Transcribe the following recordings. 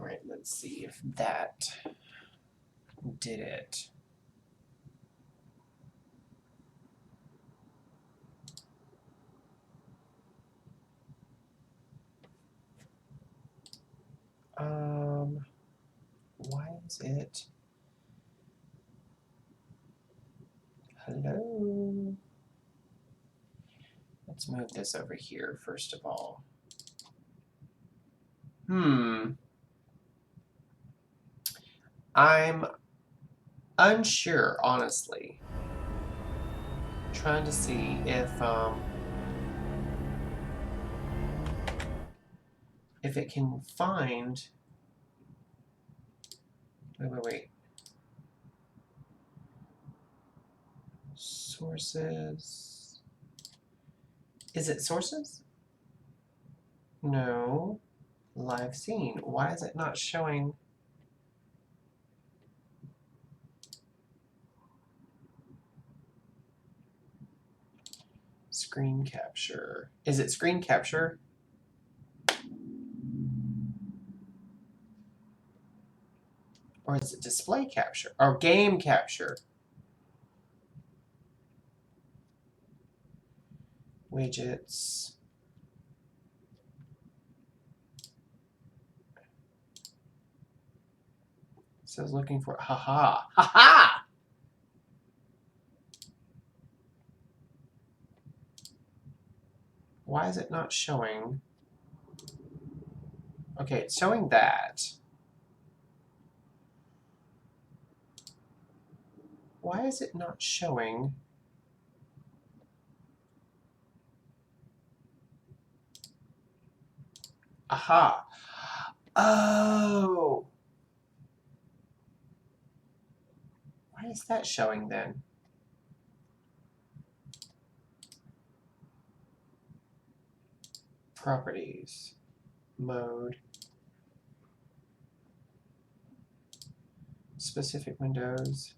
All right, let's see if that did it. Why is it? Hello? Let's move this over here first of all. I'm unsure, honestly. Trying to see if it can find. Wait. Sources. Is it sources? No. Live scene. Why is it not showing? Screen capture. Is it screen capture? Or is it display capture? Or game capture? Widgets. It says looking for, haha. Haha! Why is it not showing? Okay, it's showing that. Why is it not showing? Aha. Oh. Why is that showing then? Properties. Mode. Specific windows.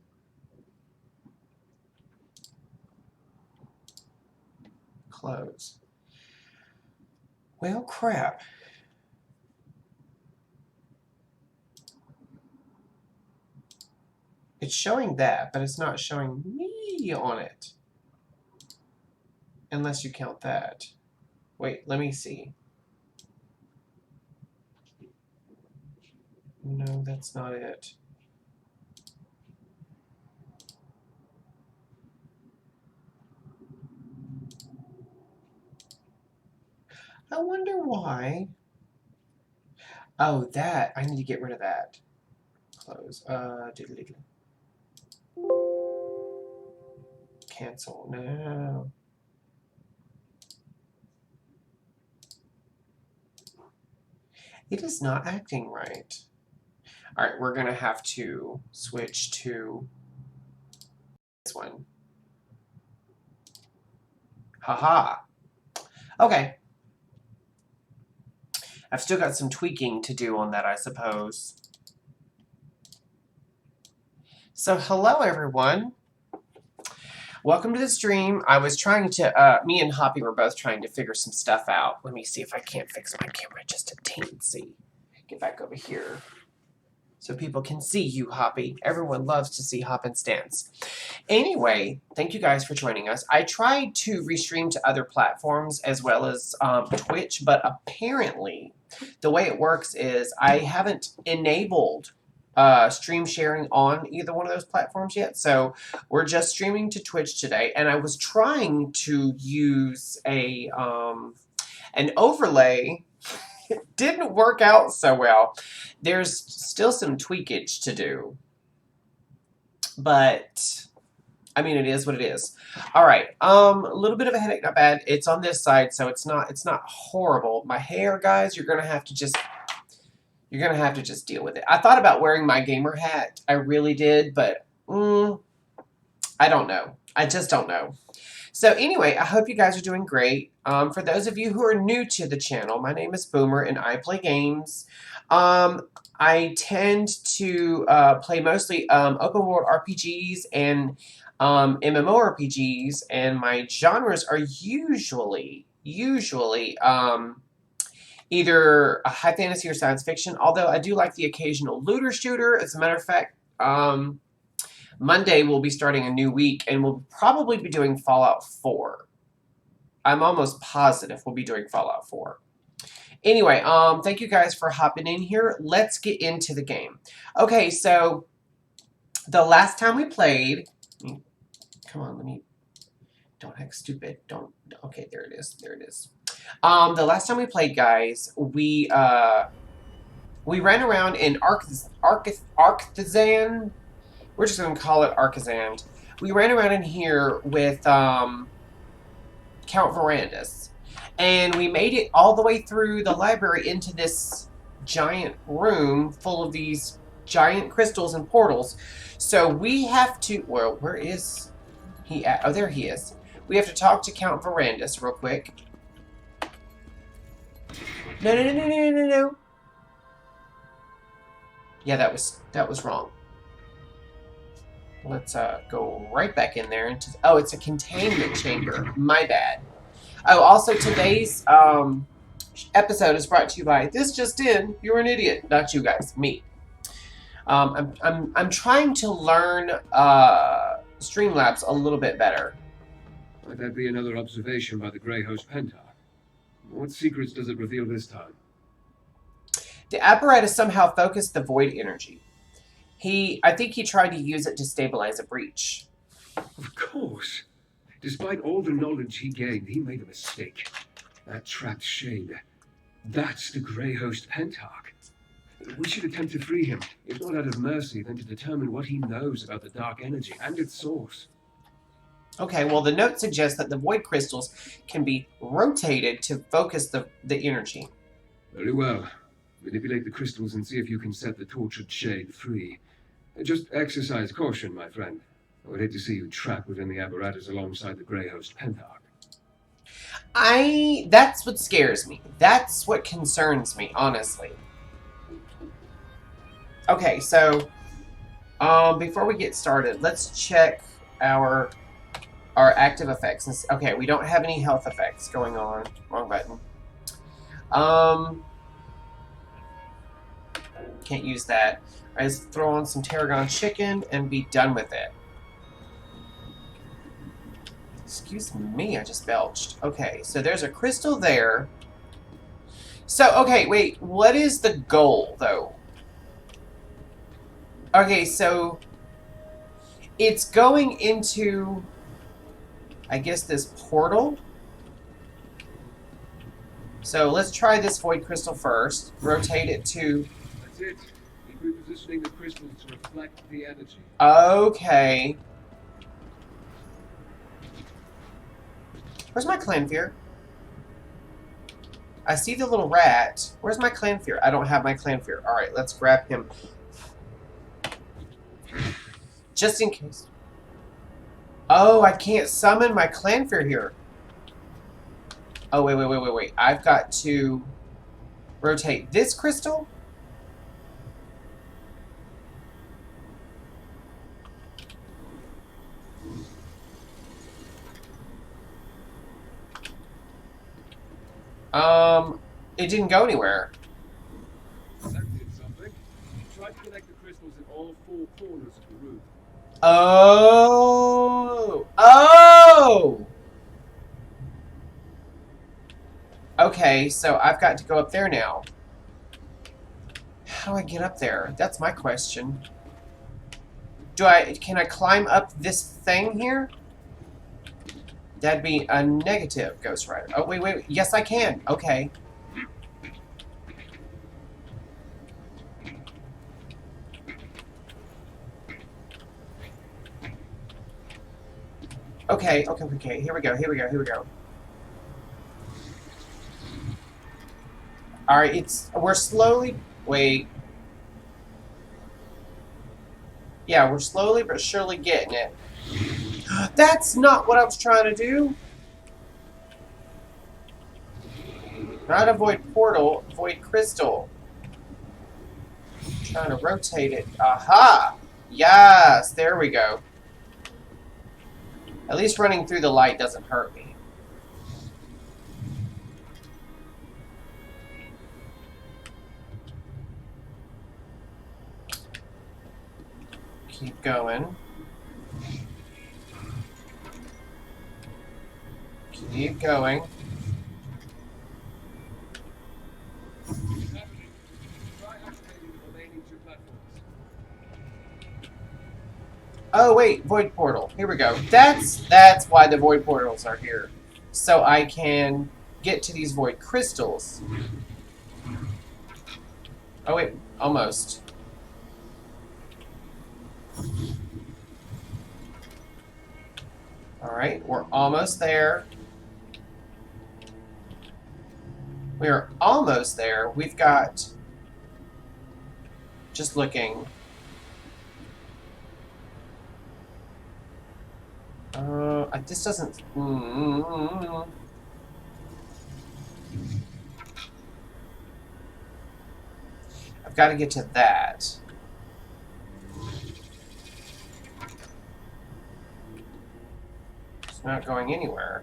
Close. Well, crap. It's showing that, but it's not showing me on it. Unless you count that. Wait, let me see. No, that's not it. I wonder why. Oh, that. I need to get rid of that. Close. Cancel. No. It is not acting right. All right, we're going to have to switch to this one. Haha. Okay. I've still got some tweaking to do on that, I suppose. So, hello, everyone. Welcome to the stream. I was trying to, me and Hoppy were both trying to figure some stuff out. Let me see if I can't fix my camera just a teensy. Get back over here so people can see you, Hoppy. Everyone loves to see Hop and Stance. Anyway, thank you guys for joining us. I tried to restream to other platforms as well as Twitch, but apparently the way it works is I haven't enabled stream sharing on either one of those platforms yet. So we're just streaming to Twitch today. And I was trying to use a an overlay. It didn't work out so well. There's still some tweakage to do. But I mean, it is what it is. All right. A little bit of a headache, not bad. It's on this side, so it's not horrible. My hair, guys, you're gonna have to just deal with it. I thought about wearing my gamer hat. I really did, but I don't know. I just don't know. So anyway, I hope you guys are doing great. For those of you who are new to the channel, my name is Boomer and I play games. I tend to play mostly open world RPGs and MMORPGs, and my genres are usually either a high fantasy or science fiction, although I do like the occasional looter shooter. As a matter of fact, Monday we'll be starting a new week, and we'll probably be doing Fallout 4. I'm almost positive we'll be doing Fallout 4. Anyway, thank you guys for hopping in here. Let's get into the game. Okay, so the last time we played, come on, don't act stupid. Okay, there it is. There it is. The last time we played, guys, we ran around in Arcthazan. We're just going to call it Arcthazan. We ran around in here with Count Verandis. And we made it all the way through the library into this giant room full of these giant crystals and portals. So we have to... Well, where is he at? Oh, there he is. We have to talk to Count Verandis real quick. No. Yeah, that was wrong. Let's go right back in there. Oh, it's a containment chamber. My bad. Oh, also today's episode is brought to you by This Just In. You're an idiot. Not you guys, me. I'm trying to learn Streamlabs a little bit better. Might that be another observation by the Grey Host Pentar? What secrets does it reveal this time? The apparatus somehow focused the void energy. I think he tried to use it to stabilize a breach. Of course. Despite all the knowledge he gained, he made a mistake. That trapped Shade. That's the Grey Host Pentarch. We should attempt to free him, if not out of mercy, then to determine what he knows about the dark energy and its source. Okay, well, the note suggests that the void crystals can be rotated to focus the energy. Very well. Manipulate the crystals and see if you can set the tortured Shade free. Just exercise caution, my friend. I would hate to see you trapped within the apparatus alongside the Grey Host Pentarch. That's what scares me. That's what concerns me, honestly. Okay, so, before we get started, let's check our active effects. Okay, we don't have any health effects going on. Wrong button. Can't use that. I just throw on some tarragon chicken and be done with it. Excuse me, I just belched. Okay, so there's a crystal there. So, okay, wait, what is the goal, though? Okay, so it's going into, I guess, this portal. So let's try this void crystal first. Rotate it to... That's it. Keep repositioning the crystals to reflect the energy. Okay. Where's my Clanfear? I see the little rat. Where's my Clanfear? I don't have my Clanfear. Alright, let's grab him. Just in case. Oh, I can't summon my Clanfear here. Oh, wait. I've got to rotate this crystal. It didn't go anywhere. That did something. Try to connect the crystals in all four corners of the room. Oh! Okay, so I've got to go up there now. How do I get up there? That's my question. Can I climb up this thing here? That'd be a negative, Ghost Rider. Oh, wait. Yes, I can. Okay. Okay. Here we go. Alright, we're slowly... Wait. Yeah, we're slowly but surely getting it. That's not what I was trying to do. Not a void portal, void crystal. I'm trying to rotate it. Aha! Yes, there we go. At least running through the light doesn't hurt me. Keep going. Keep going. Oh wait, void portal. Here we go. That's why the void portals are here. So I can get to these void crystals. Oh wait, almost. Alright, we're almost there. We're almost there. We've got... Just looking. This doesn't... I've got to get to that. It's not going anywhere.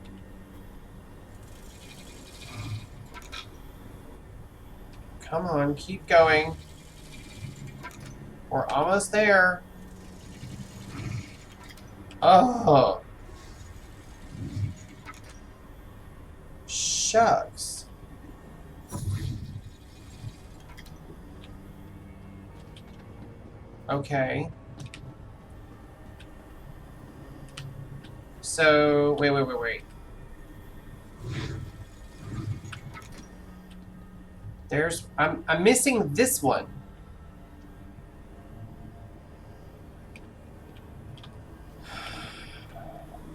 Come on, keep going. We're almost there. Oh. Shucks. Okay. So, wait. There's, I'm missing this one.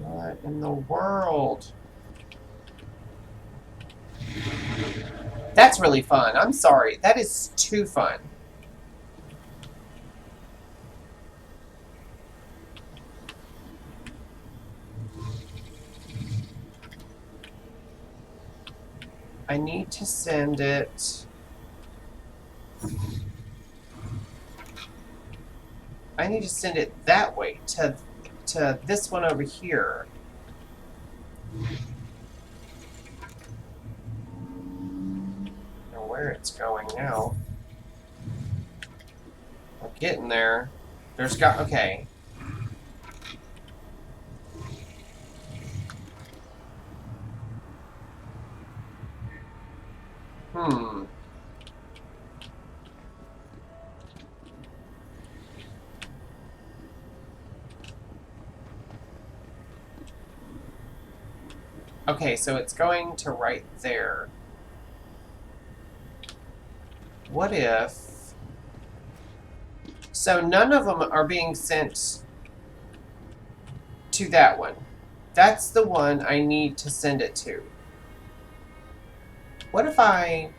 What in the world? That's really fun. I'm sorry. That is too fun. I need to send it. I need to send it that way to this one over here. Know where it's going now. I'm getting there. There's got okay. Okay, so it's going to right there. What if... So none of them are being sent to that one. That's the one I need to send it to. What if I...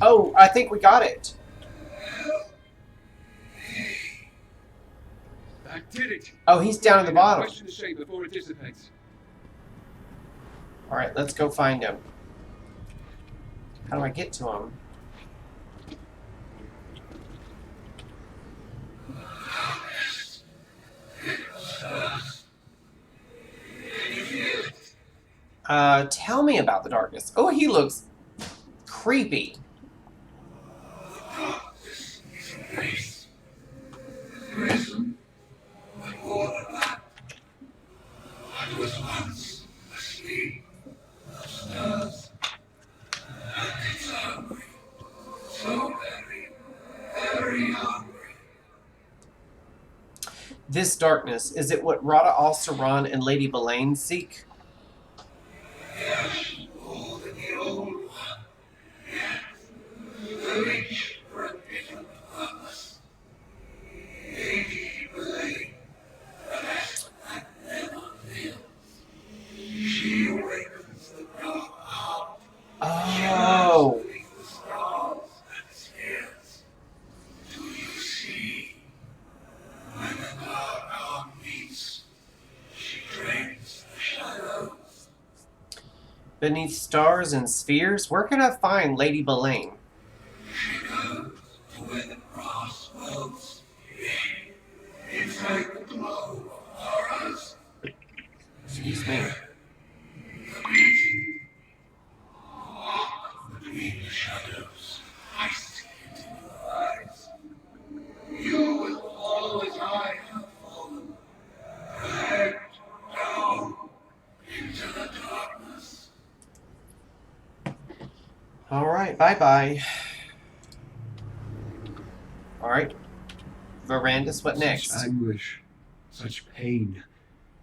Oh, I think we got it. That did it. Oh, he's down at the bottom. Question the shape before it dissipates. All right, let's go find him. How do I get to him? Tell me about the darkness. Oh, he looks creepy. Prison, but more than that, I was once asleep upstairs, and it's hungry, so very hungry. This darkness, is it what Rada al-Saran and Lady Belaine seek? Yes, more than the old one, yet the reach for a different purpose. Lady Belaine, the best that never fails. She awakens the dark heart. Oh. The stars and spheres. Do you see? When the dark heart meets, she drains the shadows. Beneath stars and spheres? Where can I find Lady Belaine? She goes to where the brass wells begin. Inside the glow of horrors. bye-bye. Alright. Verandis, what next? Such anguish, such pain.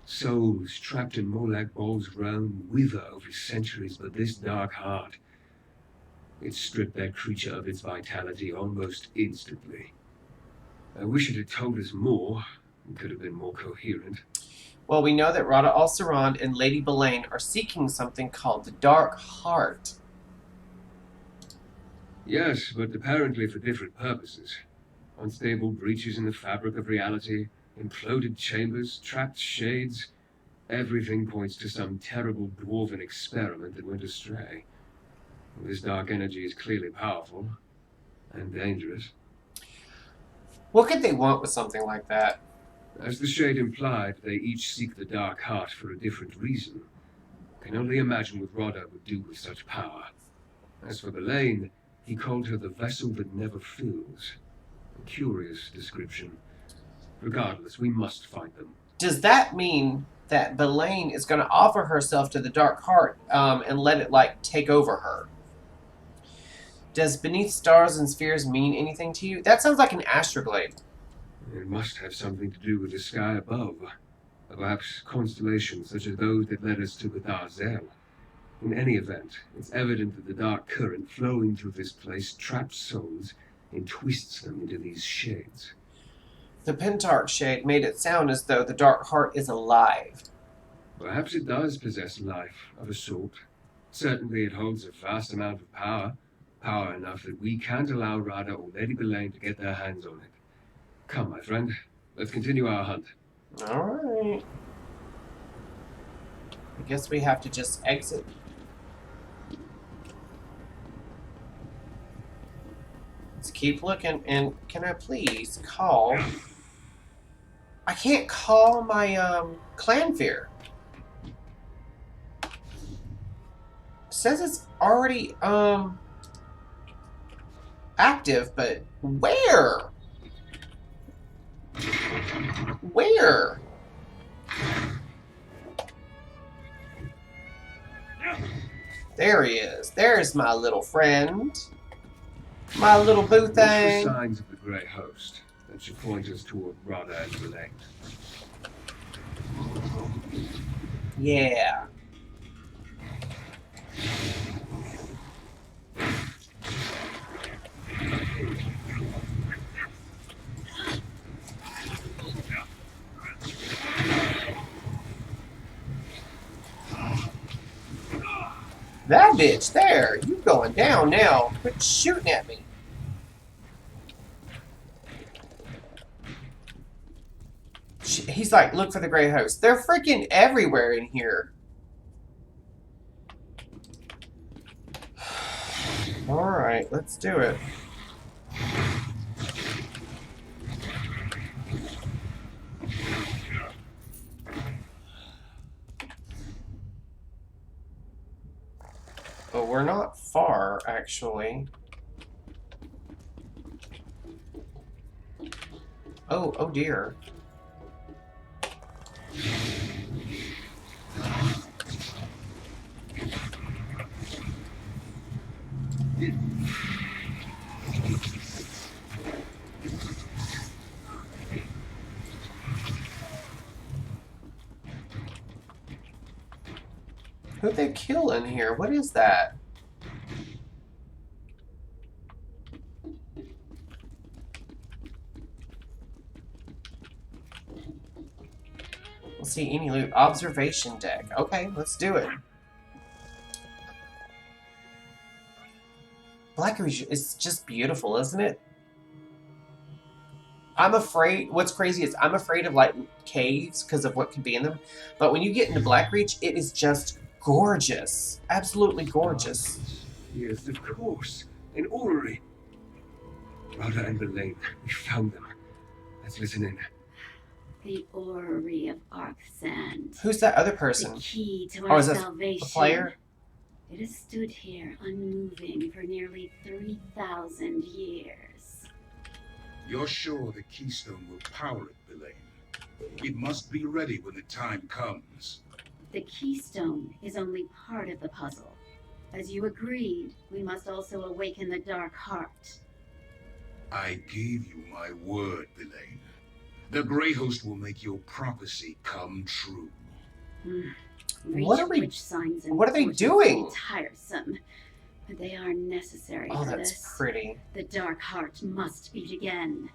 Souls trapped in Molag Ball's realm wither over centuries, but this dark heart, it stripped that creature of its vitality almost instantly. I wish it had told us more. It could have been more coherent. Well, we know that Rada al-Sarand and Lady Belaine are seeking something called the Dark Heart. Yes, but apparently for different purposes. Unstable breaches in the fabric of reality, imploded chambers, trapped shades. Everything points to some terrible dwarven experiment that went astray. This dark energy is clearly powerful and dangerous. What could they want with something like that? As the shade implied, they each seek the dark heart for a different reason. Can only imagine what Rodda would do with such power. As for Belaine, he called her the vessel that never fills. A curious description. Regardless, we must find them. Does that mean that Belaine is going to offer herself to the Dark Heart and let it, like, take over her? Does Beneath Stars and Spheres mean anything to you? That sounds like an astroglade. It must have something to do with the sky above. Perhaps constellations such as those that led us to Bethar Zel. In any event, it's evident that the dark current flowing through this place traps souls and twists them into these shades. The Pentarch shade made it sound as though the Dark Heart is alive. Perhaps it does possess life of a sort. Certainly it holds a vast amount of power. Power enough that we can't allow Rada or Lady Belaine to get their hands on it. Come, my friend. Let's continue our hunt. Alright. I guess we have to just exit. Let's keep looking. And can I please call... I can't call my clan fear. It says it's already active, but where? Where? There he is. There's my little friend. My little boo Look for thing. signs of the Grey Host that should point us toward Rada and Belaine. Yeah. That bitch there. You going down now. Quit shooting at me. He's like, look for the Grey Host. They're freaking everywhere in here. Alright, let's do it. But we're not far, actually. Oh dear. Who'd they kill in here? What is that? Let's see, any loot. Observation deck. Okay, let's do it. Black Rouge is just beautiful, isn't it? I'm afraid, what's crazy is I'm afraid of, like, caves because of what could be in them. But when you get into Blackreach, it is just gorgeous. Absolutely gorgeous. Yes, of course. An orrery. Rada and Belaine, we found them. Let's listen in. The orrery of Arc Sand. Who's that other person? The key to Oh, our is that salvation. a player? It has stood here unmoving for nearly 3,000 years. You're sure the keystone will power it, Belaine? It must be ready when the time comes. The keystone is only part of the puzzle. As you agreed, we must also awaken the Dark Heart. I gave you my word, Belaine. The Grey Host will make your prophecy come true. What are we- Witch signs and what are they portents doing? can be tiresome, but they are necessary Oh, for that's this. pretty. The Dark Heart must beat again.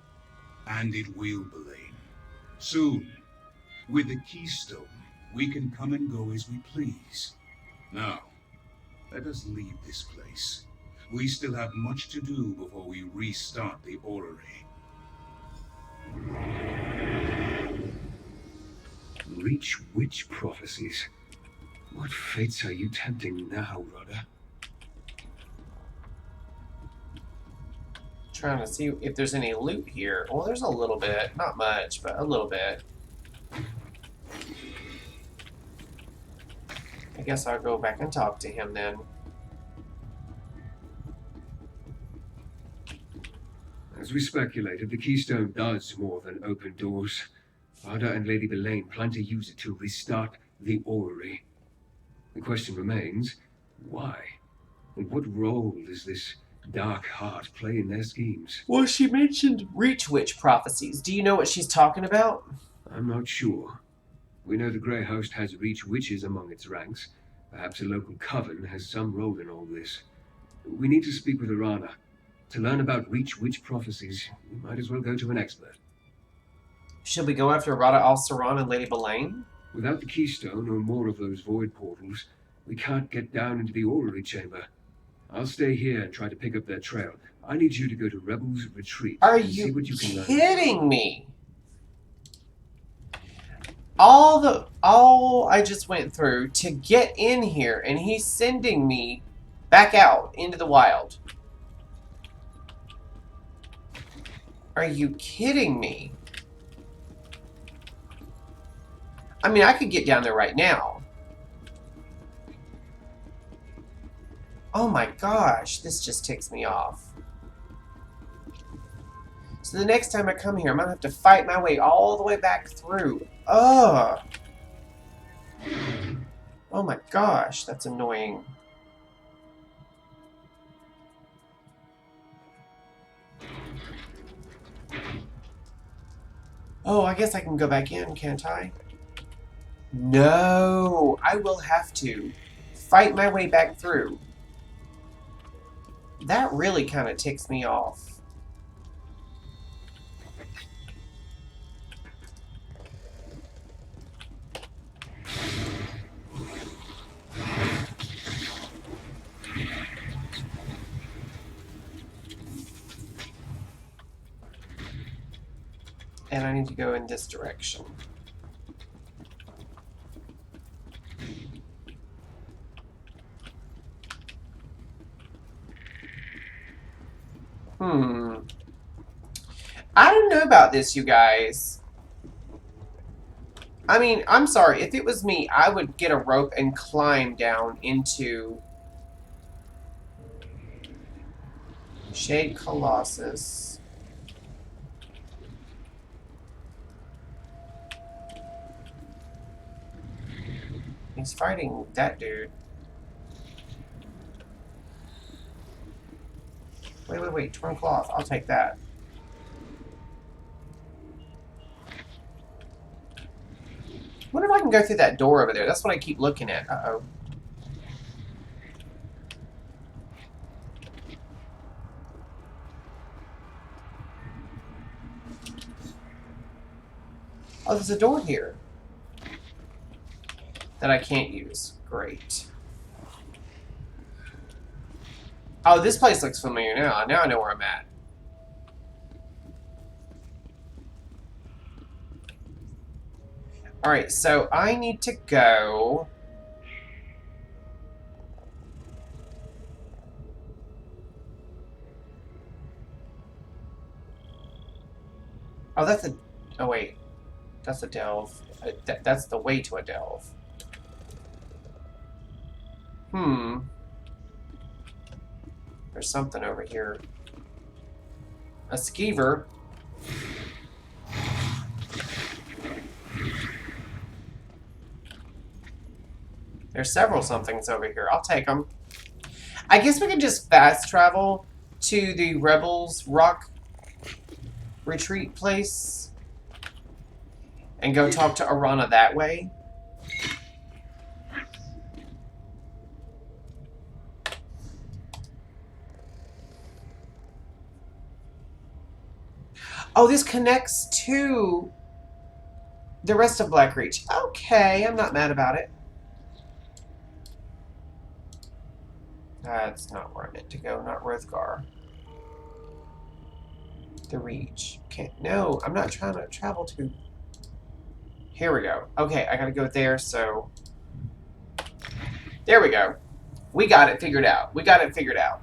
And it will, Belaine. Soon. With the Keystone, we can come and go as we please. Now, let us leave this place. We still have much to do before we restart the orrery. Reach witch prophecies. What fates are you tempting now, Rudder? Trying to see if there's any loot here. Well, there's a little bit. Not much, but a little bit. I guess I'll go back and talk to him then. As we speculated, the Keystone does more than open doors. Rudder and Lady Belaine plan to use it to restart the orrery. The question remains, why? And what role does this Dark Heart play in their schemes? Well, she mentioned Reach Witch prophecies. Do you know what she's talking about? I'm not sure. We know the Grey Host has Reach Witches among its ranks. Perhaps a local coven has some role in all this. We need to speak with Arana. To learn about Reach Witch prophecies, we might as well go to an expert. Should we go after Rada Al-Saran and Lady Belaine? Without the Keystone or more of those void portals, we can't get down into the orrery chamber. I'll stay here and try to pick up their trail. I need you to go to Rebel's Retreat. Are and see you what you can learn. kidding me? All I just went through to get in here, and he's sending me back out into the wild. Are you kidding me? I mean, I could get down there right now. Oh my gosh, this just ticks me off. So the next time I come here, I'm gonna have to fight my way all the way back through. Ugh. Oh my gosh, that's annoying. Oh, I guess I can go back in, can't I? No, I will have to fight my way back through. That really kind of ticks me off. And I need to go in this direction. I don't know about this, you guys. I mean, I'm sorry. If it was me, I would get a rope and climb down into Shade Colossus. He's fighting that dude. Wait. Torn cloth. I'll take that. Wonder if I can go through that door over there. That's what I keep looking at. Uh-oh. Oh, there's a door here that I can't use. Great. Oh, this place looks familiar now. Now I know where I'm at. Alright, so I need to go... Oh, that's a... Oh, wait. That's a delve. That's the way to a delve. There's something over here. A skeever. There's several somethings over here. I'll take them. I guess we can just fast travel to the Rebels Rock retreat place and go talk to Arana that way. Oh, this connects to the rest of Blackreach. Okay, I'm not mad about it. That's not where I meant to go, not Rothgar. The Reach. Can't, no, I'm not trying to travel to... Here we go. Okay, I gotta go there, so... There we go. We got it figured out. We got it figured out.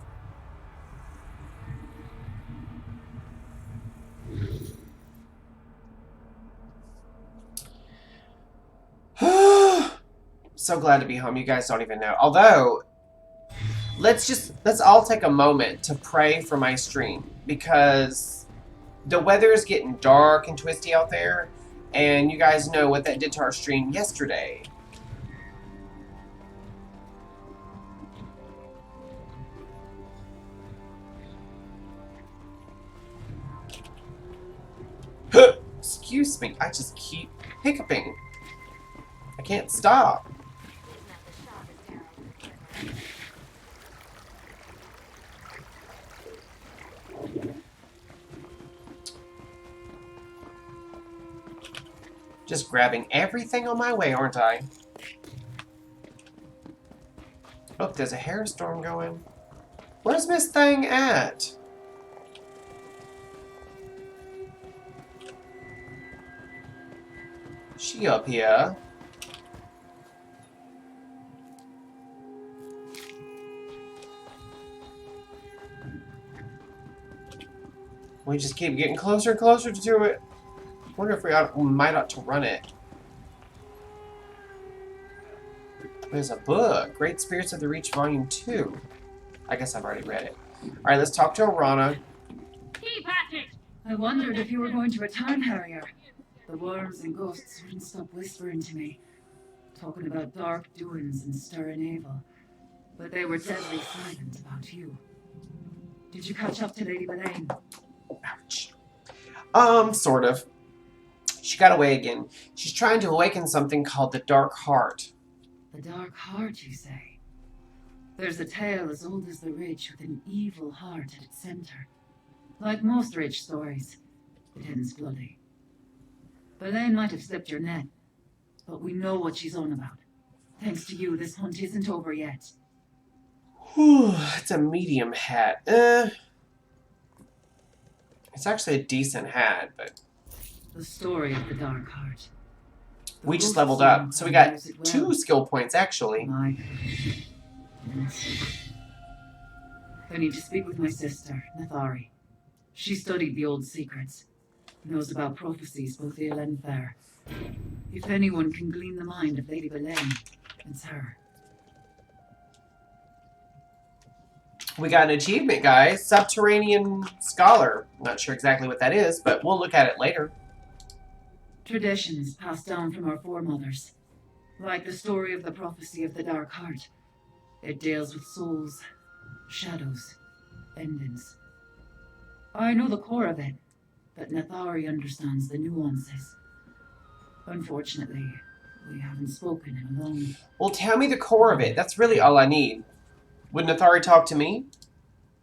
So glad to be home. You guys don't even know. Although, let's all take a moment to pray for my stream, because the weather is getting dark and twisty out there, and you guys know what that did to our stream yesterday. Excuse me, I just keep hiccuping. I can't stop. Just grabbing everything on my way, aren't I? Oh, there's a hairstorm going. Where's Miss Thing at? She up here. We just keep getting closer and closer to it. Wonder if we might ought to run it. There's a book. Great Spirits of the Reach Volume 2. I guess I've already read it. Alright, let's talk to Arana. I wondered if you were going to return, Harrier. The worms and ghosts wouldn't stop whispering to me, talking about dark doings and stirring evil. But they were deadly silent about you. Did you catch up to Lady Belaine? Ouch. Sort of. She got away again. She's trying to awaken something called the Dark Heart. The Dark Heart, you say? There's a tale as old as the Ridge with an evil heart at its center. Like most Ridge stories, it ends bloody. Belaine might have slipped your net, but we know what she's on about. Thanks to you, this hunt isn't over yet. Whew, it's a medium hat. It's actually a decent hat, but... The story of the Dark Heart. We just leveled up, so we got 2 skill points, actually. My... I need to speak with my sister, Nathari. She studied the old secrets. Knows about prophecies, both ill and fair. If anyone can glean the mind of Lady Belaine, it's her. We got an achievement, guys. Subterranean Scholar. Not sure exactly what that is, but we'll look at it later. Traditions passed down from our foremothers. Like the story of the prophecy of the Dark Heart. It deals with souls, shadows, endings. I know the core of it, but Nathari understands the nuances. Unfortunately, we haven't spoken in a long... Well, tell me the core of it. That's really all I need. Would Nathari talk to me?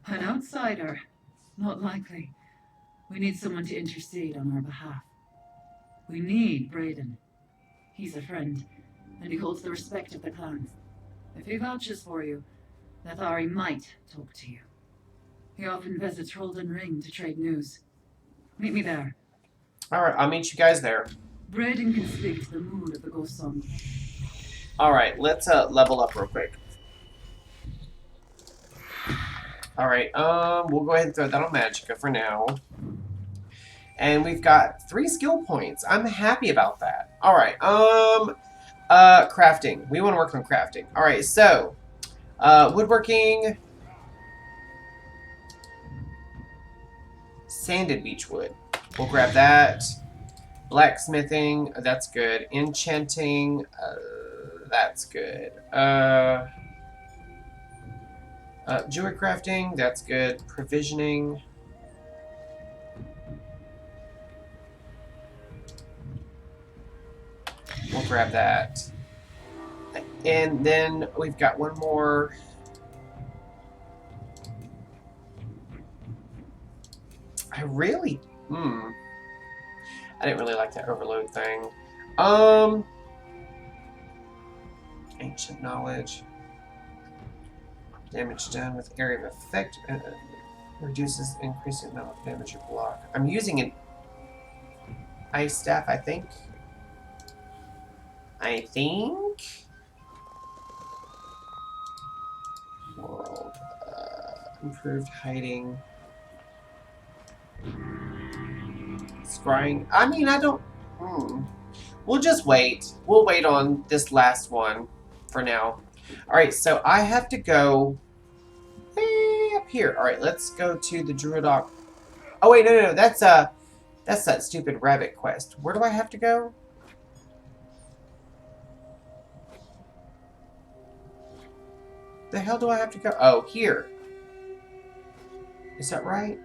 An outsider? Not likely. We need someone to intercede on our behalf. We need Brayden. He's a friend, and he holds the respect of the clan. If he vouches for you, Nathari might talk to you. He often visits Roldan Ring to trade news. Meet me there. Alright, I'll meet you guys there. Brayden can speak to the mood of the ghost song. Alright, let's level up real quick. Alright, we'll go ahead and throw that on Magicka for now. And we've got 3 skill points. I'm happy about that. Alright, crafting. We want to work on crafting. Alright, so, woodworking. Sanded beechwood. We'll grab that. Blacksmithing. That's good. Enchanting. That's good. Jewelry crafting, that's good. Provisioning. We'll grab that. And then we've got one more. I didn't really like that overload thing. Ancient knowledge. Damage done with area of effect. Reduces increasing amount of damage you block. I'm using an ice staff, I think. World. Improved hiding. Scrying. I mean, I don't... We'll just wait. We'll wait on this last one for now. Alright, so I have to go way up here. Alright, let's go to the Druidoc. Oh, wait, no. That's that stupid rabbit quest. Where do I have to go? The hell do I have to go? Oh, here. Is that right?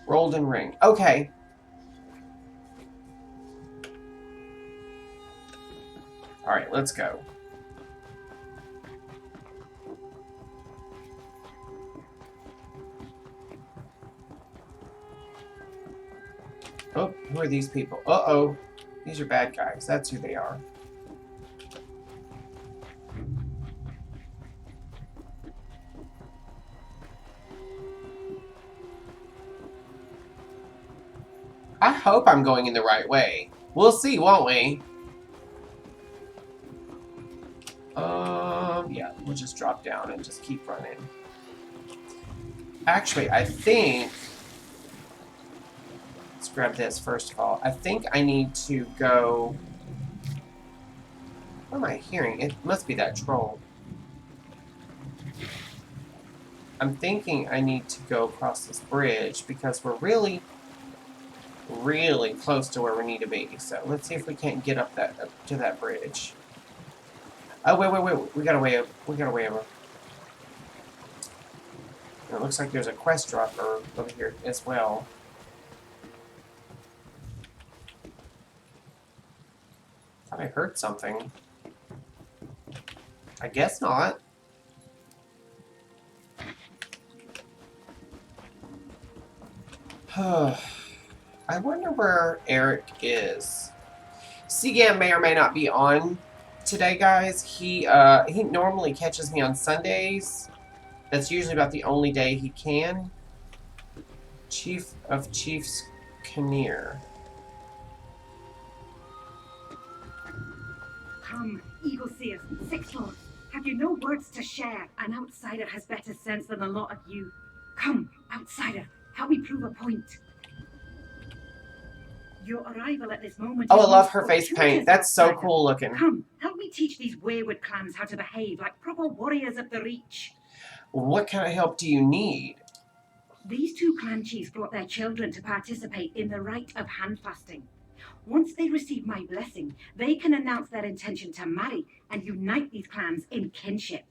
Rolden Ring. Okay. Alright, let's go. Oh, who are these people? Uh-oh. These are bad guys. That's who they are. I hope I'm going in the right way. We'll see, won't we? Yeah, we'll just drop down and just keep running. Actually, I think... Let's grab this first of all. I think I need to go... What am I hearing? It must be that troll. I'm thinking I need to go across this bridge because we're really close to where we need to be. So let's see if we can't get up to that bridge. Oh, wait. We got a way up. And it looks like there's a quest dropper over here as well. Thought I heard something. I guess not. I wonder where Eric is. Seagam may or may not be on today, guys. He normally catches me on Sundays. That's usually about the only day he can. Chief of Chiefs Kinnear. Come, Eagle Seers, Six Lords. Have you no words to share? An outsider has better sense than a lot of you. Come, outsider, help me prove a point. Your arrival at this moment. Oh, I love her face paint. That's so cool looking. Come, help me teach these wayward clans how to behave like proper warriors of the Reach. What kind of help do you need? These two clan chiefs brought their children to participate in the rite of hand fasting. Once they receive my blessing, they can announce their intention to marry and unite these clans in kinship.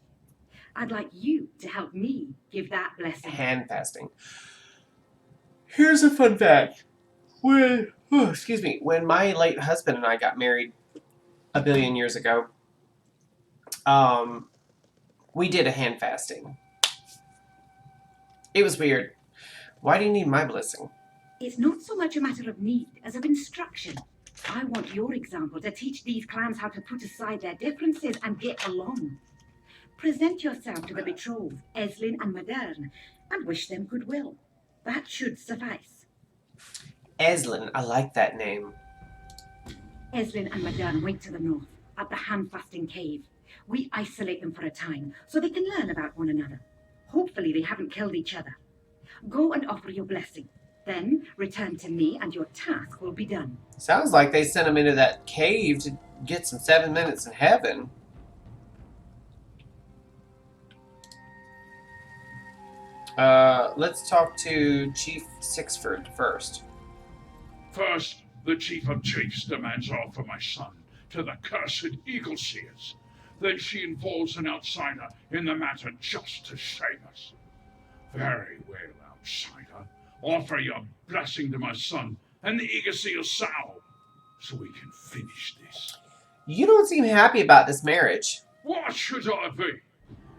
I'd like you to help me give that blessing. Hand fasting. Here's a fun fact. When my late husband and I got married a billion years ago, we did a hand fasting. It was weird. Why do you need my blessing? It's not so much a matter of need as of instruction. I want your example to teach these clans how to put aside their differences and get along. Present yourself to the betrothed, Eslin and Modern, and wish them goodwill. That should suffice. Eslin, I like that name. Eslin and Modern wait to the north, at the hand-fasting cave. We isolate them for a time, so they can learn about one another. Hopefully they haven't killed each other. Go and offer your blessing. Then return to me and your task will be done. Sounds like they sent him into that cave to get some 7 minutes in heaven. Let's talk to Chief Sixford first. First, the Chief of Chiefs demands all for my son to the cursed Eagle Seers. then she involves an outsider in the matter just to shame us. Very well, outsider. Offer your blessing to my son and the Eagerseer sow, so we can finish this. You don't seem happy about this marriage. What should I be?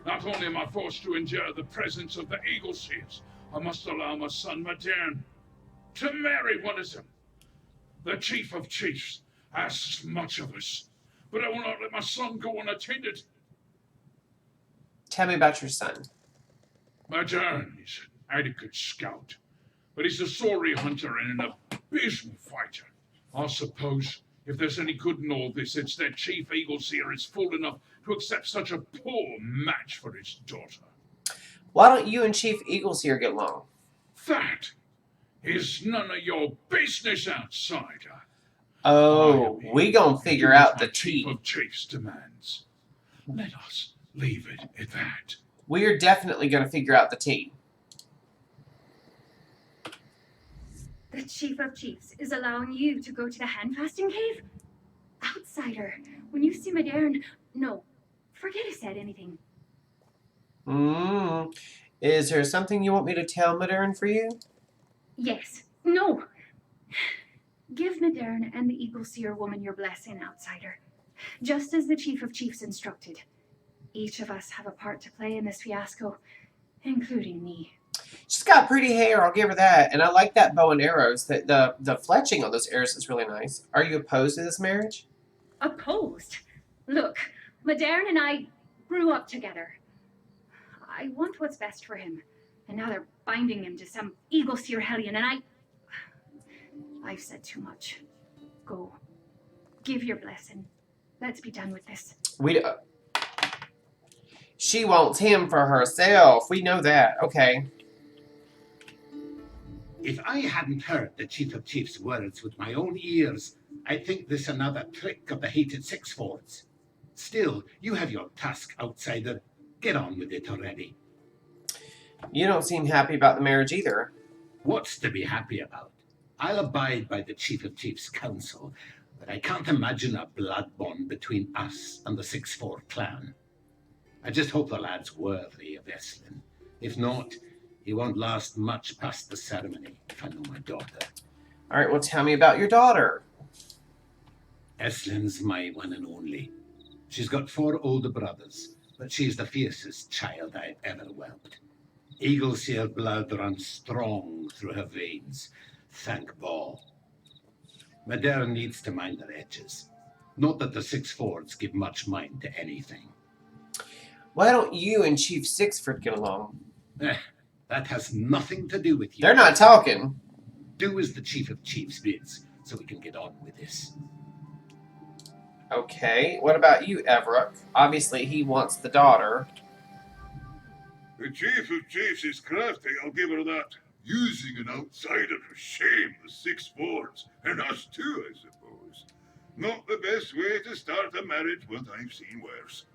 Not only am I forced to endure the presence of the Eagleseers, I must allow my son Modern to marry one of them. The Chief of Chiefs asks much of us, but I will not let my son go unattended. Tell me about your son. Modern is an adequate scout, but he's a sorry hunter and an abysmal fighter. I suppose if there's any good in all this, it's that Chief Eagleseer is fool enough to accept such a poor match for his daughter. Why don't you and Chief Eagleseer get along? That is none of your business, outsider. Oh, we gonna figure out the Chief tea. of Chiefs demands. Let us leave it at that. We're definitely gonna figure out the tea. The Chief of Chiefs is allowing you to go to the handfasting cave? Outsider, when you see Modern, no, forget I said anything. Is there something you want me to tell Modern for you? Yes, no. Give Modern and the Eagleseer woman your blessing, outsider. Just as the Chief of Chiefs instructed. Each of us have a part to play in this fiasco, including me. She's got pretty hair, I'll give her that. And I like that bow and arrows. The fletching on those arrows is really nice. Are you opposed to this marriage? Opposed? Look, Modern and I grew up together. I want what's best for him. And now they're binding him to some Eagleseer hellion, and I've said too much. Go. Give your blessing. Let's be done with this. She wants him for herself. We know that. Okay. If I hadn't heard the Chief of Chiefs' words with my own ears, I'd think this another trick of the hated Sixfords. Still, you have your task, outsider. Get on with it already. You don't seem happy about the marriage either. What's to be happy about? I'll abide by the Chief of Chiefs' counsel, but I can't imagine a blood bond between us and the Sixford clan. I just hope the lad's worthy of Eslin. If not, he won't last much past the ceremony, if I know my daughter. All right, well, tell me about your daughter. Eslin's my one and only. She's got 4 older brothers, but she's the fiercest child I've ever whelped. Eagleseer blood runs strong through her veins. Thank Baal. Modern needs to mind her edges. Not that the Sixfords give much mind to anything. Why don't you and Chief Sixford get along? That has nothing to do with you. They're not talking. Do as the Chief of Chiefs bids, so we can get on with this. Okay, what about you, Everett? Obviously, he wants the daughter. The Chief of Chiefs is crafty, I'll give her that. Using an outsider to shame the Sixfords, and us too, I suppose. Not the best way to start a marriage, but I've seen worse.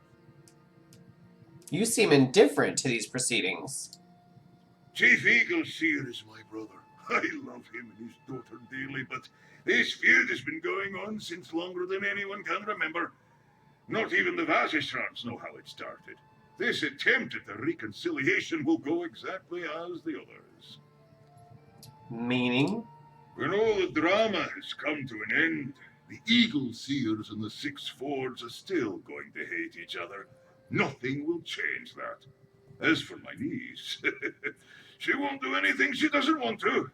You seem indifferent to these proceedings. Chief Eagleseer is my brother. I love him and his daughter dearly, but this feud has been going on since longer than anyone can remember. Not even the Vasishrans know how it started. This attempt at a reconciliation will go exactly as the others. Meaning? When all the drama has come to an end, the Eagleseers and the Sixfords are still going to hate each other. Nothing will change that. As for my niece, she won't do anything she doesn't want to.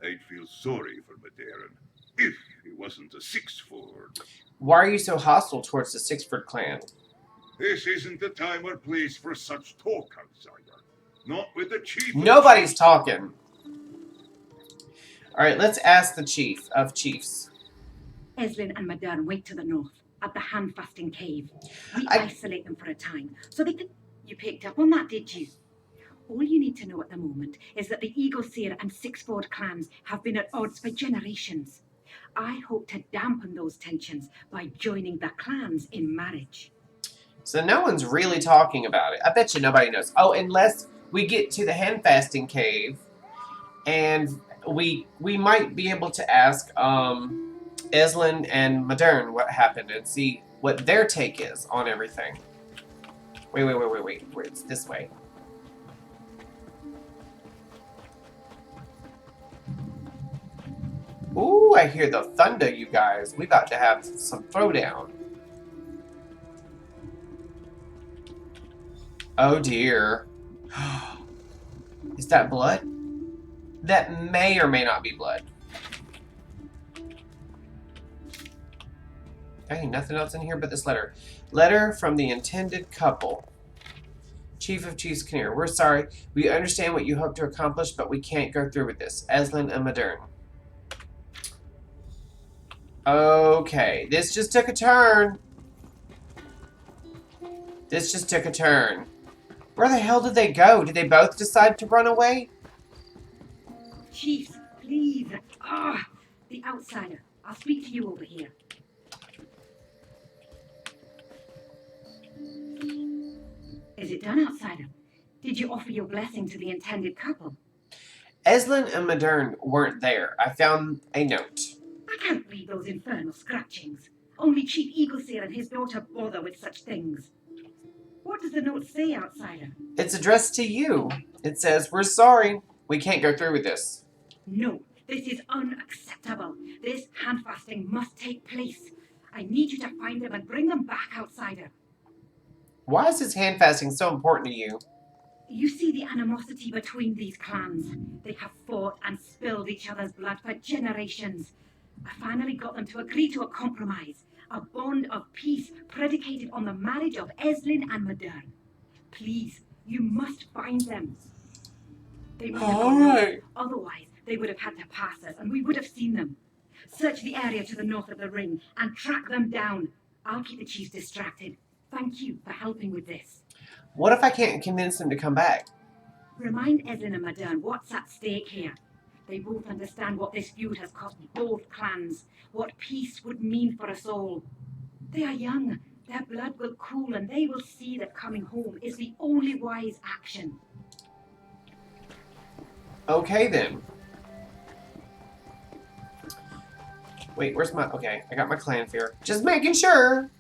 I'd feel sorry for Modern if he wasn't a Sixford. Why are you so hostile towards the Sixford clan? This isn't the time or place for such talk, outsider. Not with the chief. Nobody's talking. All right, let's ask the Chief of Chiefs. Eslin and Modern went to the north, at the handfasting cave. We isolate them for a time, so they could... You picked up on that, did you? All you need to know at the moment is that the Eagleseer and Sixford clans have been at odds for generations. I hope to dampen those tensions by joining the clans in marriage. So no one's really talking about it. I bet you nobody knows. Oh, unless we get to the handfasting cave, and we might be able to ask Eslin and Modern what happened and see what their take is on everything. Wait. It's this way. Ooh, I hear the thunder, you guys. We about to have some throwdown. Oh dear. Is that blood? That may or may not be blood. Okay, nothing else in here but this letter. Letter from the intended couple. Chief of Chiefs Kinnear. We're sorry. We understand what you hope to accomplish, but we can't go through with this. Eslin and Modern. Okay, this just took a turn. This just took a turn. Where the hell did they go? Did they both decide to run away? Chiefs, please. The outsider. I'll speak to you over here. Is it done, outsider? Did you offer your blessing to the intended couple? Eslin and Modern weren't there. I found a note. I can't read those infernal scratchings. Only Chief Eagleseer and his daughter bother with such things. What does the note say, outsider? It's addressed to you. It says, we're sorry. We can't go through with this. No, this is unacceptable. This handfasting must take place. I need you to find them and bring them back, outsider. Why is this handfasting so important to you? You see the animosity between these clans. They have fought and spilled each other's blood for generations. I finally got them to agree to a compromise. A bond of peace predicated on the marriage of Eslin and Modern. Please, you must find them. They must have gone north. Otherwise, they would have had to pass us, and we would have seen them. Search the area to the north of the ring and track them down. I'll keep the chiefs distracted. Thank you for helping with this. What if I can't convince them to come back? Remind Eslin and Modern what's at stake here. They both understand what this feud has cost both clans, what peace would mean for us all. They are young, their blood will cool, and they will see that coming home is the only wise action. Okay, then. Wait, where's my... Okay, I got my clan fear. Just making sure!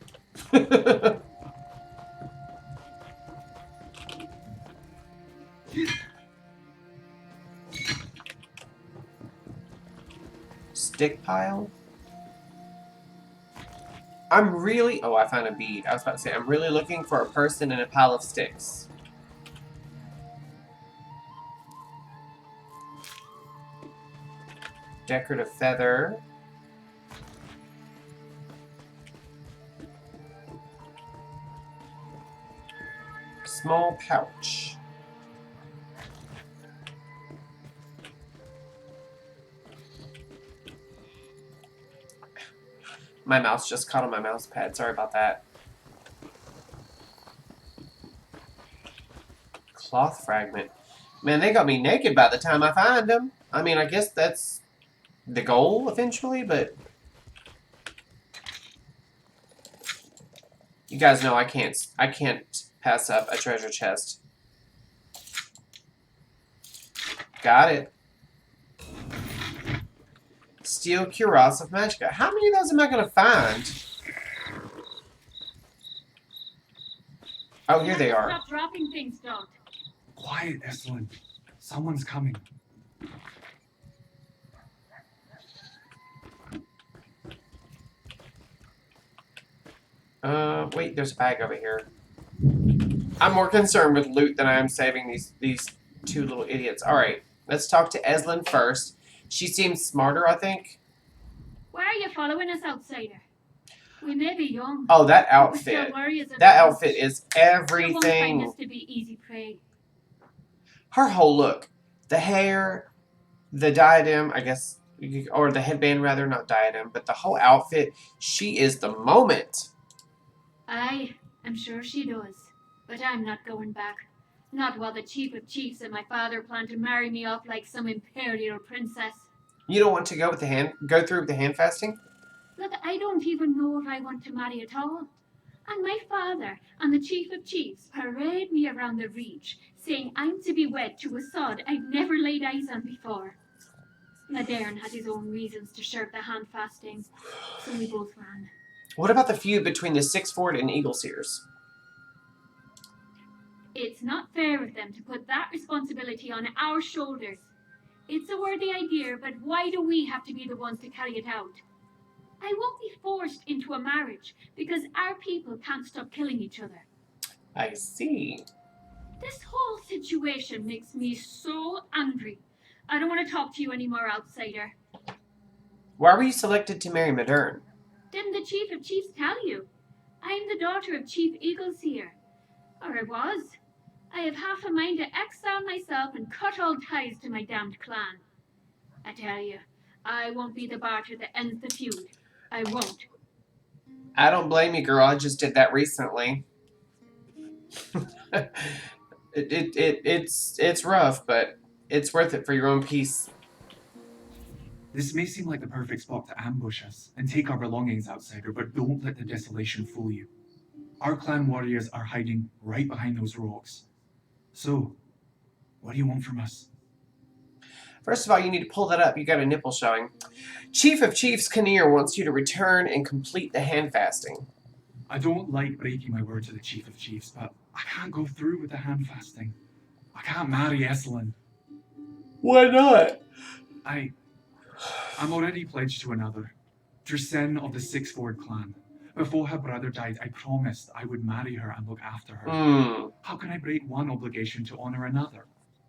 Stick pile? I'm really... Oh, I found a bead. I was about to say, I'm really looking for a person in a pile of sticks. Decorative feather. Small pouch. My mouse just caught on my mouse pad. Sorry about that. Cloth fragment. Man, they got me naked by the time I find them. I mean, I guess that's the goal eventually, but you guys know I can't pass up a treasure chest. Got it. Steel cuirass of Magicka. How many of those am I going to find? Oh, here they are. Stop dropping things, Dot. Quiet, Eslin. Someone's coming. Wait, there's a bag over here. I'm more concerned with loot than I am saving these two little idiots. Alright, let's talk to Eslin first. She seems smarter, I think. Why are you following us, outsider? We may be young. Oh, that but we outfit. still worry as a That race. outfit is You won't find everything. us to be easy prey. Her whole look. The hair, the diadem, I guess, or the headband rather, not diadem, but the whole outfit. She is the moment. Aye, I'm sure she does. But I'm not going back. Not while the Chief of Chiefs and my father plan to marry me off like some imperial princess. You don't want to go through with the hand fasting? Look, I don't even know if I want to marry at all. And my father and the Chief of Chiefs parade me around the Reach, saying I'm to be wed to a sod I've never laid eyes on before. Modern had his own reasons to shirk the hand fasting, so we both ran. What about the feud between the Sixth Fort and Eagleseers? It's not fair of them to put that responsibility on our shoulders. It's a worthy idea, but why do we have to be the ones to carry it out? I won't be forced into a marriage because our people can't stop killing each other. I see. This whole situation makes me so angry. I don't want to talk to you anymore, outsider. Why were you selected to marry Modern? Didn't the Chief of Chiefs tell you? I'm the daughter of Chief Eagleseer. Or I was. I have half a mind to exile myself and cut all ties to my damned clan. I tell you, I won't be the barter that ends the feud. I won't. I don't blame you, girl. I just did that recently. It's rough, but it's worth it for your own peace. This may seem like the perfect spot to ambush us and take our belongings, outsider, but don't let the desolation fool you. Our clan warriors are hiding right behind those rocks. So, what do you want from us? First of all, you need to pull that up. You got a nipple showing. Chief of Chiefs Kinnear wants you to return and complete the hand fasting. I don't like breaking my word to the Chief of Chiefs, but I can't go through with the hand fasting. I can't marry Esselin. Why not? I'm already pledged to another, Drusen of the Sixford clan. Before her brother died, I promised I would marry her and look after her. How can I break one obligation to honor another,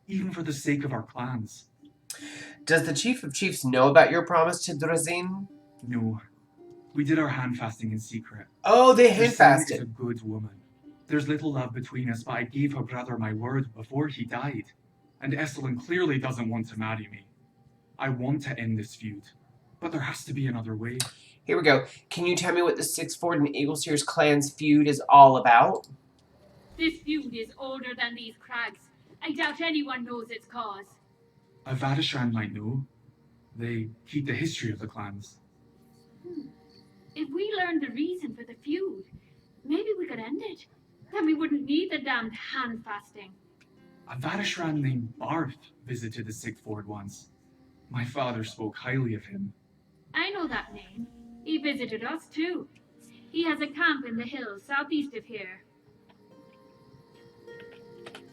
even for the sake of our clans? Does the Chief of Chiefs know about your promise to Drazin? No. We did our hand fasting in secret. Oh, they hand fasted. Is a good woman. There's little love between us, but I gave her brother my word before he died. And Esselin clearly doesn't want to marry me. I want to end this feud, but there has to be another way. Here we go. Can you tell me what the Sixford and Eagleseer's clan's feud is all about? This feud is older than these crags. I doubt anyone knows its cause. A Vadishran might know. They keep the history of the clans. If we learned the reason for the feud, maybe we could end it. Then we wouldn't need the damned hand fasting. A Vadishran named Barth visited the Sixford once. My father spoke highly of him. I know that name. He visited us too. He has a camp in the hills southeast of here.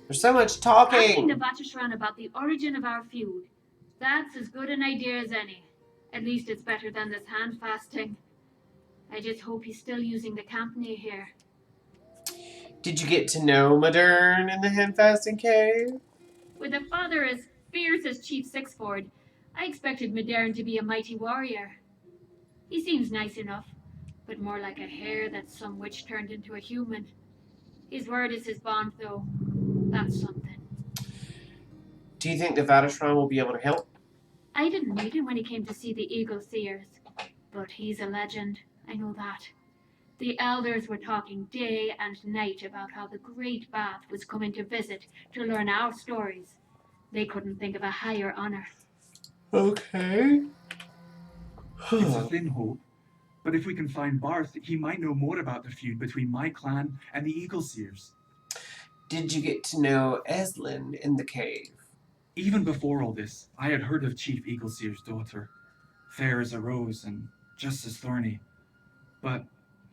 There's so much talking. Asking the Vatishran about the origin of our feud. That's as good an idea as any. At least it's better than this hand fasting. I just hope he's still using the camp near here. Did you get to know Modern in the hand fasting cave? With a father as fierce as Chief Sixford, I expected Modern to be a mighty warrior. He seems nice enough, but more like a hare that some witch turned into a human. His word is his bond, though. That's something. Do you think the Vatishran will be able to help? I didn't meet him when he came to see the Eagle Seers, but he's a legend. I know that. The elders were talking day and night about how the Great Bath was coming to visit to learn our stories. They couldn't think of a higher honor. Okay. It's a thin hope, but if we can find Barth, he might know more about the feud between my clan and the Eagle Seers. Did you get to know Eslin in the cave? Even before all this, I had heard of Chief Eagleseer's daughter, fair as a rose and just as thorny. But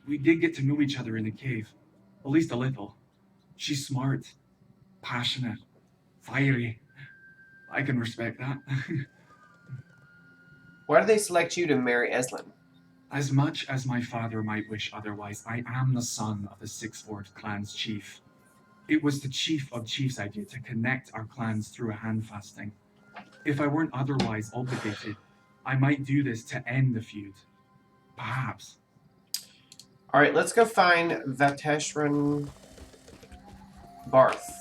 we did get to know each other in the cave, at least a little. She's smart, passionate, fiery. I can respect that. Why did they select you to marry Eslin? As much as my father might wish otherwise, I am the son of the Sixford clan's chief. It was the Chief of Chiefs' idea to connect our clans through a hand fasting. If I weren't otherwise obligated, I might do this to end the feud. Perhaps. Alright, let's go find Vateshran Barth.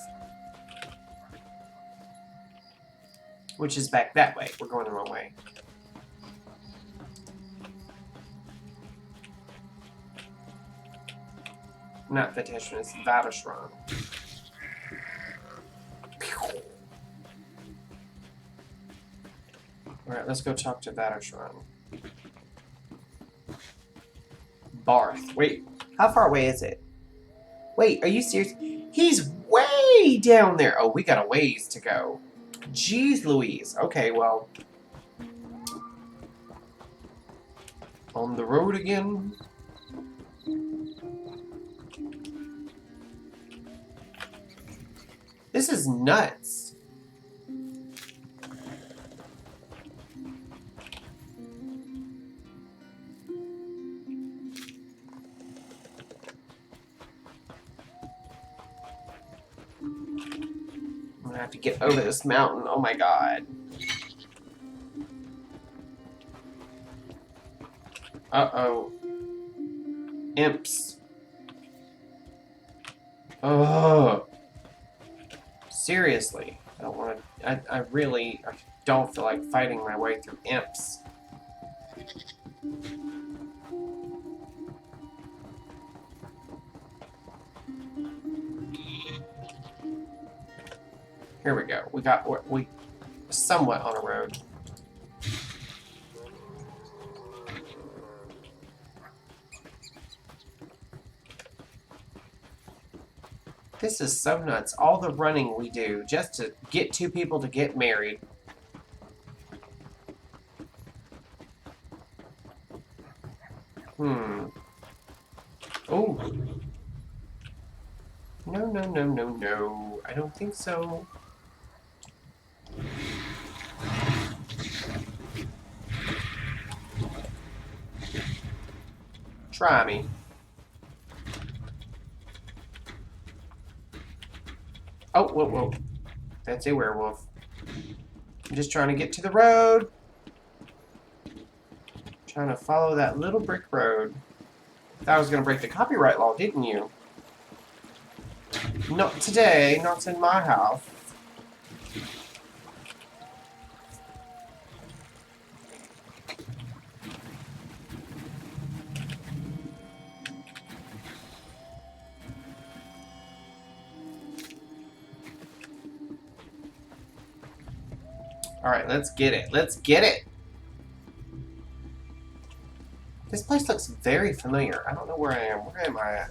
Which is back that way. We're going the wrong way. Not Vateshran, it's Vateshran. Alright, let's go talk to Vateshran. Barth. Wait, how far away is it? Wait, are you serious? He's way down there. Oh, we got a ways to go. Jeez Louise. Okay, well. On the road again. This is nuts. I'm gonna have to get over this mountain. Oh my god. Uh-oh. Imps. Oh. Seriously. I don't want to... I really don't feel like fighting my way through imps. Here we go. We somewhat on a road. This is so nuts. All the running we do just to get two people to get married. Oh. No, no, no, no, no. I don't think so. Try me. Oh, whoa, whoa. That's a werewolf. I'm just trying to get to the road. Trying to follow that little brick road. Thought I was going to break the copyright law, didn't you? Not today. Not in my house. Alright, let's get it. Let's get it! This place looks very familiar. I don't know where I am. Where am I at?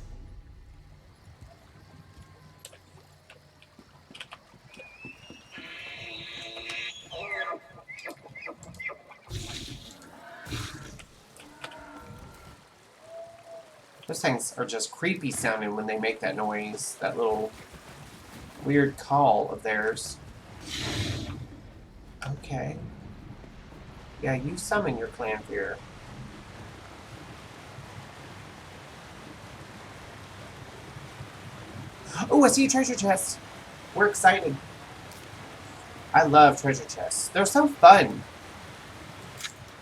Those things are just creepy sounding when they make that noise. That little weird call of theirs. Okay. Yeah, you summon your clan fear. Oh, I see a treasure chest. We're excited. I love treasure chests. They're so fun.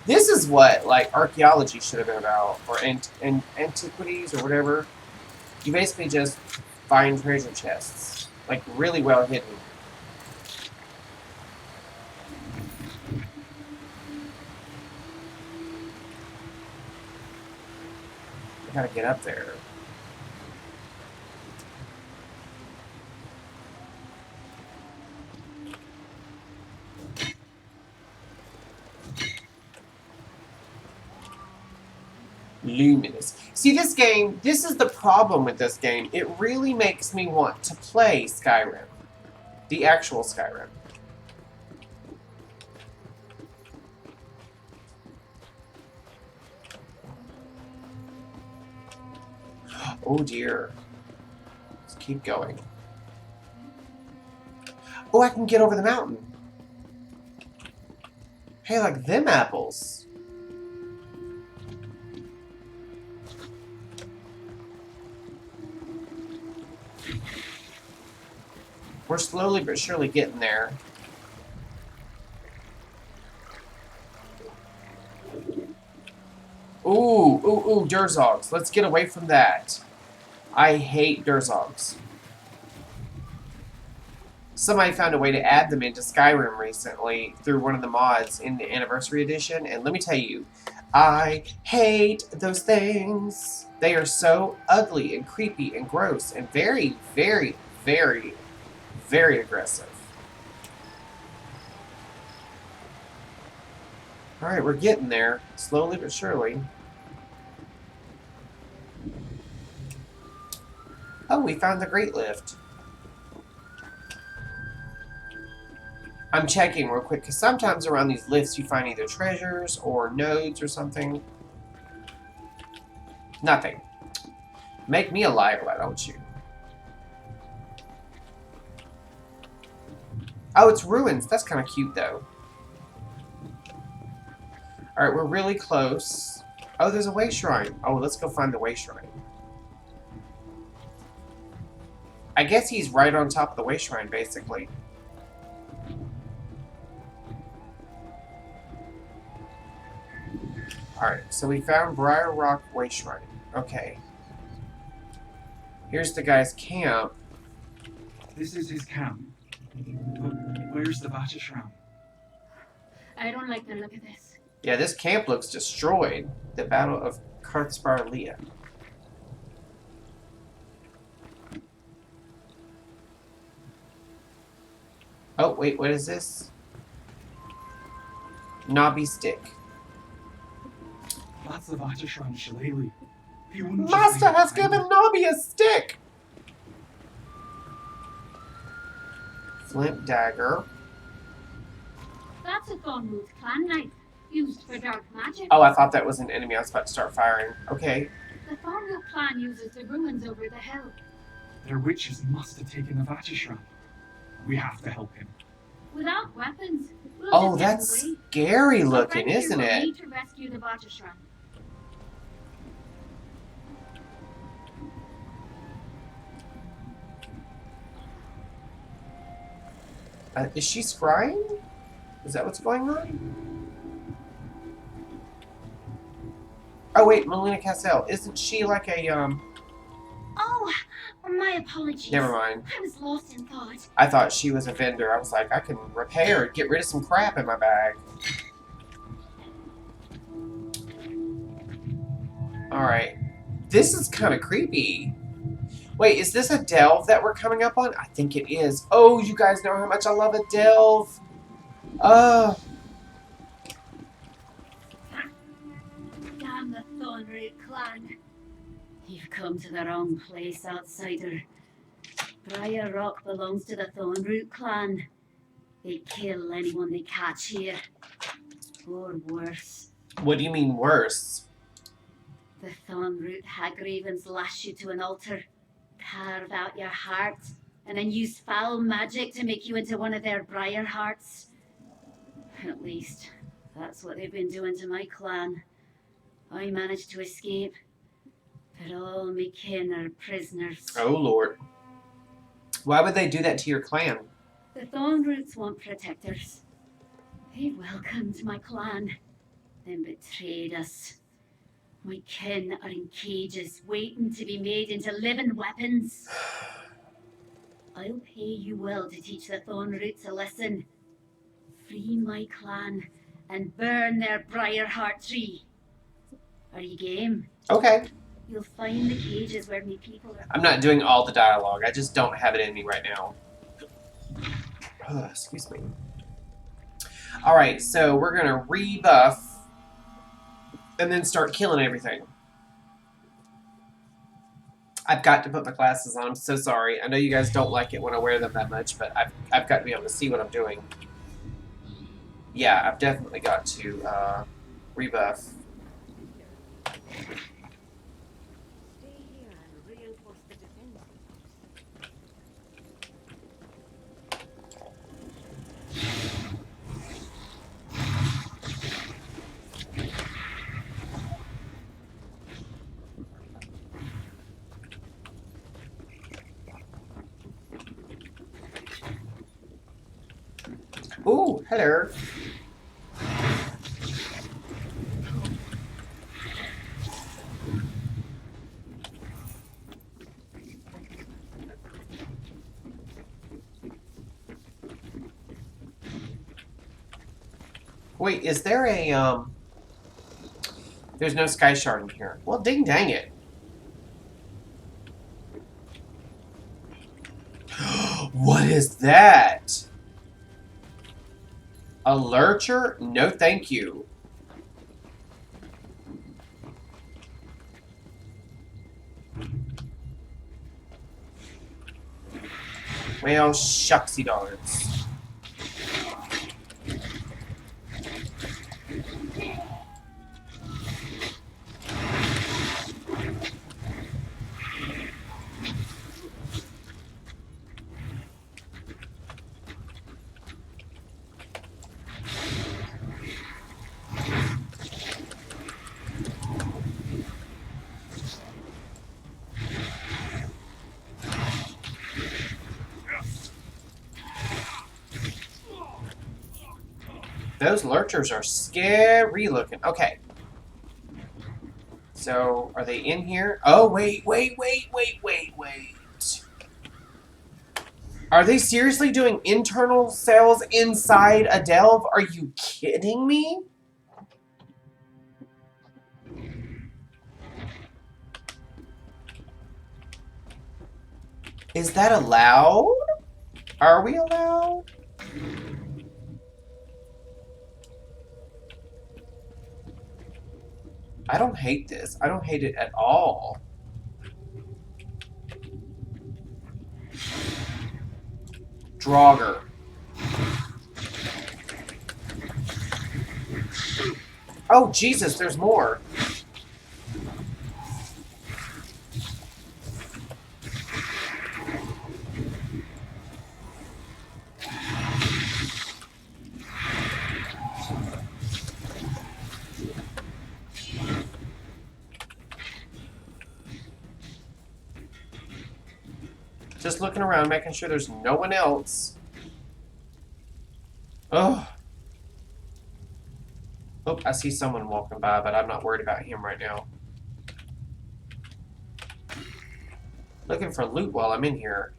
This is what, like, archaeology should have been about, or antiquities, or whatever. You basically just find treasure chests, like, really well hidden. I gotta get up there. Luminous. See, this game, this is the problem with this game. It really makes me want to play Skyrim. The actual Skyrim. Oh dear. Let's keep going. Oh, I can get over the mountain. Hey, like them apples. We're slowly but surely getting there. Ooh, ooh, ooh, Durzogs. Let's get away from that. I hate Durzogs. Somebody found a way to add them into Skyrim recently through one of the mods in the Anniversary Edition, and let me tell you, I hate those things. They are so ugly and creepy and gross and very, very, very, very aggressive. Alright, we're getting there, slowly but surely. Oh, we found the Great Lift. I'm checking real quick, because sometimes around these lifts you find either treasures or nodes or something. Nothing. Make me a liar, why don't you? Oh, it's ruins. That's kind of cute, though. Alright, we're really close. Oh, there's a way shrine. Oh, let's go find the way shrine. I guess he's right on top of the way shrine, basically. Alright, so we found Briar Rock Way Shrine. Okay. Here's the guy's camp. This is his camp. But where's the Vatishram? I don't like the look of this. Yeah, this camp looks destroyed. The Battle of Karthspar Leah. Oh, wait, what is this? Knobby Stick. That's the Vatishram Shillelagh. He wouldn't just Master leave it has hanging. given Nobby a stick! Flint dagger. That's a Thornroot clan knife, used for dark magic. Oh, I thought that was an enemy. I was about to start firing. Okay. The Thornroot clan uses the ruins over the hill. Their witches must have taken the Vatishram. We have to help him. Without weapons, we'll Oh, just get that's away. scary Our looking, friend here isn't will it? need to rescue the Vatishram. Is she scrying? Is that what's going on? Oh wait, Melina Cassell. Isn't she like a Oh, my apologies. Never mind. I was lost in thought. I thought she was a vendor. I was like, I can repair, get rid of some crap in my bag. Alright. This is kind of creepy. Wait, is this a delve that we're coming up on? I think it is. Oh, you guys know how much I love a delve. Damn the Thornroot clan. You've come to the wrong place, outsider. Briar Rock belongs to the Thornroot clan. They kill anyone they catch here. Or worse. What do you mean worse? The Thornroot Hagravens lash you to an altar, carve out your heart, and then use foul magic to make you into one of their briar hearts. At least, that's what they've been doing to my clan. I managed to escape, but all my kin are prisoners. Oh, Lord. Why would they do that to your clan? The Thornroots want protectors. They welcomed my clan, then betrayed us. My kin are in cages, waiting to be made into living weapons. I'll pay you well to teach the Thornroots a lesson. Free my clan and burn their Briarheart tree. Are you game? Okay. You'll find the cages where me people are. I'm not doing all the dialogue. I just don't have it in me right now. Excuse me. Alright, so we're going to rebuff and then start killing everything. I've got to put my glasses on. I'm so sorry. I know you guys don't like it when I wear them that much, but I've got to be able to see what I'm doing. Yeah, I've definitely got to rebuff. Ooh, hello. Wait, is there a, there's no sky shard in here. Well, ding dang it. What is that? A lurcher? No, thank you. Well, shucksy darns. Those lurchers are scary looking. Okay. So, are they in here? Oh, wait. Are they seriously doing internal cells inside a delve? Are you kidding me? Is that allowed? Are we allowed? I don't hate this. I don't hate it at all. Draugr. Oh, Jesus, there's more. Just looking around, making sure there's no one else. Oh. Oh, I see someone walking by, but I'm not worried about him right now. Looking for loot while I'm in here.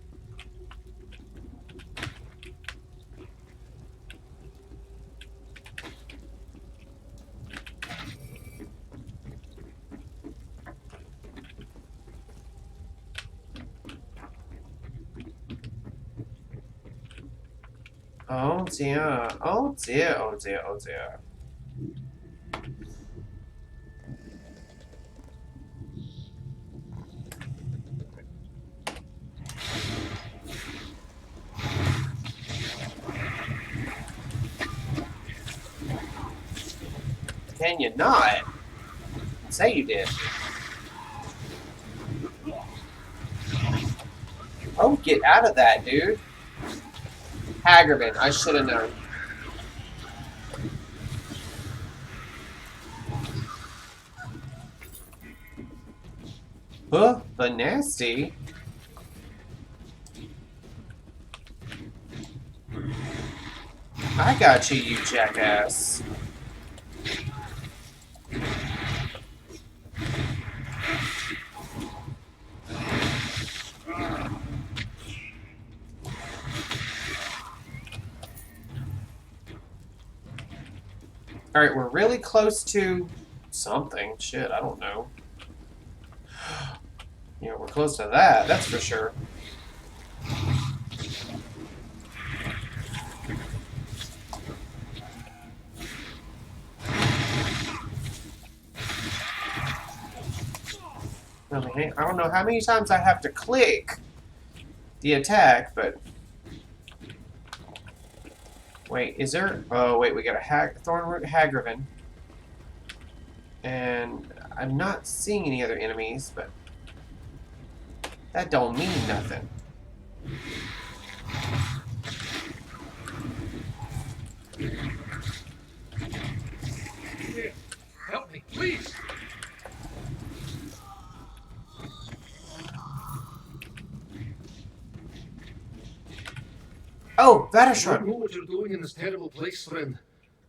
Oh dear, oh dear, oh dear, oh dear. Can you not? Say you did. Oh, get out of that, dude. Hagerman, I should have known. Huh? The nasty? I got you, you jackass. Alright, we're really close to something. Shit, I don't know. Yeah, we're close to that, that's for sure. I don't know how many times I have to click the attack, but... Wait, is there... Oh, wait, we got a Thornroot Hagraven. And I'm not seeing any other enemies, but... That don't mean nothing. Here, help me, please! Oh, I don't Vadashran! know what you're doing in this terrible place, friend.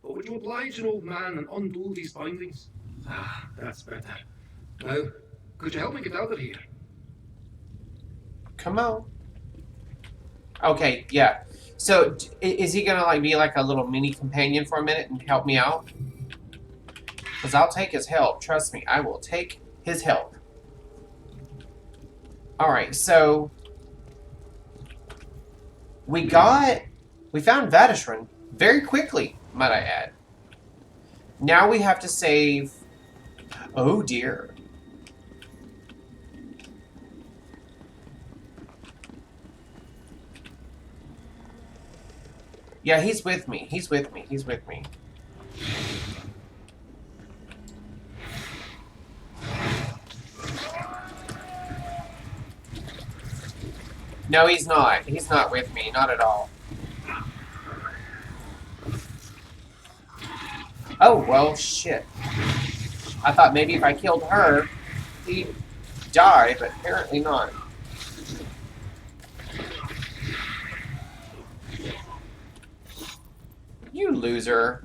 But would you oblige an old man and undo these bindings? Ah, that's better. Now, could you help me get out of here? Come on. Okay, yeah. So, is he gonna like be like a little mini companion for a minute and help me out? Because I'll take his help. Trust me, I will take his help. Alright, so... We found Vadashran very quickly, might I add. Now we have to save... Oh dear. Yeah, he's with me. He's with me. He's with me. No, he's not. He's not with me. Not at all. Oh, well, shit. I thought maybe if I killed her, he'd die, but apparently not. You loser.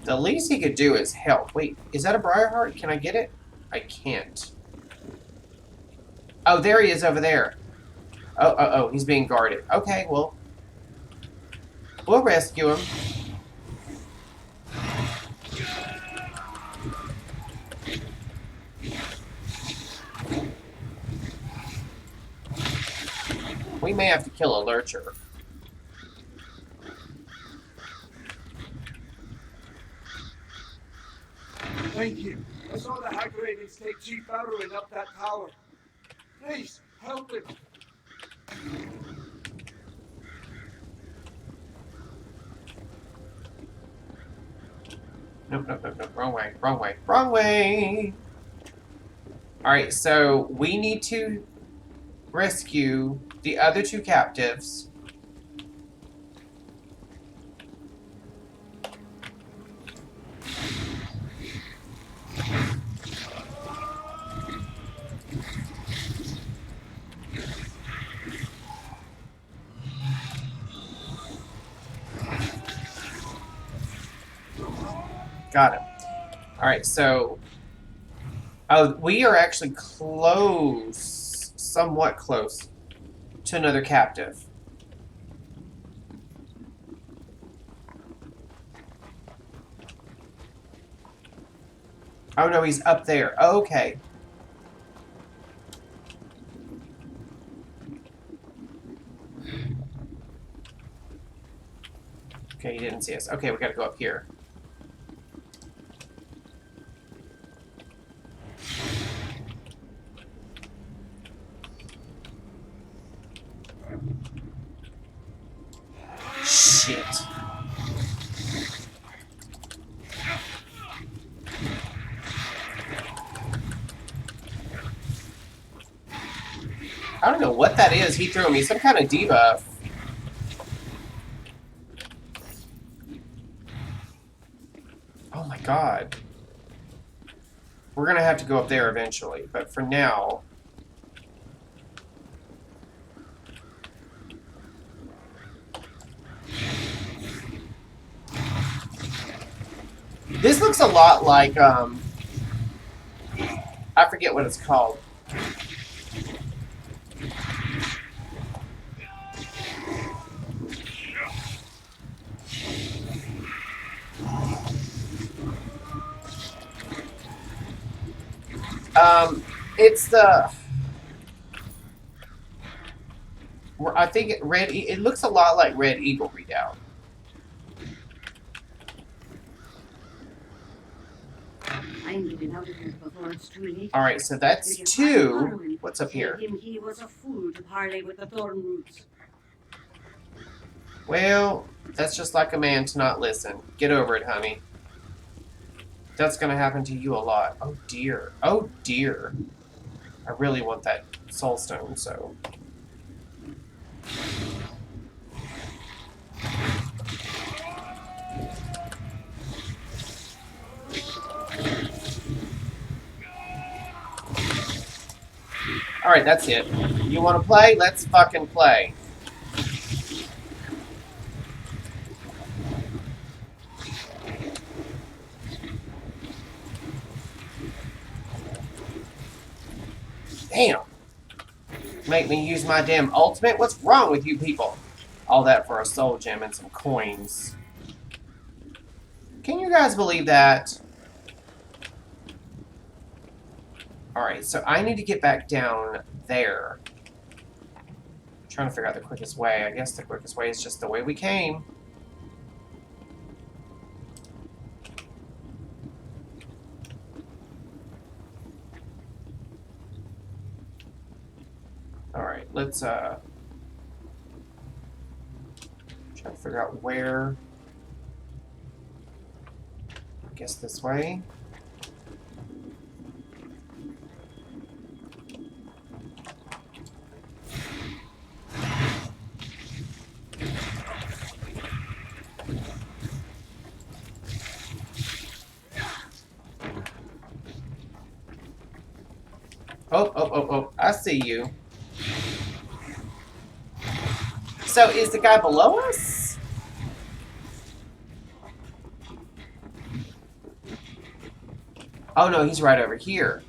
The least he could do is help. Wait, is that a Briarheart? Can I get it? I can't. Oh, there he is over there. Oh, he's being guarded. Okay, well, we'll rescue him. We may have to kill a lurcher. Thank you. I saw the Hag Ravens take Chief Arrowin up that tower. Please, help him. Nope. Wrong way. Alright, so we need to rescue the other two captives. Got him. Alright, so... Oh, we are actually close, somewhat close, to another captive. Oh no, he's up there. Okay. Okay, he didn't see us. Okay, we gotta go up here. Shit. I don't know what that is he threw me. Some kind of debuff. Oh my god. We're gonna have to go up there eventually, but for now... This looks a lot like, I forget what it's called. It's the... I think it looks a lot like Red Eagle Redoubt. I'm getting out of here before it's too late. Alright, so that's If you two. find Arwen, What's up tell here? him he was a fool to parley with the thorn roots. Well, that's just like a man to not listen. Get over it, honey. That's gonna happen to you a lot. Oh dear. Oh dear. I really want that soul stone, so... Alright, that's it. You wanna play? Let's fucking play. Damn. Make me use my damn ultimate? What's wrong with you people? All that for a soul gem and some coins. Can you guys believe that? Alright, so I need to get back down there. I'm trying to figure out the quickest way. I guess the quickest way is just the way we came. Alright, let's try to figure out where. I guess this way. Oh, I see you. So, is the guy below us? Oh no, he's right over here.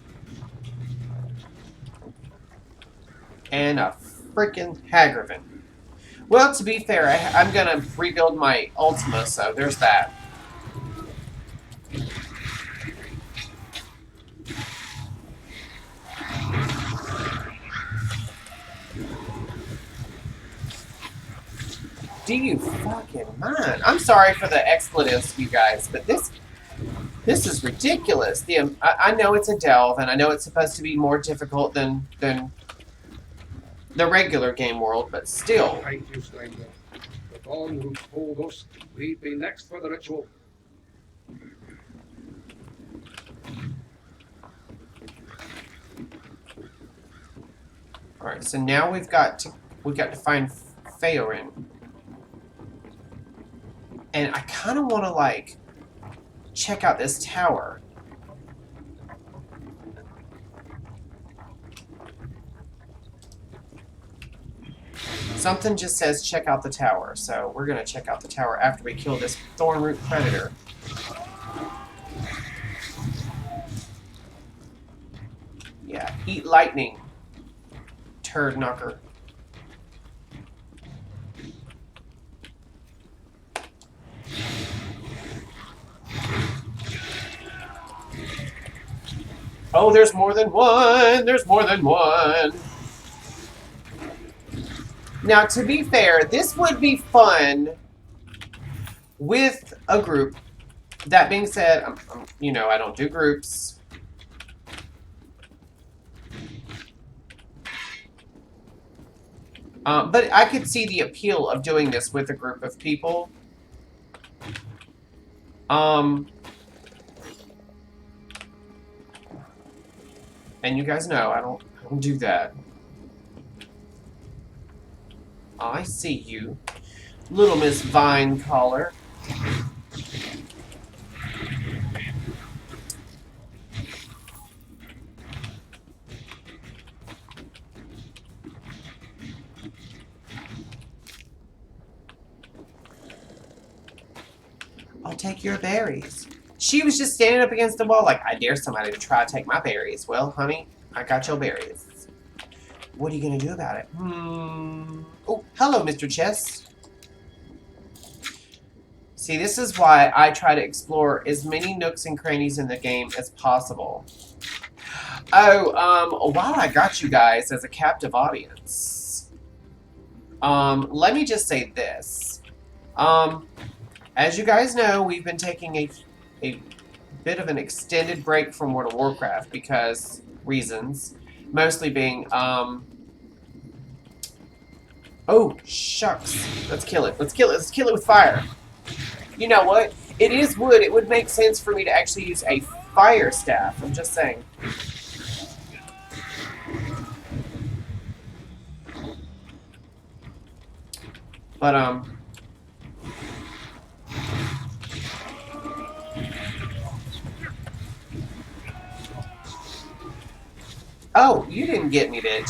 And a freaking Hagraven. Well, to be fair, I'm gonna rebuild my Ultima, so there's that. Do you fucking mind? I'm sorry for the expletives, you guys, but this is ridiculous. I know it's a delve, and I know it's supposed to be more difficult than the regular game world, but still. Thank you, stranger. The Dawn who told us we'd be next for the ritual. All right, so now we've got to find Feorin, and I kind of want to like check out this tower. Something just says check out the tower, so we're gonna check out the tower after we kill this Thornroot Predator. Yeah, eat lightning, turd knocker. Oh, there's more than one! There's more than one! Now, to be fair, this would be fun with a group. That being said, you know, I don't do groups. But I could see the appeal of doing this with a group of people. And you guys know, I don't do that. I see you, little Miss Vine Collar. I'll take your berries. She was just standing up against the wall like, I dare somebody to try to take my berries. Well, honey, I got your berries. What are you going to do about it? Oh, hello, Mr. Chess. See, this is why I try to explore as many nooks and crannies in the game as possible. Oh, while I got you guys as a captive audience, let me just say this. As you guys know, we've been taking a bit of an extended break from World of Warcraft because reasons. Mostly being, oh, shucks. Let's kill it. Let's kill it. Let's kill it with fire. You know what? It is wood. It would make sense for me to actually use a fire staff. I'm just saying. But, oh, you didn't get me, bitch.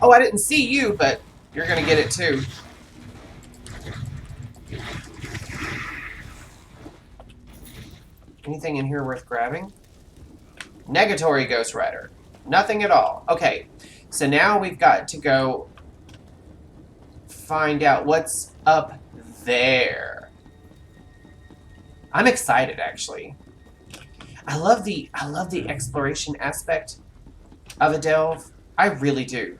Oh, I didn't see you, but you're gonna get it too. Anything in here worth grabbing? Negatory Ghost Rider. Nothing at all. Okay, so now we've got to go find out what's up there. I'm excited, actually. I love the exploration aspect of a delve. I really do.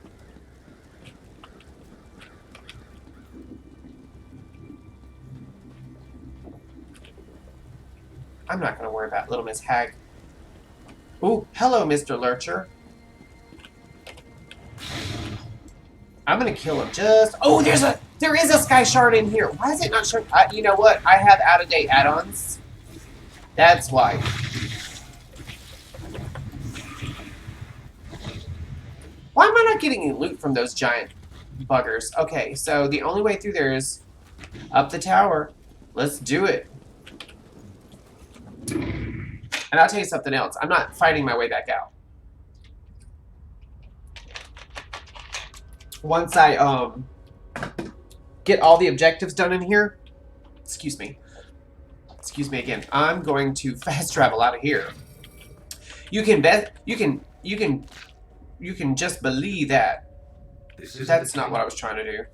I'm not going to worry about Little Miss Hag. Ooh, hello, Mr. Lurcher. I'm going to kill him just... Oh, there is a Sky Shard in here. Why is it not showing? You know what? I have out-of-date add-ons. That's why. Why am I not getting any loot from those giant buggers? Okay, so the only way through there is up the tower. Let's do it. And I'll tell you something else. I'm not fighting my way back out. Once I get all the objectives done in here, Excuse me. Excuse me again. I'm going to fast travel out of here. You can bet. You can just believe that. That's not what I was trying to do.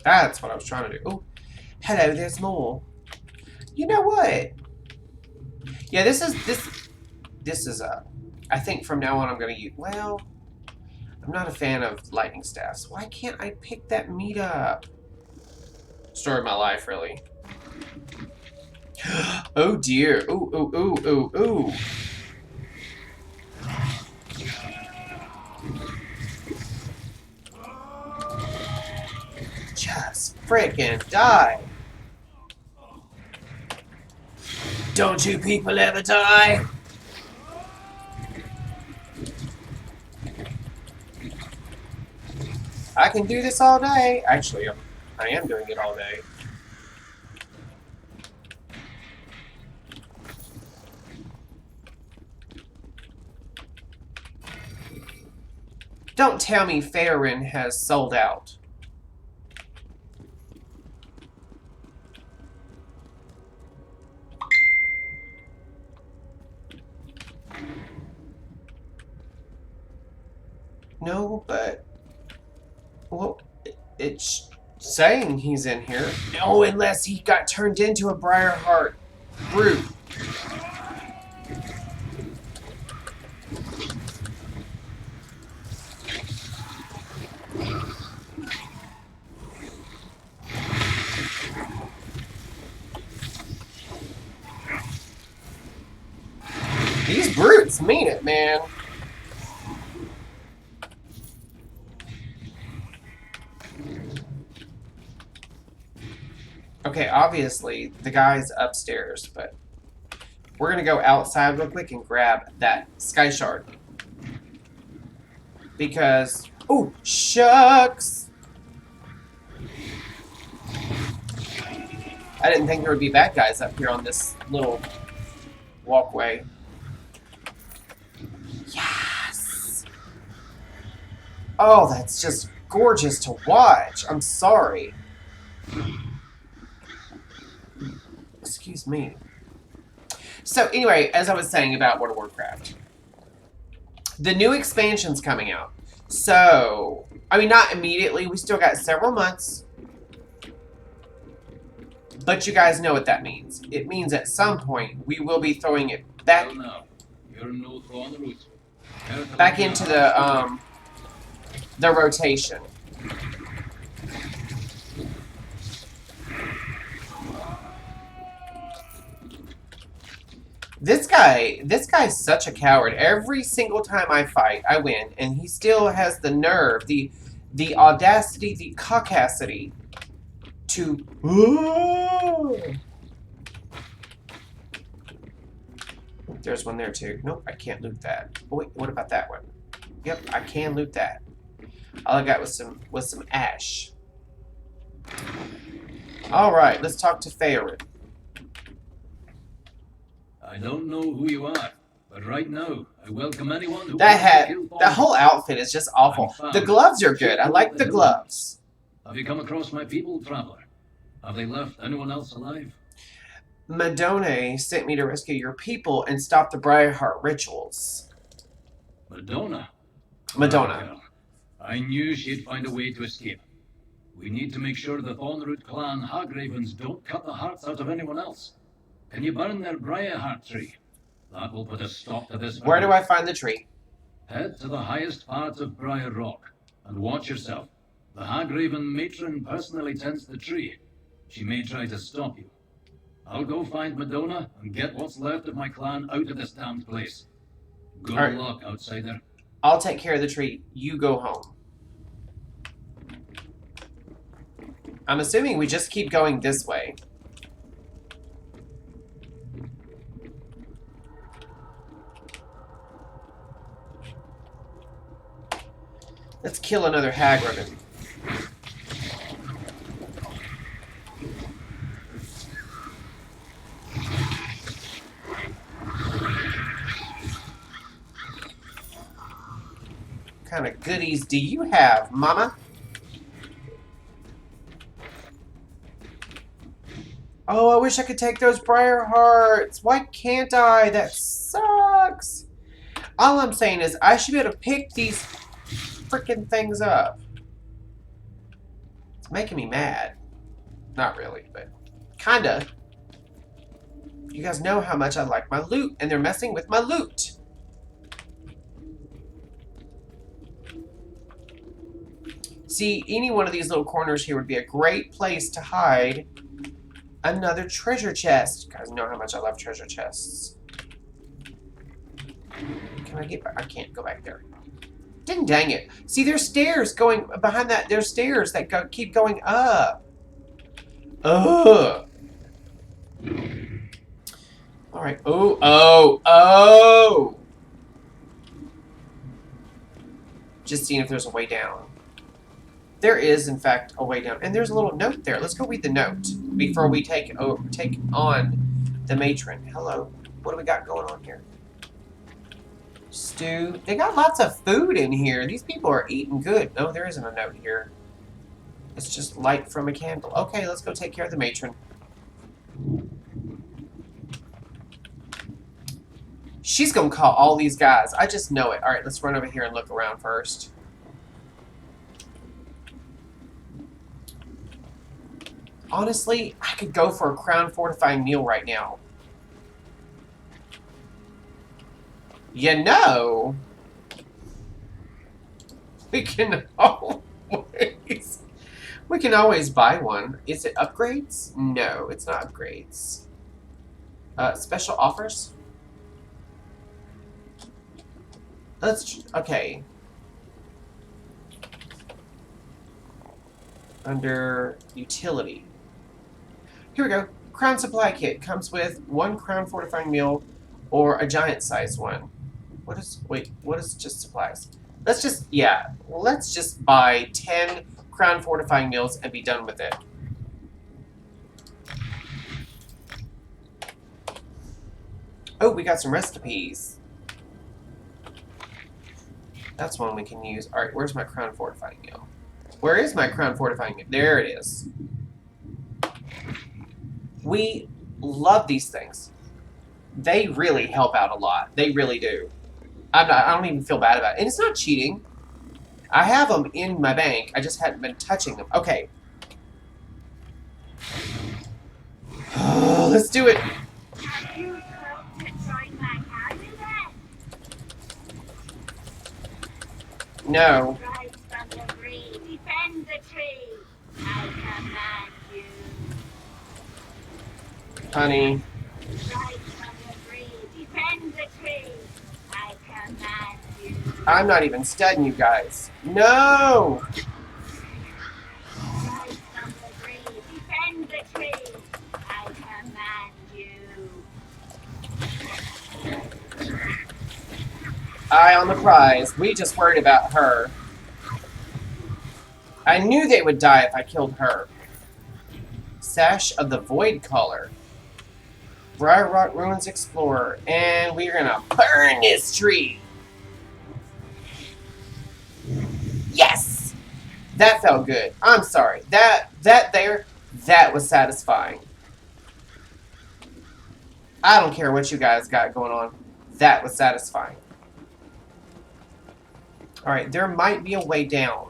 That's what I was trying to do. Oh, hello. There's more. You know what? Yeah, this is I think from now on I'm gonna use. Well, I'm not a fan of lightning staffs. Why can't I pick that meat up? Story of my life, really. Oh dear. Ooh, ooh, ooh, ooh, ooh. Just frickin' die. Don't you people ever die? I can do this all day. Actually, I am doing it all day. Don't tell me Skyrim has sold out. No, but... Well, it's saying he's in here. Oh, unless he got turned into a Briarheart brute. These brutes mean it, man. Okay, obviously, the guy's upstairs, but we're gonna go outside real quick and grab that sky shard. Because, oh, shucks! I didn't think there would be bad guys up here on this little walkway. Yes! Oh, that's just gorgeous to watch. I'm sorry. Excuse me. So anyway, as I was saying about World of Warcraft, the new expansion's coming out. So, I mean, not immediately. We still got several months. But you guys know what that means. It means at some point we will be throwing it back into the rotation. This guy's such a coward. Every single time I fight, I win, and he still has the nerve, the audacity, the caucasity to... There's one there too. Nope, I can't loot that. Oh, wait, what about that one? Yep, I can loot that. All I got was some ash. All right, let's talk to Skyrim. I don't know who you are, but right now, I welcome anyone who That wants to hat, kill that Paul. whole outfit is just awful. The gloves are good. I like the gloves. Have you come across my people, traveler? Have they left anyone else alive? Madonna sent me to rescue your people and stop the Briarheart rituals. Madonna? Madonna. Girl. I knew she'd find a way to escape. We need to make sure the Thornroot clan Hagravens don't cut the hearts out of anyone else. Can you burn their Briarheart tree? That will put a stop to this. Where do I find the tree? Head to the highest part of Briar Rock and watch yourself. The Hagraven matron personally tends the tree. She may try to stop you. I'll go find Madonna and get what's left of my clan out of this damned place. Good All right. luck, outsider. I'll take care of the tree. You go home. I'm assuming we just keep going this way. Let's kill another Hagraven. What kind of goodies do you have, Mama? Oh, I wish I could take those Briar Hearts. Why can't I? That sucks. All I'm saying is I should be able to pick these freaking things up. It's making me mad. Not really, but kinda. You guys know how much I like my loot, and they're messing with my loot. See, any one of these little corners here would be a great place to hide another treasure chest. You guys know how much I love treasure chests. Can I get back? I can't go back there. Dang it. See, there's stairs going behind that. There's stairs that keep going up. Ugh. All right. Oh. Just seeing if there's a way down. There is, in fact, a way down. And there's a little note there. Let's go read the note before we take on the matron. Hello. What do we got going on here? Stew. They got lots of food in here. These people are eating good. No, there isn't a note here. It's just light from a candle. Okay, let's go take care of the matron. She's gonna call all these guys. I just know it. Alright, let's run over here and look around first. Honestly, I could go for a crown fortifying meal right now. You know, we can always buy one. Is it upgrades? No, it's not upgrades. Special offers? Okay. Under utility. Here we go. Crown supply kit comes with 1 crown fortifying meal or a giant size one. What is just supplies? Let's just buy 10 crown fortifying meals and be done with it. Oh, we got some recipes. That's one we can use. Alright, where's my crown fortifying meal? Where is my crown fortifying meal? There it is. We love these things. They really help out a lot. They really do. I don't even feel bad about it. And it's not cheating. I have them in my bank. I just hadn't been touching them. Okay. Let's do it. No. Defend the tree. I command you. Honey. Rise from the tree. Defend the tree. I command you. I'm not even studying you guys. No! Rise from the tree. Defend the tree. I command you. Eye on the prize. We just worried about her. I knew they would die if I killed her. Sash of the Void Caller. Briar Rock Ruins Explorer. And we're gonna burn this tree. Yes! That felt good. I'm sorry. That was satisfying. I don't care what you guys got going on. That was satisfying. Alright, there might be a way down.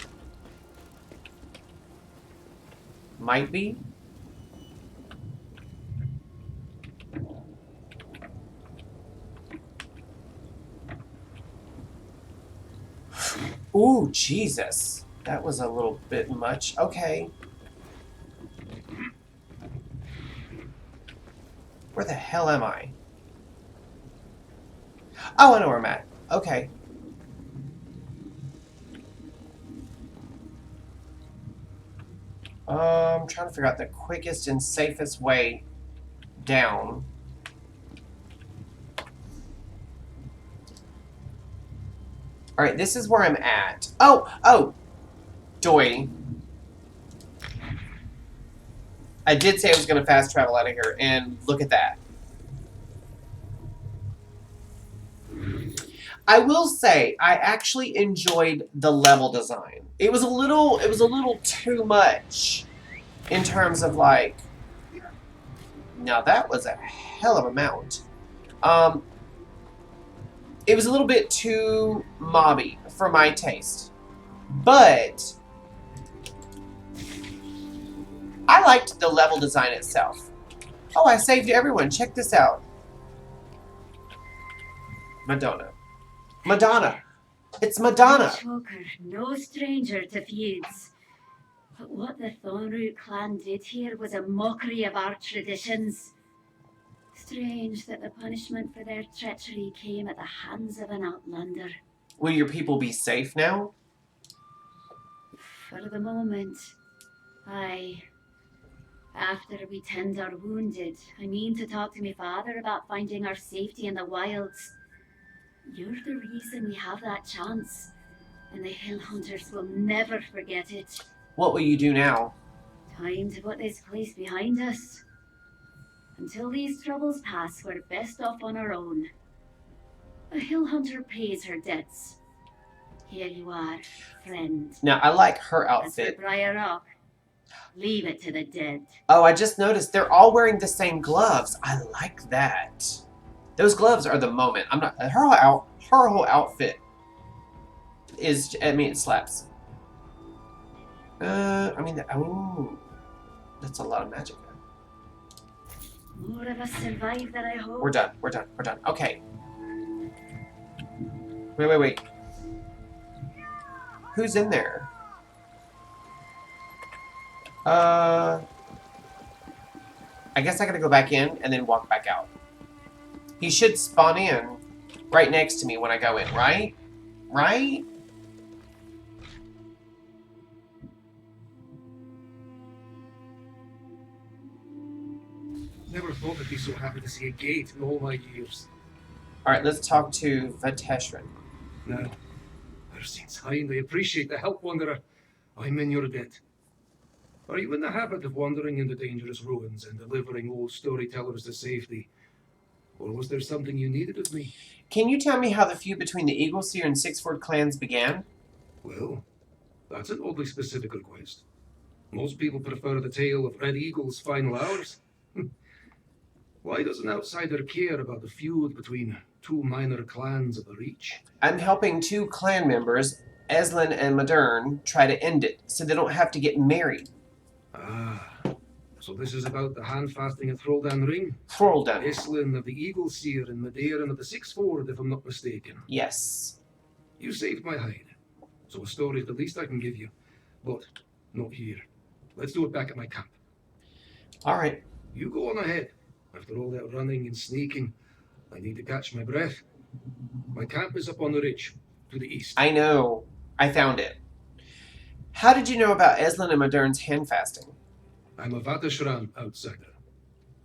Might be. Ooh, Jesus. That was a little bit much. Okay. Where the hell am I? Oh, I know where I'm at. Okay. I'm trying to figure out the quickest and safest way down. Alright, this is where I'm at. Oh! Doy. I did say I was going to fast travel out of here, and look at that. I will say, I actually enjoyed the level design. It was a little too much in terms of, like, Now that was a hell of a mount. It was a little bit too mobby for my taste. But I liked the level design itself. Oh, I saved everyone. Check this out. Madonna. Madonna. It's Madonna. Choker, no stranger to feuds. But what the Thornroot clan did here was a mockery of our traditions. Strange that the punishment for their treachery came at the hands of an outlander. Will your people be safe now? For the moment, aye. After we tend our wounded, I mean to talk to my father about finding our safety in the wilds. You're the reason we have that chance, and the hill hunters will never forget it. What will you do now? Time to put this place behind us. Until these troubles pass, we're best off on our own. A hill hunter pays her debts. Here you are, friend. Now, I like her As for outfit. Briar Rock, leave it to the dead. Oh, I just noticed they're all wearing the same gloves. I like that. Those gloves are the moment. I'm not. Her whole outfit is. I mean, it slaps. I mean, oh, that's a lot of magic. More of us survive than I hope. We're done. We're done. We're done. Okay. Wait. Who's in there? I guess I gotta go back in and then walk back out. He should spawn in right next to me when I go in, right? Right? Never thought I'd be so happy to see a gate in all my years. Alright, let's talk to Vateshran. Now, seems highly appreciate the help, Wanderer. I'm in your debt. Are you in the habit of wandering into dangerous ruins and delivering old storytellers to safety? Or was there something you needed of me? Can you tell me how the feud between the Eagleseer and Sixford clans began? Well, that's an oddly specific request. Most people prefer the tale of Red Eagle's final hours. Why does an outsider care about the feud between two minor clans of the Reach? I'm helping two clan members, Eslin and Modern, try to end it, so they don't have to get married. Ah, so this is about the hand-fasting of Throldan Ring? Throldan. Eslin of the Eagleseer and Medeirin of the Sixford, if I'm not mistaken. Yes. You saved my hide, so a story's the least I can give you. But not here. Let's do it back at my camp. Alright. You go on ahead. After all that running and sneaking, I need to catch my breath. My camp is up on the ridge, to the east. I know. I found it. How did you know about Eslin and Modern's hand fasting? I'm a Vateshran outsider.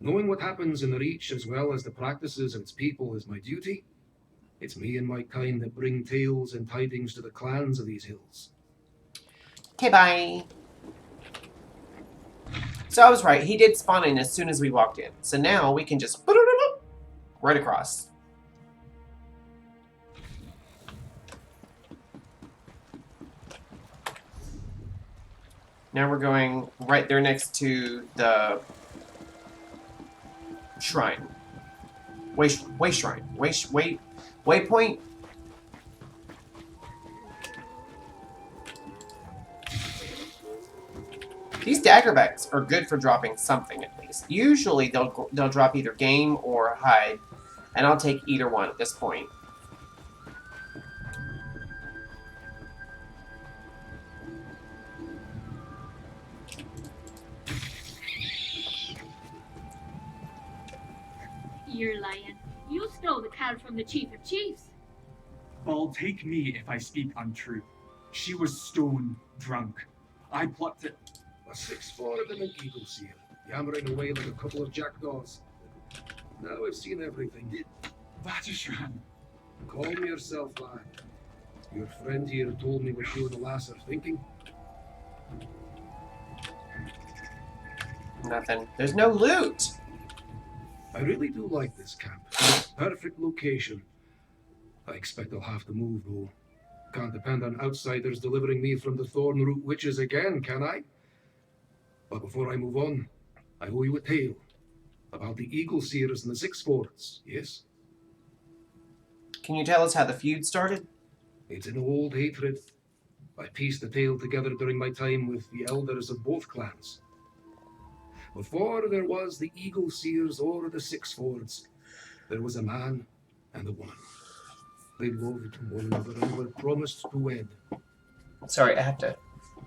Knowing what happens in the Reach as well as the practices of its people is my duty. It's me and my kind that bring tales and tidings to the clans of these hills. Okay, bye. So I was right. He did spawn in as soon as we walked in. So now we can just right across. Now we're going right there next to the shrine. Way shrine. Waypoint. These daggerbacks are good for dropping something at least. Usually they'll drop either game or hide, and I'll take either one at this point. You're lying. You stole the cow from the Chief of Chiefs. Well, take me if I speak untrue. She was stone drunk. I plucked it. A 6'4" of an Eagleseer, yammering away like a couple of jackdaws. Now I've seen everything. Vateshran. Calm yourself, lad. Your friend here told me what you and the lass are thinking. Nothing. There's no loot. I really do like this camp. Perfect location. I expect I'll have to move, though. Can't depend on outsiders delivering me from the Thornroot witches again, can I? But before I move on, I owe you a tale. About the Eagle Seers and the Six Forts, yes? Can you tell us how the feud started? It's an old hatred. I pieced the tale together during my time with the elders of both clans. Before there was the Eagle Seers or the Six Forts, there was a man and a woman. They loved one another and were promised to wed. Sorry, I have to.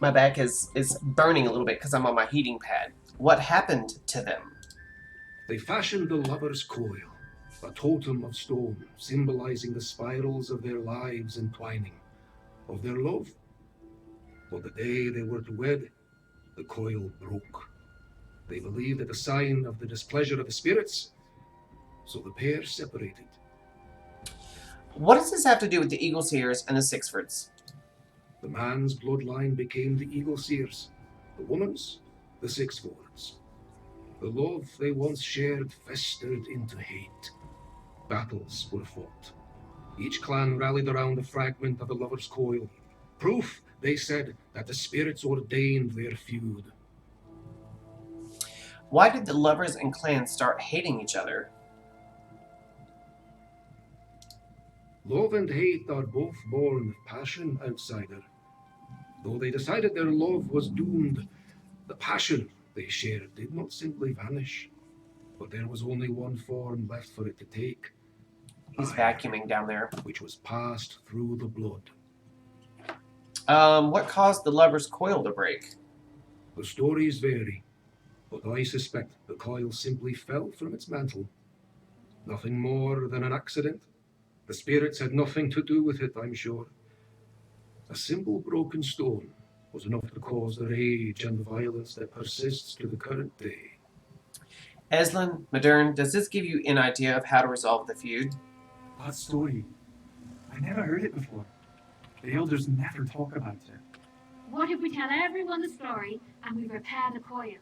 My back is burning a little bit because I'm on my heating pad. What happened to them? They fashioned the lover's coil, a totem of stone symbolizing the spirals of their lives entwining, of their love. But the day they were to wed, the coil broke. They believed it a sign of the displeasure of the spirits, so the pair separated. What does this have to do with the Eagle Seers and the Sixfords? The man's bloodline became the Eagle Seers, the woman's the Six Forts. The love they once shared festered into hate. Battles were fought. Each clan rallied around a fragment of the lover's coil. Proof, they said, that the spirits ordained their feud. Why did the lovers and clans start hating each other? Love and hate are both born of passion, outsider. Though they decided their love was doomed, the passion they shared did not simply vanish. But there was only one form left for it to take. He's vacuuming down there. Which was passed through the blood. What caused the lover's coil to break? The stories vary, but I suspect the coil simply fell from its mantle. Nothing more than an accident. The spirits had nothing to do with it, I'm sure. A simple broken stone was enough to cause the rage and violence that persists to the current day. Eslin, Modern, does this give you an idea of how to resolve the feud? What story? I never heard it before. The elders never talk about it. What if we tell everyone the story and we repair the coil?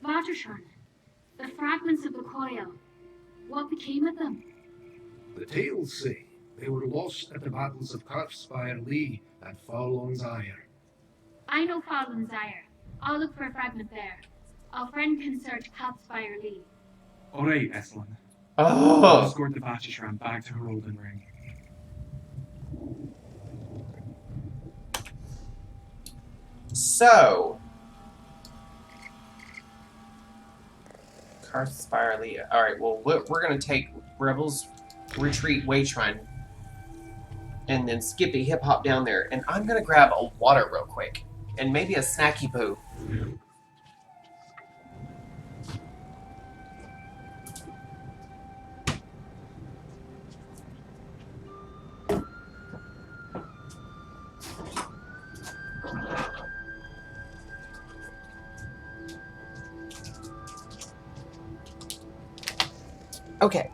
Vatershana, the fragments of the coil, what became of them? The tales say they were lost at the battles of Karfspire Lee and Fallon's Ire. I know Fallon's Ire. I'll look for a fragment there. Our friend can search Karfspire Lee. All right, Eslin. Oh! I'll escort the Vatishran back to her Olden Ring. So, Karthspire Lee. Alright, well, we're going to take Rebels Retreat Wayshrine and then Skippy Hip Hop down there. And I'm going to grab a water real quick. And maybe a snacky poo. Okay.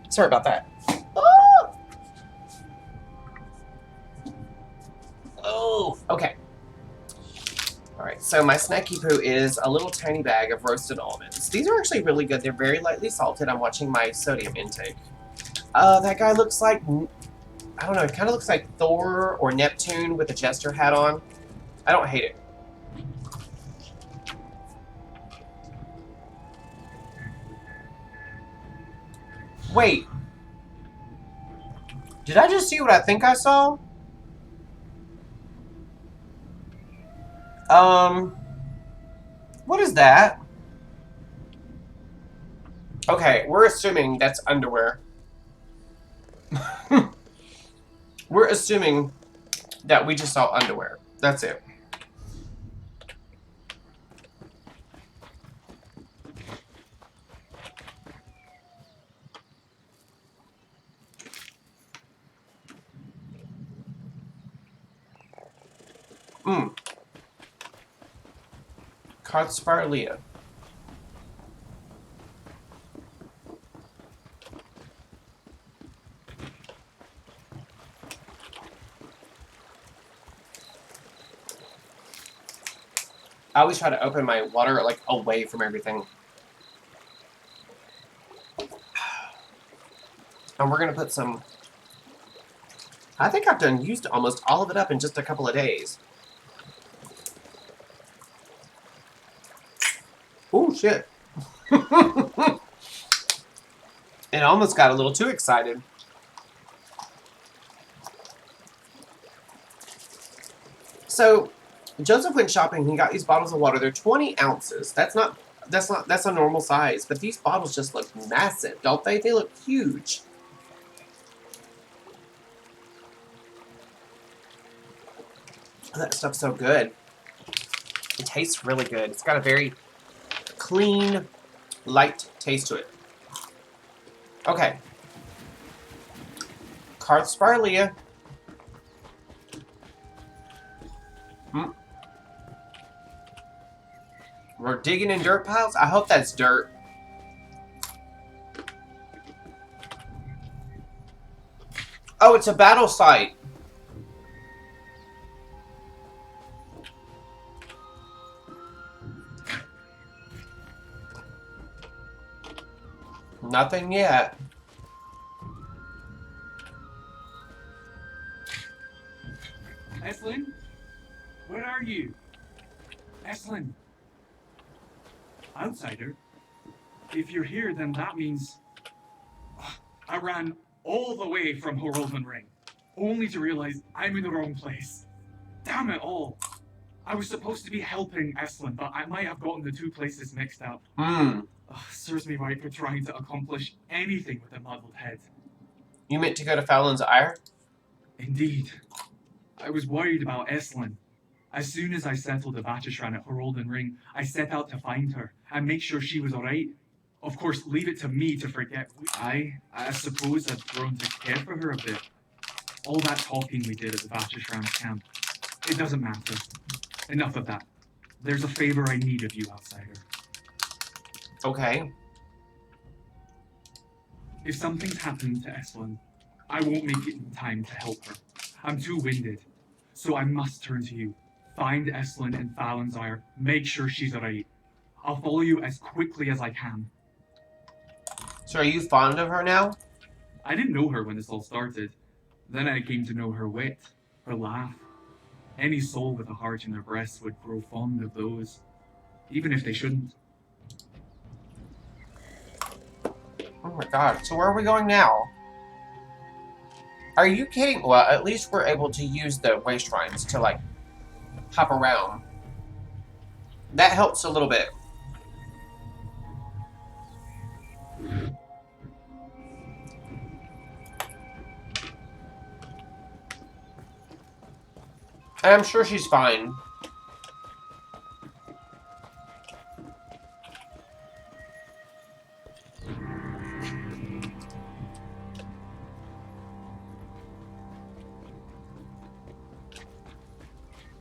Sorry about that. Oh! Oh! Okay. Alright, so my snacky poo is a little tiny bag of roasted almonds. These are actually really good. They're very lightly salted. I'm watching my sodium intake. That guy looks like... I don't know, it kind of looks like Thor or Neptune with a jester hat on. I don't hate it. Wait. Did I just see what I think I saw? What is that? Okay, we're assuming that's underwear. We're assuming that we just saw underwear. That's it. Karthspire Leah. I always try to open my water like away from everything. And we're gonna put some... I think I've used almost all of it up in just a couple of days. Oh shit. And almost got a little too excited. So Joseph went shopping. He got these bottles of water. They're 20 ounces. That's a normal size. But these bottles just look massive, don't they? They look huge. Oh, that stuff's so good. It tastes really good. It's got a very clean, light taste to it. Okay. Karthspire Leah. We're digging in dirt piles. I hope that's dirt. Oh, it's a battle site. Nothing yet. Eslin? Where are you? Eslin? Outsider? If you're here, then that means... I ran all the way from Horolden Ring, only to realize I'm in the wrong place. Damn it all! I was supposed to be helping Eslin, but I might have gotten the two places mixed up. Serves me right for trying to accomplish anything with a muddled head. You meant to go to Fallon's Ire? Indeed. I was worried about Eslin. As soon as I settled the Vatishran at Horolden Ring, I set out to find her and make sure she was alright. Of course, leave it to me to forget. I suppose I've grown to care for her a bit. All that talking we did at the Vatishran camp, it doesn't matter. Enough of that. There's a favor I need of you, outsider. Okay. If something's happened to Eslin, I won't make it in time to help her. I'm too winded. So I must turn to you. Find Eslin in Fallon's Ire. Make sure she's alright. I'll follow you as quickly as I can. So are you fond of her now? I didn't know her when this all started. Then I came to know her wit, her laugh. Any soul with a heart in their breast would grow fond of those, even if they shouldn't. Oh my god, so where are we going now? Are you kidding? Well, at least we're able to use the waste shrines to, like, hop around. That helps a little bit. And I'm sure she's fine.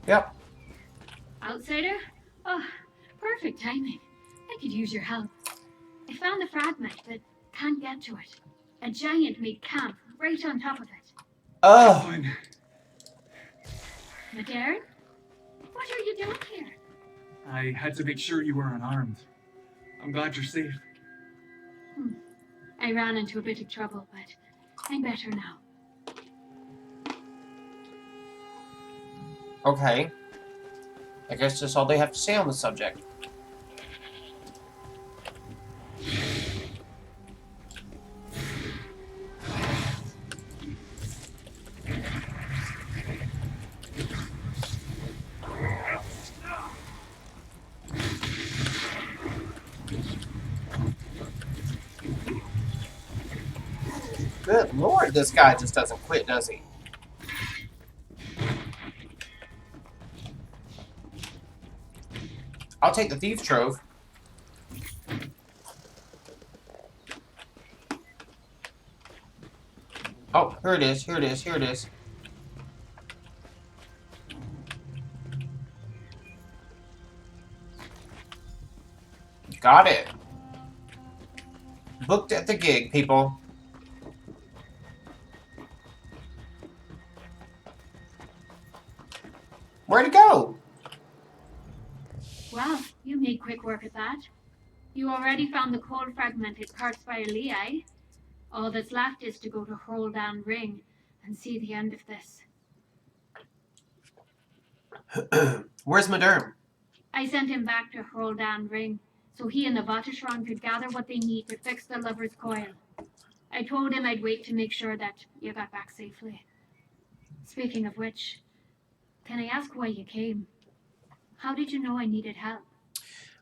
Yep. Outsider? Oh, perfect timing. I could use your help. I found the fragment, but can't get to it. A giant made camp right on top of it. Oh. Madern? What are you doing here? I had to make sure you were unarmed. I'm glad you're safe. I ran into a bit of trouble, but I'm better now. Okay. I guess that's all they have to say on the subject. Good lord, this guy just doesn't quit, does he? I'll take the Thief Trove. Oh, here it is, here it is, here it is. Got it. Booked at the gig, people. Where'd it go? Well, you made quick work at that. You already found the cold fragment at Karthspire Leah. All that's left is to go to Hroldan Ring and see the end of this. Where's Madern? I sent him back to Hroldan Ring so he and the Vatishran could gather what they need to fix the Lover's Coil. I told him I'd wait to make sure that you got back safely. Speaking of which, can I ask why you came? How did you know I needed help?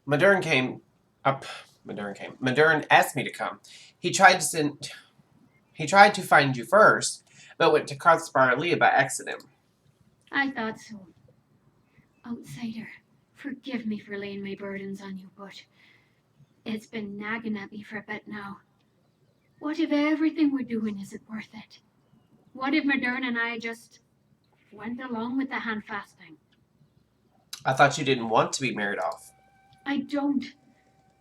Modern came up. Modern asked me to come. He tried to find you first, but went to Karthspar Leah by accident. I thought so. Outsider, forgive me for laying my burdens on you, but it's been nagging at me for a bit now. What if everything we're doing isn't worth it? What if Modern and I just went along with the hand fasting? I thought you didn't want to be married off. I don't,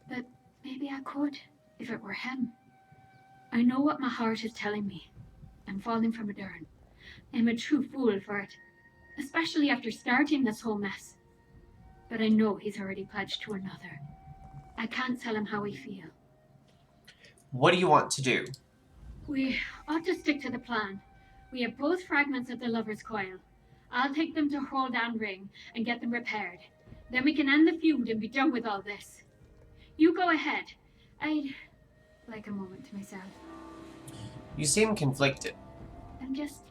but maybe I could, if it were him. I know what my heart is telling me. I'm falling for Modern. I'm a true fool for it, especially after starting this whole mess. But I know he's already pledged to another. I can't tell him how I feel. What do you want to do? We ought to stick to the plan. We have both fragments of the Lover's Coil. I'll take them to Roldan Ring and get them repaired. Then we can end the feud and be done with all this. You go ahead. I'd like a moment to myself. You seem conflicted. I'm just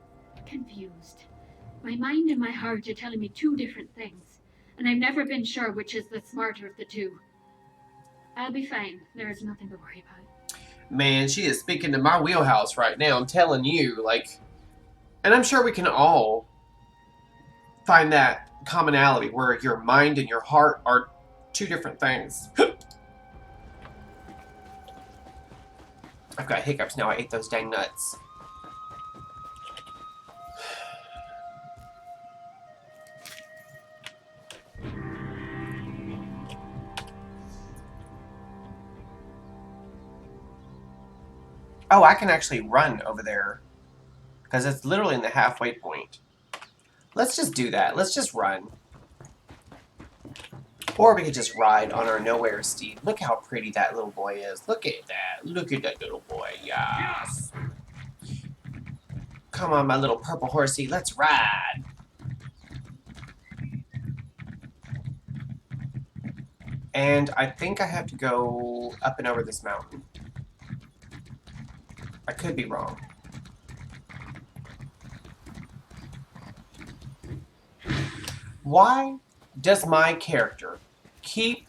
confused. My mind and my heart are telling me two different things, and I've never been sure which is the smarter of the two. I'll be fine. There is nothing to worry about. Man, she is speaking to my wheelhouse right now. I'm telling you, and I'm sure we can all find that commonality where your mind and your heart are two different things. I've got hiccups now. I ate those dang nuts. Oh, I can actually run over there. Because it's literally in the halfway point. Let's just do that. Let's just run. Or we could just ride on our nowhere steed. Look how pretty that little boy is. Look at that. Look at that little boy. Yes. Come on, my little purple horsey. Let's ride. And I think I have to go up and over this mountain. I could be wrong. Why does my character keep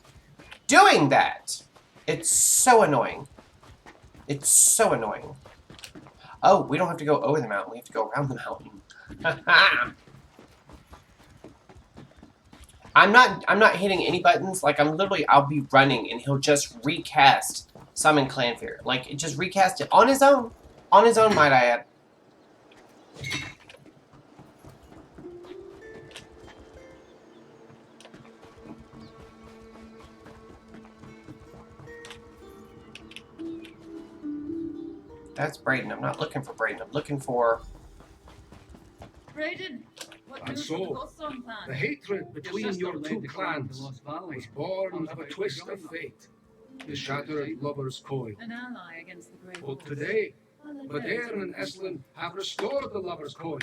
doing that? It's so annoying. It's so annoying. Oh, we don't have to go over the mountain. We have to go around the mountain. I'm not hitting any buttons. I'll be running and he'll just recast Summon Clanfear. It just recast it on his own. On his own, might I add. That's Brayden. I'm not looking for Brayden. I'm looking for... Brayden, what And news so, for the Ghost Song The plan? hatred between your two clans was born of a twist of fate. The shattered Lover's Coil. An ally against the Grey But Wolves. today, Well, it Modern is. and Eslin have restored the Lover's Coil.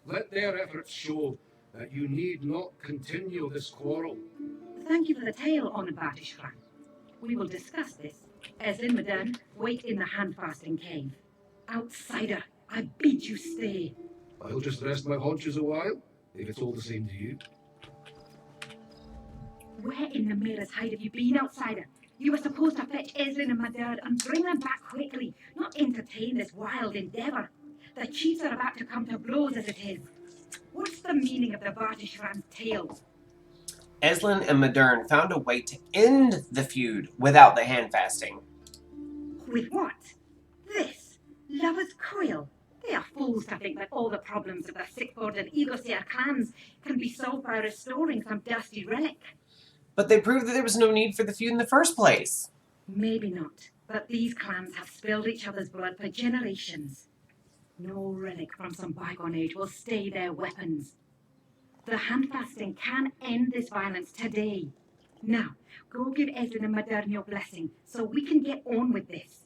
Let their efforts show that you need not continue this quarrel. Thank you for the tale, Honoured Bartishran. We will discuss this. As in Modern, wait in the hand-fasting cave. Outsider, I bid you stay. I'll just rest my haunches a while, if it's all the same to you. Where in the Mayor's Hide have you been, outsider? You were supposed to fetch Eslin and Madad and bring them back quickly, not entertain this wild endeavour. The chiefs are about to come to blows as it is. What's the meaning of the Bartishran's tale? Eslin and Modern found a way to end the feud without the hand fasting. With what? This? Lover's Coil? They are fools to think that all the problems of the Sickford and Eagleseer clans can be solved by restoring some dusty relic. But they proved that there was no need for the feud in the first place. Maybe not, but these clans have spilled each other's blood for generations. No relic from some bygone age will stay their weapons. The handfasting can end this violence today. Now, go give Eslin and Modern your blessing so we can get on with this.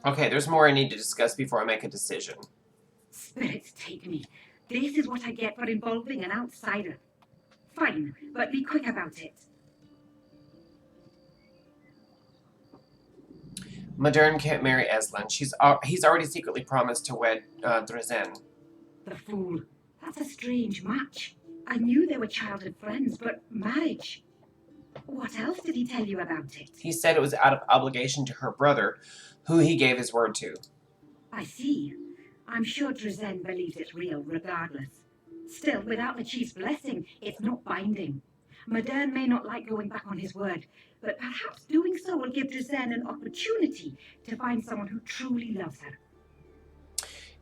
Okay, there's more I need to discuss before I make a decision. Spirits take me. This is what I get for involving an outsider. Fine, but be quick about it. Modern can't marry Eslin. He's already secretly promised to wed Drazen. The fool. That's a strange match. I knew they were childhood friends, but marriage? What else did he tell you about it? He said it was out of obligation to her brother, who he gave his word to. I see. I'm sure Drazen believes it's real, regardless. Still, without the chief's blessing, it's not binding. Modern may not like going back on his word, but perhaps doing so will give Drazen an opportunity to find someone who truly loves her.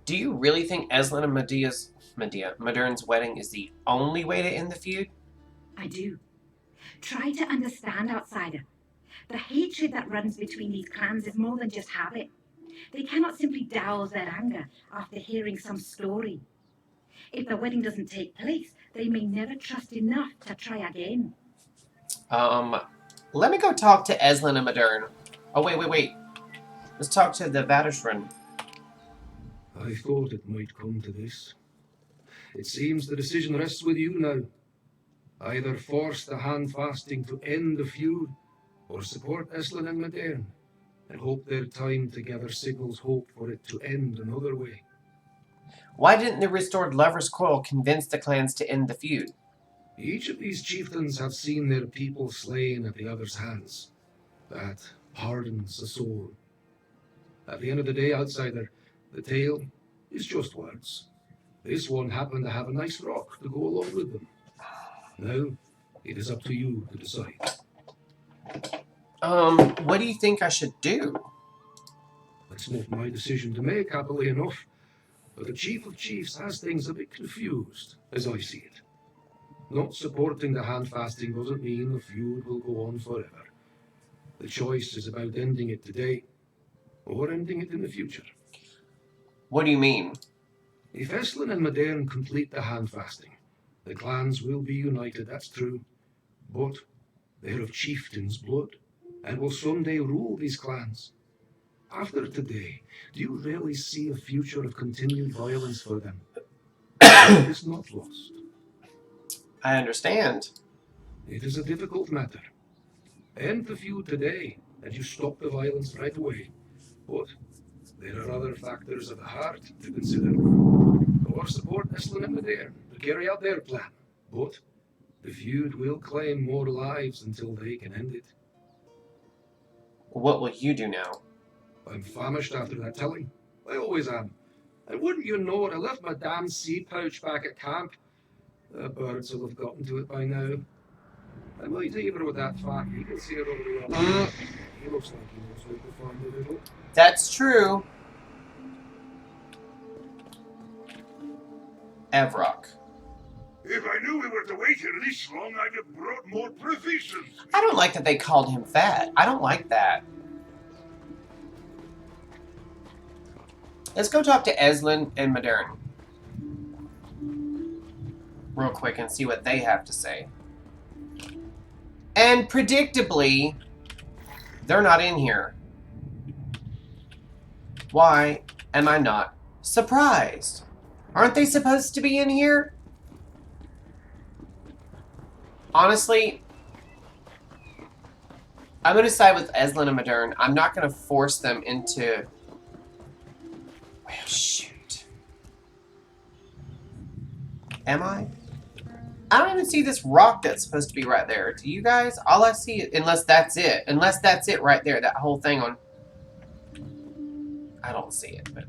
Do you really think Eslin and Modern's wedding is the only way to end the feud? I do. Try to understand, outsider. The hatred that runs between these clans is more than just habit. They cannot simply douse their anger after hearing some story. If the wedding doesn't take place, they may never trust enough to try again. Let me go talk to Eslin and Modern. Oh, wait. Let's talk to the Vadishran. I thought it might come to this. It seems the decision rests with you now. Either force the hand fasting to end the feud, or support Eslin and Modern, and hope their time together signals hope for it to end another way. Why didn't the restored Lover's Coil convince the clans to end the feud? Each of these chieftains have seen their people slain at the other's hands. That hardens a soul. At the end of the day, outsider, the tale is just words. This one happened to have a nice rock to go along with them. Now, it is up to you to decide. What do you think I should do? That's not my decision to make, happily enough. But the Chief of Chiefs has things a bit confused, as I see it. Not supporting the hand fasting doesn't mean the feud will go on forever. The choice is about ending it today, or ending it in the future. What do you mean? If Eslin and Modern complete the hand fasting, the clans will be united, that's true. But they're of chieftains' blood, and will someday rule these clans. After today, do you really see a future of continued violence for them? It is not lost. I understand. It is a difficult matter. End the feud today, and you stop the violence right away. But there are other factors of the heart to consider. Or support Eslin and Modern to carry out their plan. But the feud will claim more lives until they can end it. What will you do now? I'm famished after that telling. I always am. And wouldn't you know it, I left my damn seed pouch back at camp. The birds will have gotten to it by now. I might even with that fat eagle seer over there. He looks like he knows where to find a little. That's true. Evrock. If I knew we were to wait here this long, I'd have brought more provisions. I don't like that they called him fat. I don't like that. Let's go talk to Eslin and Modern real quick and see what they have to say. And predictably, they're not in here. Why am I not surprised? Aren't they supposed to be in here? Honestly, I'm going to side with Eslin and Modern. I'm not going to force them into... Well, shoot. Am I? I don't even see this rock that's supposed to be right there. Do you guys? All I see is... Unless that's it. Unless that's it right there. That whole thing on... I don't see it, but...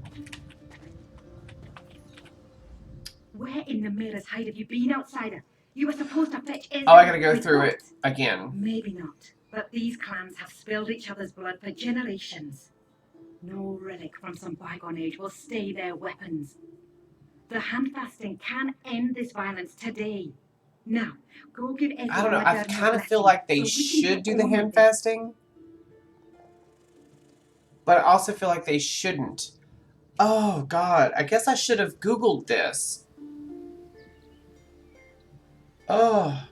Where in the mirror's hide have you been, outsider? You were supposed to fetch Ezra. Oh, I gotta go through it again. Maybe not, but these clans have spilled each other's blood for generations. No relic from some bygone age will stay their weapons. The hand fasting can end this violence today. Now, go give Ezra. I don't know. I kind of feel like they should do the hand fasting. But I also feel like they shouldn't. Oh, God. I guess I should have Googled this. Oh.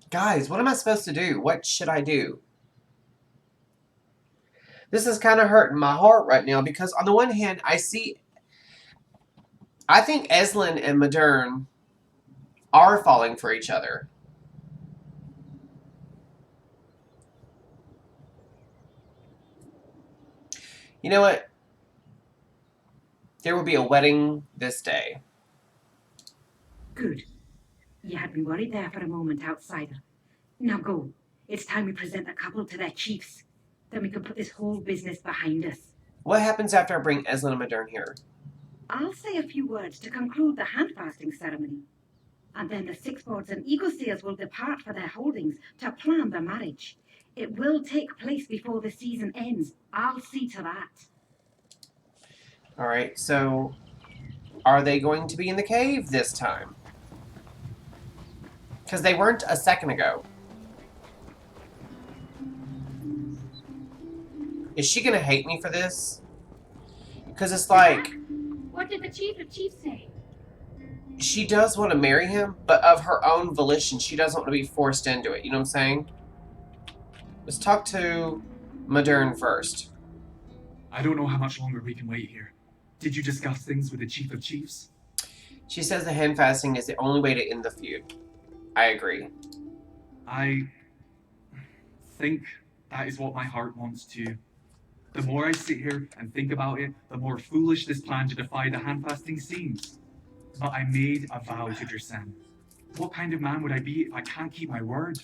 Guys, what am I supposed to do? What should I do? This is kind of hurting my heart right now because on the one hand, I think Eslin and Modern are falling for each other. You know what? There will be a wedding this day. Good. You had me worried there for a moment, outsider. Now go. It's time we present the couple to their chiefs. Then we can put this whole business behind us. What happens after I bring Eslin and Modern here? I'll say a few words to conclude the hand-fasting ceremony. And then the Six Boards and Eagle Seers will depart for their holdings to plan the marriage. It will take place before the season ends. I'll see to that. Alright, so are they going to be in the cave this time? Because they weren't a second ago. Is she going to hate me for this? Because it's like... What did the Chief of Chiefs say? She does want to marry him, but of her own volition. She doesn't want to be forced into it. You know what I'm saying? Let's talk to Modern first. I don't know how much longer we can wait here. Did you discuss things with the Chief of Chiefs? She says the hand fasting is the only way to end the feud. I agree. I think that is what my heart wants too. The more I sit here and think about it, the more foolish this plan to defy the hand fasting seems. But I made a vow to Drisenne. What kind of man would I be if I can't keep my word?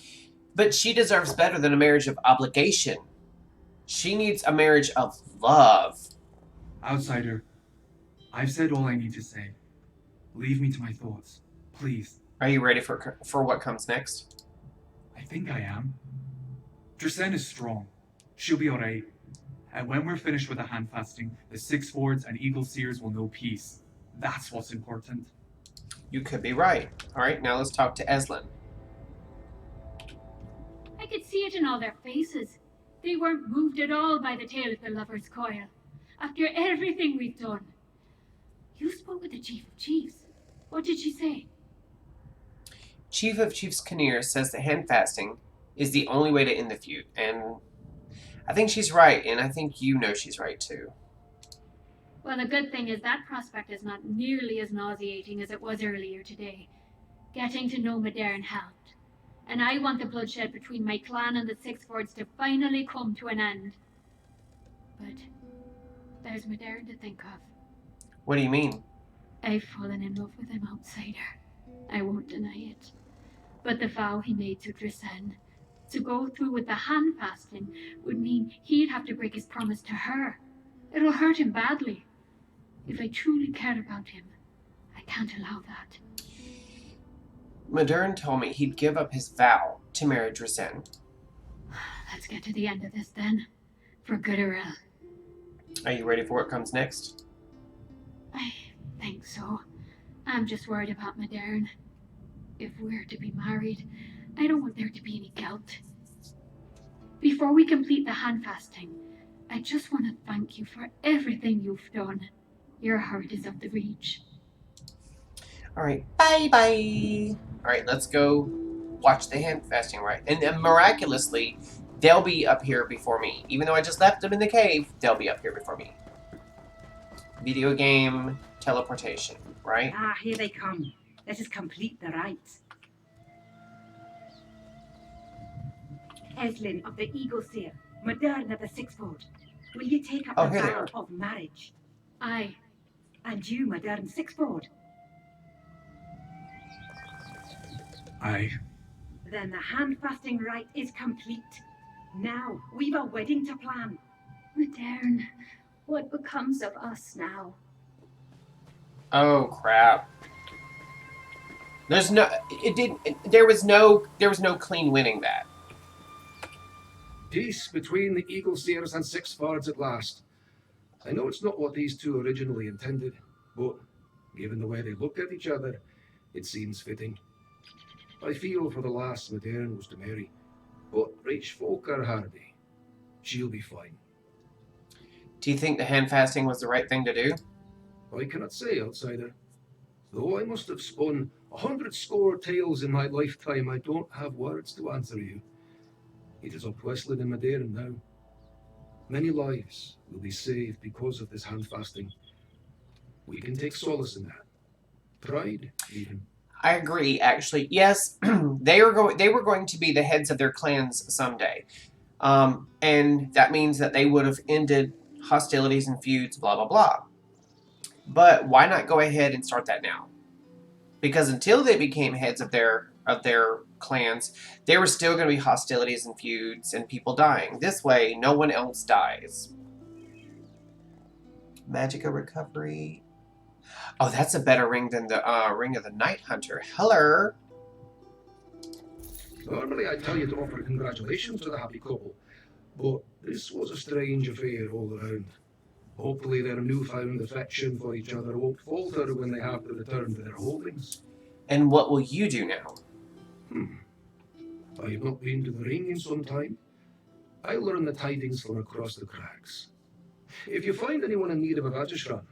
But she deserves better than a marriage of obligation. She needs a marriage of love. Outsider, I've said all I need to say. Leave me to my thoughts, please. Are you ready for what comes next? I think I am. Drisenne is strong. She'll be alright. And when we're finished with the hand fasting, the Six Fords and Eagle Seers will know peace. That's what's important. You could be right. Alright, now let's talk to Eslin. I could see it in all their faces. They weren't moved at all by the tale of the lover's coil. After everything we've done. You spoke with the Chief of Chiefs. What did she say? Chief of Chiefs Kinnear says that hand fasting is the only way to end the feud, and I think she's right, and I think you know she's right too. Well, the good thing is that prospect is not nearly as nauseating as it was earlier today. Getting to know Modern helped. And I want the bloodshed between my clan and the Six Fords to finally come to an end. But there's Modern to think of. What do you mean? I've fallen in love with him, outsider. I won't deny it. But the vow he made to Drisenne, to go through with the hand fasting, would mean he'd have to break his promise to her. It'll hurt him badly. If I truly care about him, I can't allow that. Modern told me he'd give up his vow to marry Drisenne. Let's get to the end of this then. For good or ill. Are you ready for what comes next? I think so. I'm just worried about Modern. If we're to be married, I don't want there to be any guilt. Before we complete the hand fasting, I just want to thank you for everything you've done. Your heart is of the reach. Alright, bye-bye. Alright, let's go watch the hand fasting rite. And then miraculously, they'll be up here before me. Even though I just left them in the cave, they'll be up here before me. Video game teleportation, right? Ah, here they come. Let us complete the rites. Eslin of the Eagle Seer, Modern of the Sixfold, will you take up the here they vow are. of marriage? Aye. And you, Modern Sixfold? Aye. Then the hand fasting rite is complete. Now, we've a wedding to plan. Modern, what becomes of us now? Oh crap. There's no there was no clean winning that. Peace between the Eagle Seers and Six Fords at last. I know it's not what these two originally intended, but given the way they look at each other, it seems fitting. I feel for the lass Modern was to marry, but rich folk are hardy. She'll be fine. Do you think the hand fasting was the right thing to do? I cannot say, outsider. Though I must have spun 100 score tales in my lifetime, I don't have words to answer you. It is up Westland and Madeira now. Many lives will be saved because of this handfasting. We can take solace in that. Pride, even. I agree, actually. Yes, they were going to be the heads of their clans someday. And that means that they would have ended hostilities and feuds, blah, blah, blah. But why not go ahead and start that now? Because until they became heads of their clans, there were still going to be hostilities and feuds and people dying. This way, no one else dies. Magica recovery. Oh, that's a better ring than the Ring of the Night Hunter. Hello. Normally I'd tell you to offer congratulations to the happy couple, but this was a strange affair all around. Hopefully their newfound affection for each other won't falter when they have to return to their holdings. And what will you do now? I have not been to the ring in some time. I'll learn the tidings from across the cracks. If you find anyone in need of a Vajashran,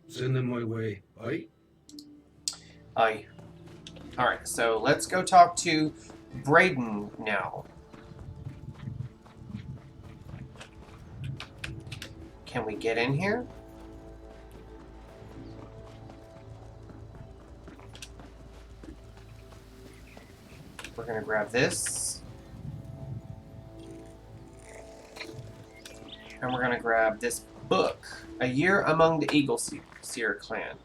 send them my way, aye? Aye. Alright, so let's go talk to Braden now. Can we get in here? We're gonna grab this. And we're gonna grab this book. A Year Among the Eagle Seer Clan.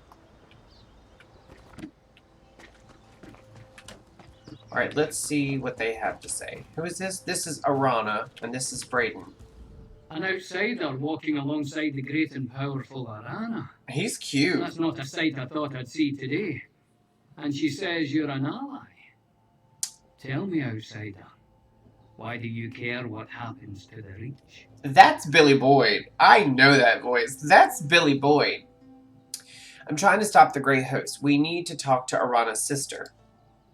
Alright, let's see what they have to say. Who is this? This is Arana, and this is Braden. An outsider walking alongside the great and powerful Arana. He's cute. That's not a sight I thought I'd see today. And she says you're an ally. Tell me, outsider, why do you care what happens to the Reach? That's Billy Boyd. I know that voice. That's Billy Boyd. I'm trying to stop the Grey Host. We need to talk to Arana's sister.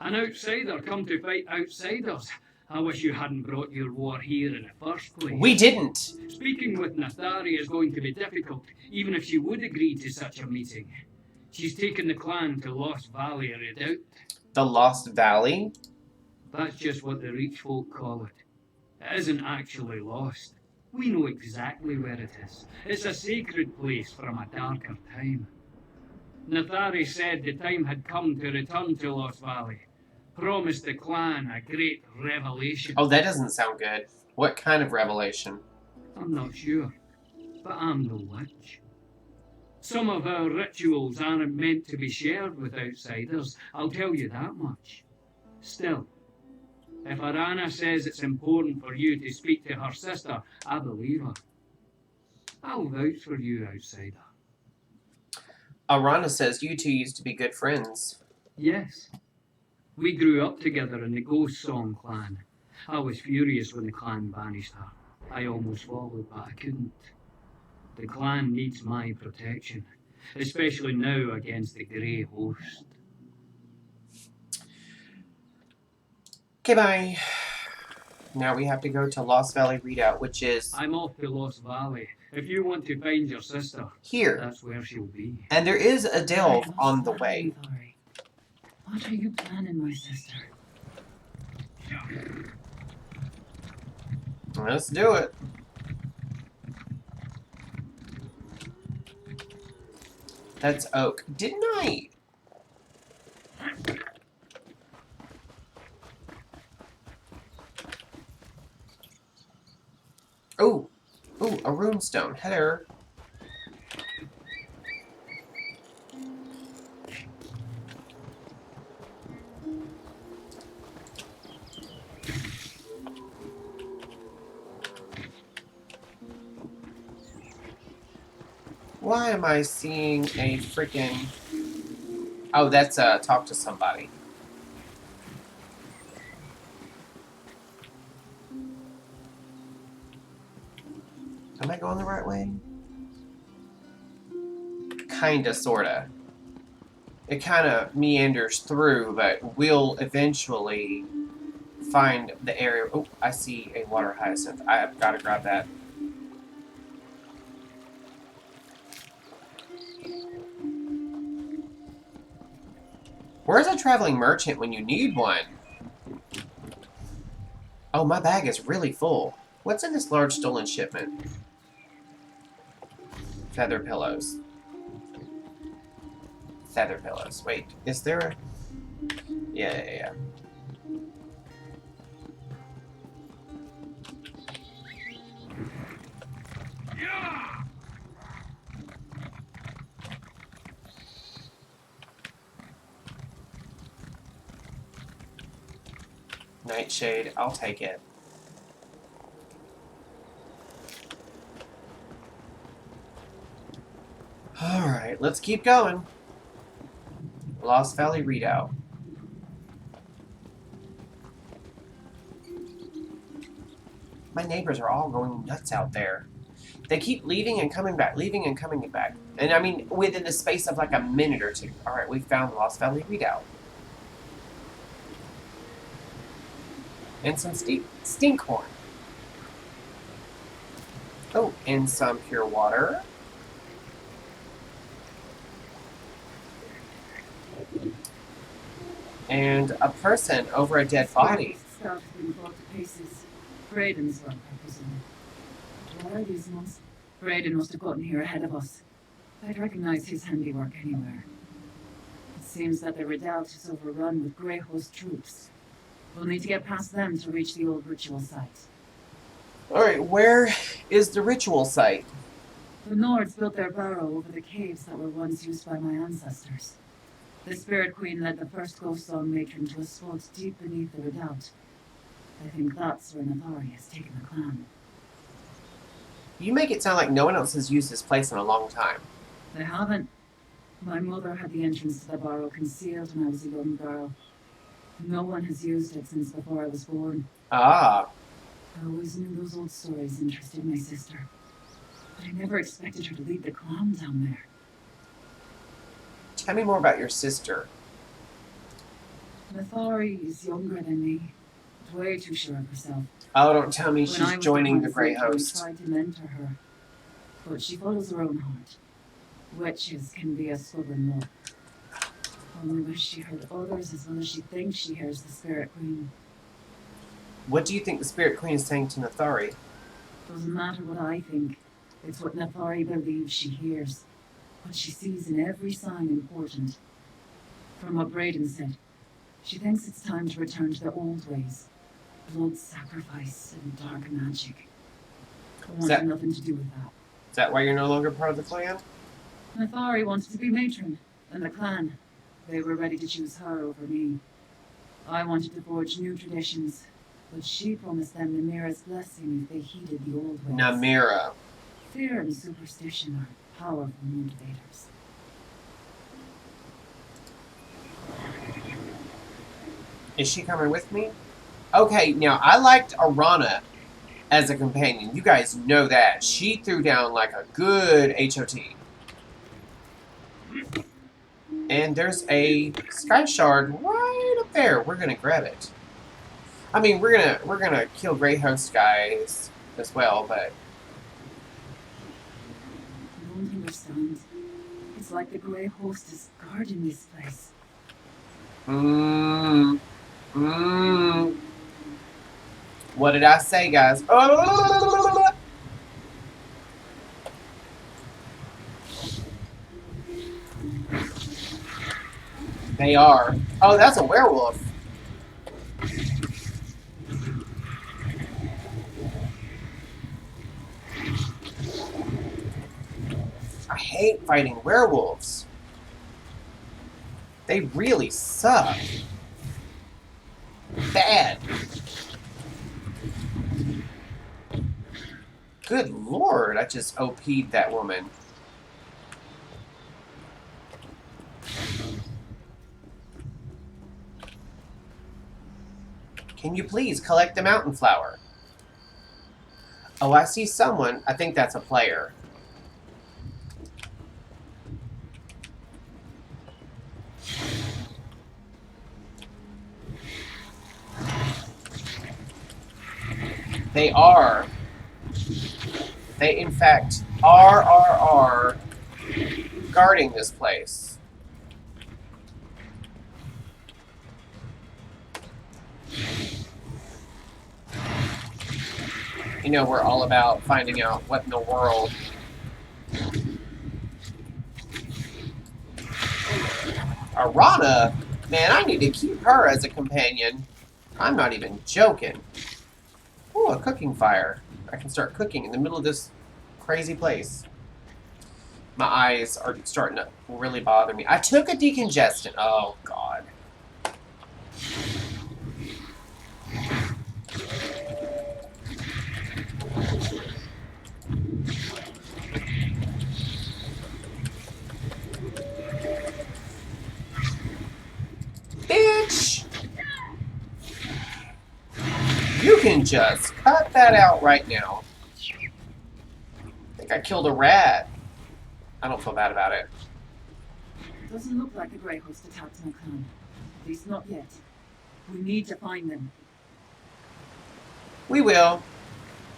An outsider come to fight outsiders. I wish you hadn't brought your war here in the first place. We didn't. Speaking with Nathari is going to be difficult, even if she would agree to such a meeting. She's taken the clan to Lost Valley, I doubt. The Lost Valley? That's just what the Reach folk call it. It isn't actually lost. We know exactly where it is. It's a sacred place from a darker time. Nathari said the time had come to return to Lost Valley. Promised the clan a great revelation. Oh, that doesn't sound good. What kind of revelation? I'm not sure, but I'm no witch. Some of our rituals aren't meant to be shared with outsiders, I'll tell you that much. Still, if Arana says it's important for you to speak to her sister, I believe her. I'll vouch for you, outsider. Arana says you two used to be good friends. Yes. We grew up together in the Ghost Song clan. I was furious when the clan banished her. I almost followed, but I couldn't. The clan needs my protection, especially now against the Grey Host. Okay, bye. Now we have to go to Lost Valley Redoubt, which is... I'm off to Lost Valley. If you want to find your sister, here. That's where she'll be. And there is a delve on the way. What are you planning, my sister? Let's do it. That's oak. Didn't I? Oh. Oh, a runestone. Hello. Why am I seeing a freaking... Oh, that's talk to somebody. Am I going the right way? Kinda, sorta. It kinda meanders through, but we'll eventually find the area. Oh, I see a water hyacinth. I've gotta grab that. Where's a traveling merchant when you need one? Oh, my bag is really full. What's in this large stolen shipment? Feather pillows. Feather pillows. Wait, is there a... Yeah. Nightshade, I'll take it. Alright, let's keep going. Lost Valley Redoubt. My neighbors are all going nuts out there. They keep leaving and coming back, leaving and coming back. And I mean, within the space of like a minute or two. Alright, we found Lost Valley Redoubt. And some stinkhorn. Oh, and some pure water. And a person over a dead body. Stuff been brought to pieces. Braden's work, I presume. What are these ones? Braden must have gotten here ahead of us. I'd recognize his handiwork anywhere. It seems that the redoubt is overrun with Grey Host troops. We'll need to get past them to reach the old ritual site. Alright, where is the ritual site? The Nords built their burrow over the caves that were once used by my ancestors. The Spirit Queen led the first Ghost Song matron to a spot deep beneath the redoubt. I think that's where Nathari has taken the clan. You make it sound like no one else has used this place in a long time. They haven't. My mother had the entrance to the burrow concealed when I was a young girl. No one has used it since before I was born. Ah. I always knew those old stories interested my sister. But I never expected her to lead the clan down there. Tell me more about your sister. Nathari is younger than me. Way too sure of herself. Oh, don't tell me When she's I was joining the a Grey kid, I Host. tried to mentor her. But she follows her own heart. Witches can be a stubborn lot. Only wish she heard others as well as she thinks she hears the Spirit Queen. What do you think the Spirit Queen is saying to Nathari? Doesn't matter what I think. It's what Nathari believes she hears. What she sees in every sign important. From what Braden said, she thinks it's time to return to the old ways. Blood sacrifice and dark magic. I want nothing to do with that. Is that why you're no longer part of the clan? Nathari wanted to be matron, and the clan. They were ready to choose her over me. I wanted to forge new traditions, but she promised them Namira's blessing if they heeded the old ways. Namira. Fear and superstition are powerful motivators. Is she coming with me? Okay, now I liked Arana as a companion. You guys know that. She threw down like a good HOT. And there's a sky shard right up there. We're gonna grab it. I mean, we're gonna kill Grey Host guys as well, but You don't understand. It's like the Grey Host is guarding this place. What did I say, guys? Oh! They are. Oh, that's a werewolf. I hate fighting werewolves. They really suck. Bad. Good lord, I just OP'd that woman. Can you please collect the mountain flower? Oh, I see someone. I think that's a player. They are. They, in fact, are guarding this place. You know, we're all about finding out what in the world. Arana? Man, I need to keep her as a companion. I'm not even joking. Oh, a cooking fire. I can start cooking in the middle of this crazy place. My eyes are starting to really bother me. I took a decongestant. Oh, God. Bitch! You can just cut that out right now. I think I killed a rat. I don't feel bad about it. Doesn't look like the Grey Host attacked my clan. At least not yet. We need to find them. We will.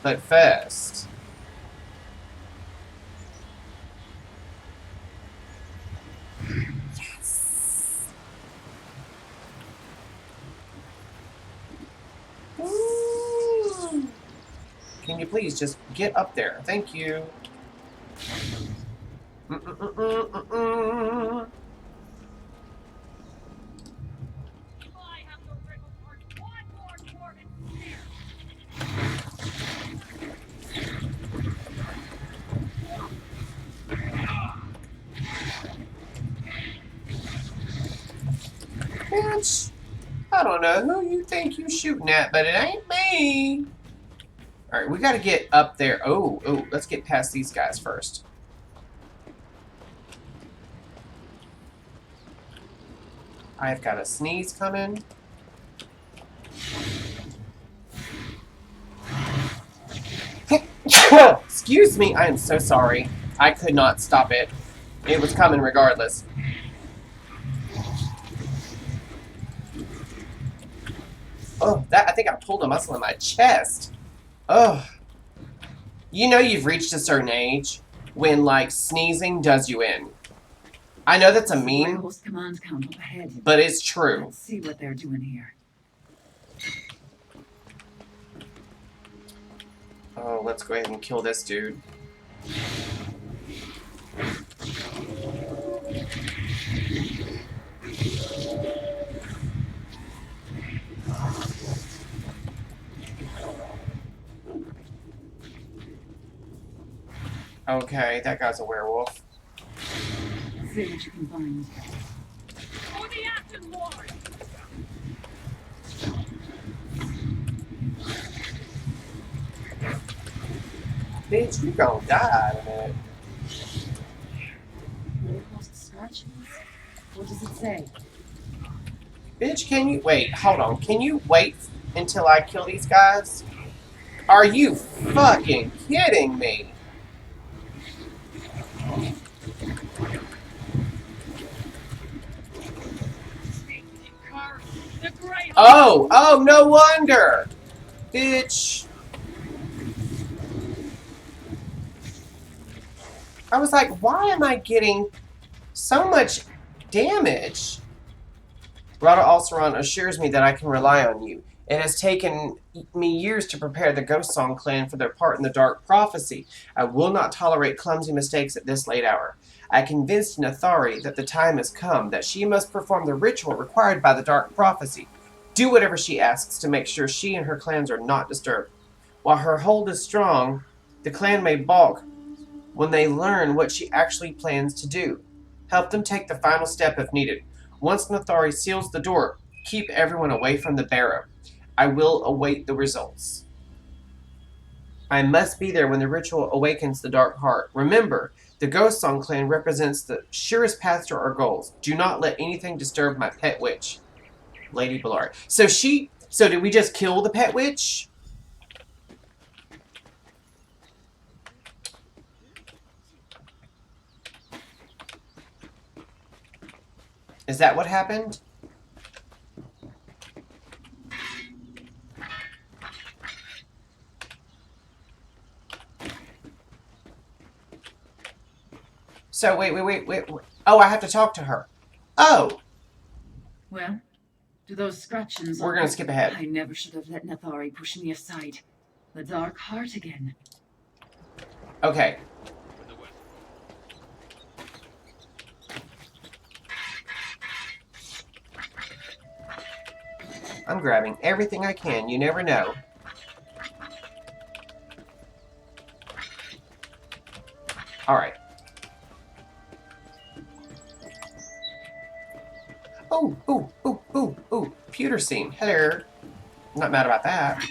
But first... Yes! Ooh. Can you please just get up there? Thank you. Bitch, I don't know who you think you shooting at, but it ain't me. Alright, we gotta get up there. Oh, let's get past these guys first. I've got a sneeze coming. Excuse me, I am so sorry. I could not stop it. It was coming regardless. Oh, I think I pulled a muscle in my chest. Oh. You know you've reached a certain age when, like, sneezing does you in. I know that's a meme, but it's true. Let's see what they're doing here. Oh, let's go ahead and kill this dude. Okay, that guy's a werewolf. See what you can find. For the Acton Ward! Bitch, you gonna die in a minute. Scratches? What does it say? Bitch, can you... Wait, hold on. Can you wait until I kill these guys? Are you fucking kidding me? Oh, no wonder! Bitch. I was like, why am I getting so much damage? Rada Alceron assures me that I can rely on you. It has taken me years to prepare the Ghost Song clan for their part in the Dark Prophecy. I will not tolerate clumsy mistakes at this late hour. I convinced Nathari that the time has come, that she must perform the ritual required by the Dark Prophecy. Do whatever she asks to make sure she and her clans are not disturbed. While her hold is strong, the clan may balk when they learn what she actually plans to do. Help them take the final step if needed. Once Nathari seals the door, keep everyone away from the Barrow. I will await the results. I must be there when the ritual awakens the Dark Heart. Remember, the Ghost Song clan represents the surest path to our goals. Do not let anything disturb my pet witch. Lady Ballari. So did we just kill the pet witch? Is that what happened? So, wait. Oh, I have to talk to her. Oh! Well, do those scratchings... We're gonna skip ahead. I never should have let Nathari push me aside. The Dark Heart again. Okay. I'm grabbing everything I can. You never know. Alright. Oh, ooh, ooh, ooh, ooh. Pewter scene. Hello. I'm not mad about that.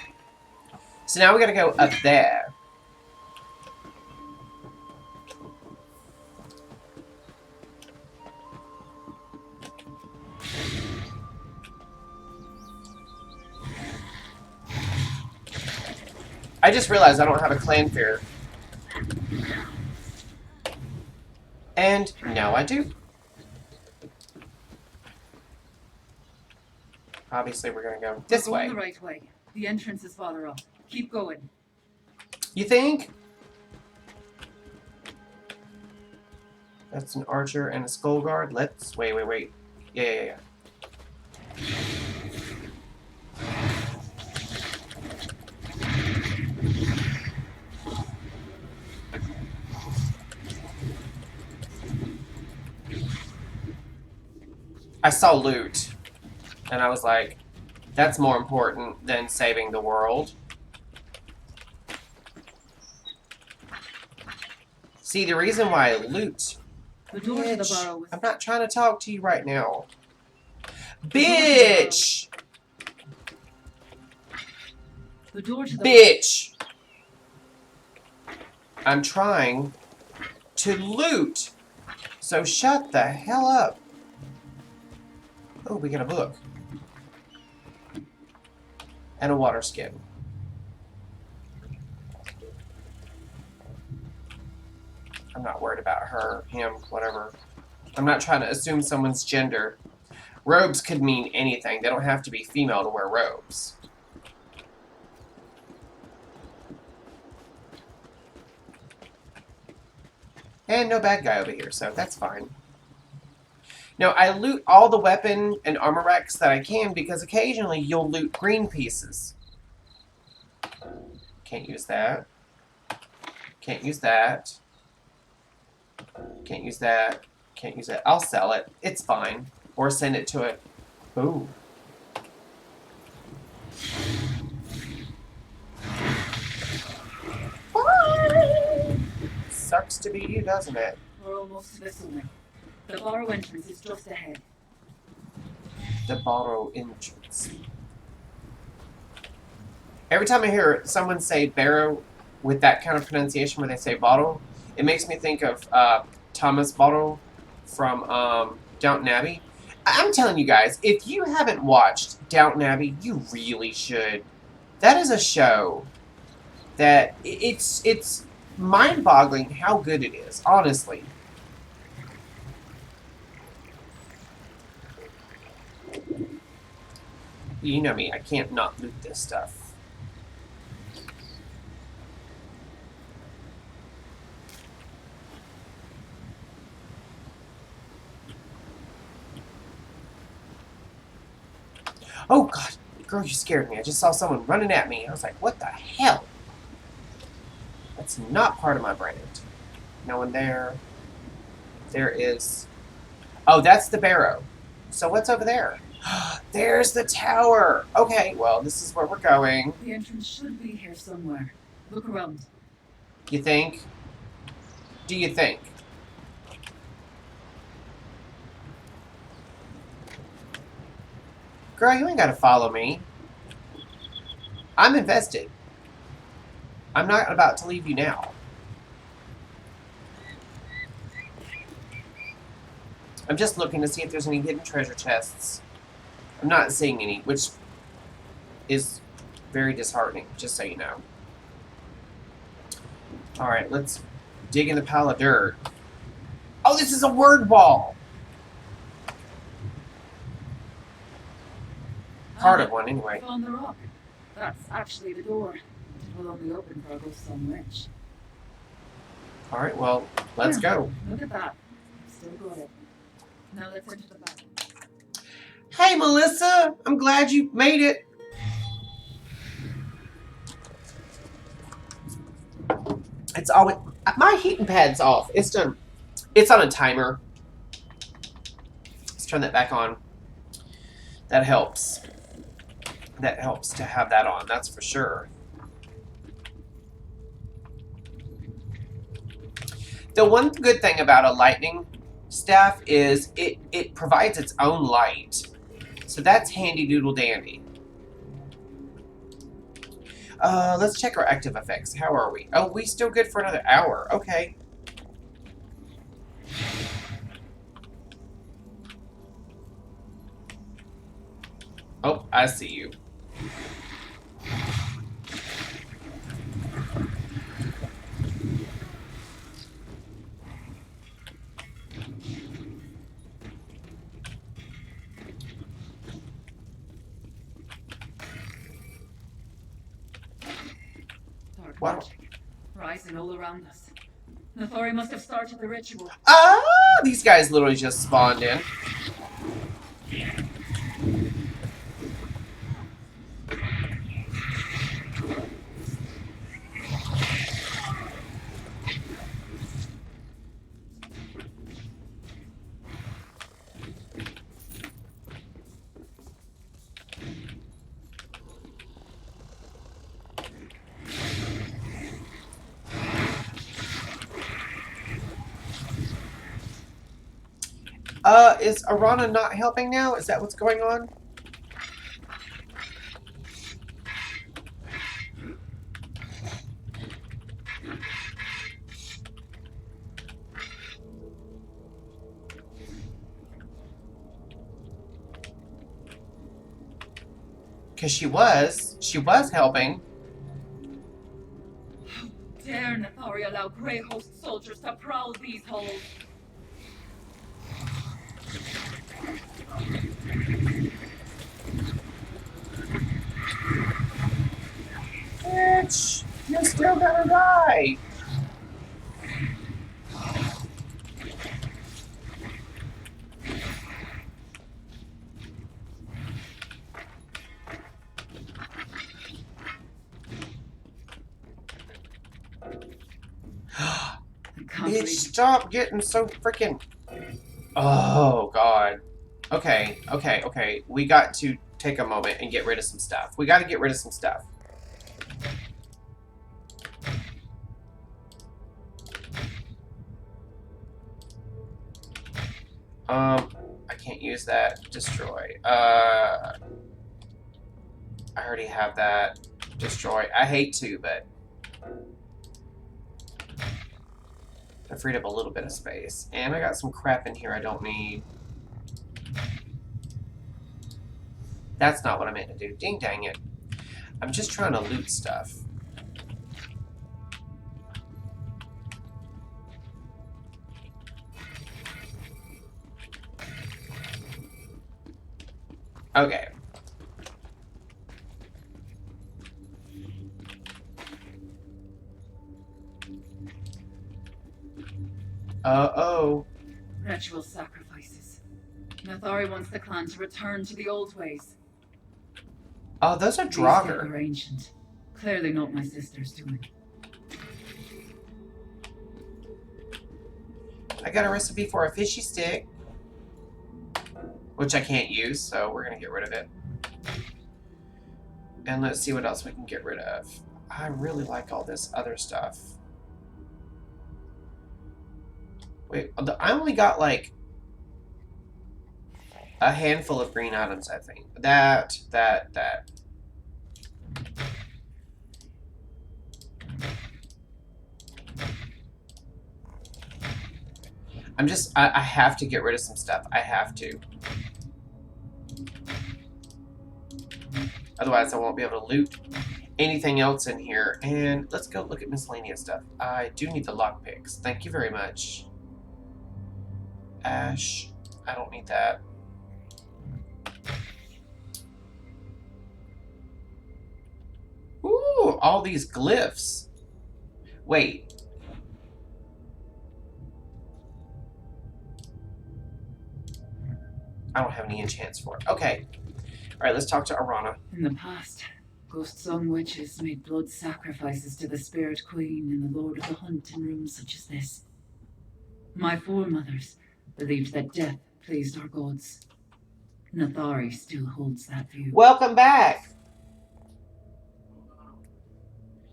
So now we gotta go up there. I just realized I don't have a clan fear. And now I do. Obviously, we're gonna go this We're going way. the right way. The entrance is farther up. Keep going. You think? That's an archer and a skull guard. Let's wait. Yeah. I saw loot, and I was like, that's more important than saving the world. See, the reason why I loot... The door to the Bitch, burrow was... I'm not trying to talk to you right now. Bitch! The door to the Bitch! I'm trying to loot. So shut the hell up. Oh, we got a book. And a water skin. I'm not worried about her, him, whatever. I'm not trying to assume someone's gender. Robes could mean anything. They don't have to be female to wear robes. And no bad guy over here, so that's fine. Now, I loot all the weapon and armor racks that I can because occasionally you'll loot green pieces. Can't use that. Can't use that. Can't use that. Can't use it. I'll sell it. It's fine. Or send it to it. Ooh. Bye. Sucks to be you, doesn't it? We're almost to the summit. The burrow entrance is just ahead. The Barrow entrance. Every time I hear someone say Barrow with that kind of pronunciation where they say bottle, it makes me think of Thomas Bottle from Downton Abbey. I'm telling you guys, if you haven't watched Downton Abbey, you really should. That is a show that it's mind-boggling how good it is, honestly. You know me, I can't not loot this stuff. Oh god, girl, you scared me. I just saw someone running at me. I was like, what the hell? That's not part of my brand. No one there. There is... Oh, that's the barrow. So what's over there? There's the tower! Okay, well, this is where we're going. The entrance should be here somewhere. Look around. You think? Do you think? Girl, you ain't gotta follow me. I'm invested. I'm not about to leave you now. I'm just looking to see if there's any hidden treasure chests. I'm not seeing any, which is very disheartening, just so you know. Alright, let's dig in the pile of dirt. Oh, this is a word wall! Part of one, anyway. On the rock. That's actually the door. It will only open for a ghost some witch. Alright, well, let's go. Look at that. Still got it. Now let's enter the back. Hey, Melissa! I'm glad you made it. It's always my heating pad's off. It's done. It's on a timer. Let's turn that back on. That helps. That helps to have that on. That's for sure. The one good thing about a lightning staff is it provides its own light. So that's handy doodle dandy. Let's check our active effects. How are we? Oh, we still good for another hour. Okay. Oh, I see you. Dark Wow. magic rising all around us. Nathori must have started the ritual. Ah, these guys literally just spawned in. Is Arana not helping now? Is that what's going on? Because she was helping. How dare Nathori allow Grey Host soldiers to prowl these halls? Bitch, you're still gonna die. Bitch, stop getting so freaking... Oh, God. Okay, okay, okay. We got to take a moment and get rid of some stuff. We got to get rid of some stuff. I can't use that. Destroy. I already have that. Destroy. I hate to, but... I freed up a little bit of space. And I got some crap in here I don't need. That's not what I meant to do. Ding dang it. I'm just trying to loot stuff. Okay. Uh-oh. Ritual sacrifices. Nathori wants the clan to return to the old ways. Oh, those are These Draugr. are ancient. Clearly not my sister's doing. I got a recipe for a fishy stick. Which I can't use, so we're gonna get rid of it. And let's see what else we can get rid of. I really like all this other stuff. Wait, I only got like a handful of green items, I think. That. I have to get rid of some stuff. I have to. Otherwise, I won't be able to loot anything else in here. And let's go look at miscellaneous stuff. I do need the lockpicks. Thank you very much. Ash. I don't need that. Ooh, all these glyphs. Wait. I don't have any enchants for it. Okay. Alright, let's talk to Arana. In the past, Ghost Song witches made blood sacrifices to the Spirit Queen and the Lord of the Hunt in rooms such as this. My foremothers believed that death pleased our gods. Nathari still holds that view. Welcome back.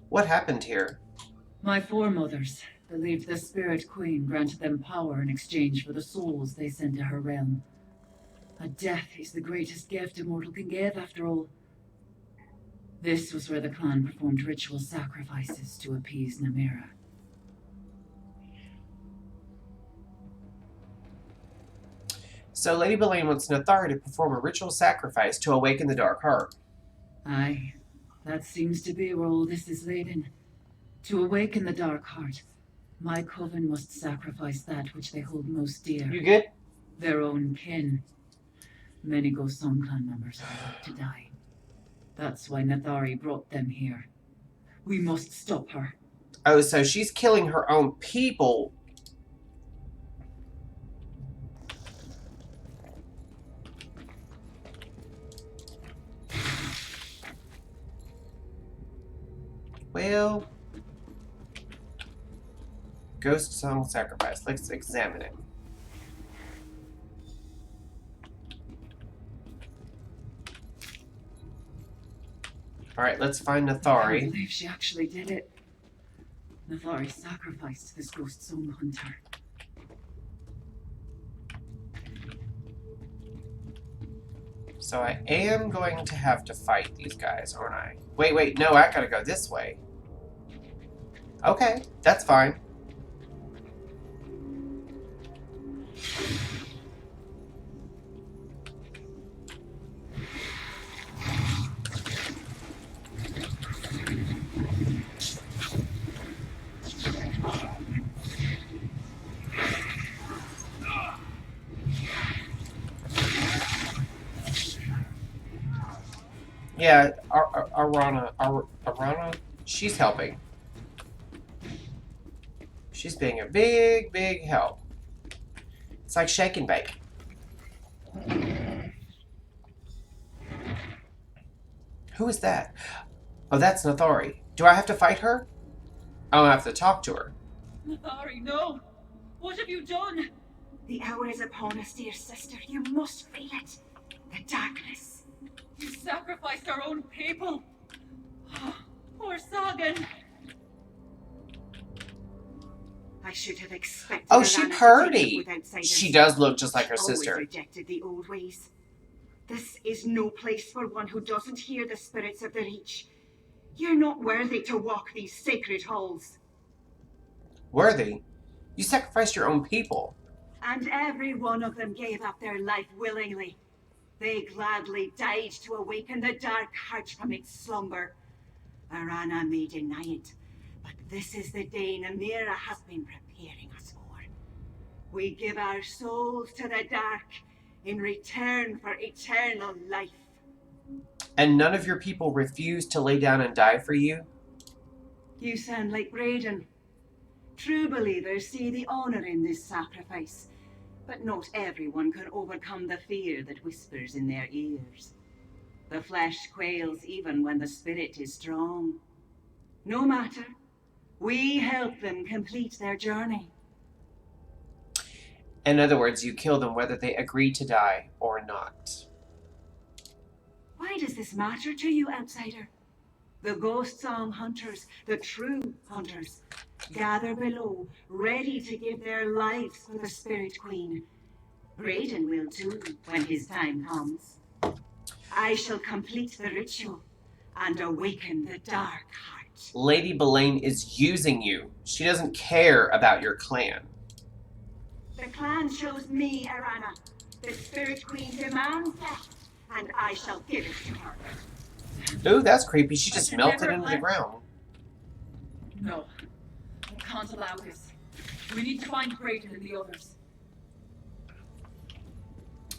What happened here? My foremothers believed the Spirit Queen granted them power in exchange for the souls they sent to her realm. A death is the greatest gift a mortal can give, after all. This was where the clan performed ritual sacrifices to appease Namira. So Lady Belaine wants Nathari to perform a ritual sacrifice to awaken the Dark Heart. Aye, that seems to be where all this is laden. To awaken the Dark Heart, my coven must sacrifice that which they hold most dear. You good? Their own kin. Many Ghost Song clan members are about to die. That's why Nathari brought them here. We must stop her. Oh, so she's killing her own people. Well, Ghost Song sacrifice. Let's examine it. Alright, let's find I can't Nathari. believe she actually did it. Nathari sacrificed this Ghost Song hunter. So I am going to have to fight these guys, aren't I? Wait, no, I gotta go this way. Okay, that's fine. Yeah, Arana, she's helping. She's being a big help. It's like shake and bake. Who is that? Oh, that's Nathari. Do I have to fight her? Oh, I have to talk to her. Nathari, no! What have you done? The hour is upon us, dear sister. You must feel it. The darkness. You sacrificed our own people! Poor Sagan! I should have expected. Oh, she Arana to purdy. take it with outsiders. She does look just like her Always sister. rejected the old ways. This is no place for one who doesn't hear the spirits of the Reach. You're not worthy to walk these sacred halls. Worthy? You sacrificed your own people. And every one of them gave up their life willingly. They gladly died to awaken the Dark Heart from its slumber. Arana may deny it, but this is the day Namira has been preparing us for. We give our souls to the Dark in return for eternal life. And none of your people refused to lay down and die for you? You sound like Raiden. True believers see the honor in this sacrifice, but not everyone can overcome the fear that whispers in their ears. The flesh quails even when the spirit is strong. No matter, we help them complete their journey. In other words, you kill them whether they agree to die or not. Why does this matter to you, outsider? The Ghost Song hunters, the true hunters, gather below, ready to give their lives for the Spirit Queen. Raiden will too, when his time comes. I shall complete the ritual and awaken the Dark Heart. Lady Belaine is using you. She doesn't care about your clan. The clan chose me, Arana. The Spirit Queen demands that, and I shall give it to her. Ooh, that's creepy. She just melted into the ground. No. I can't allow this. We need to find Brayden and the others.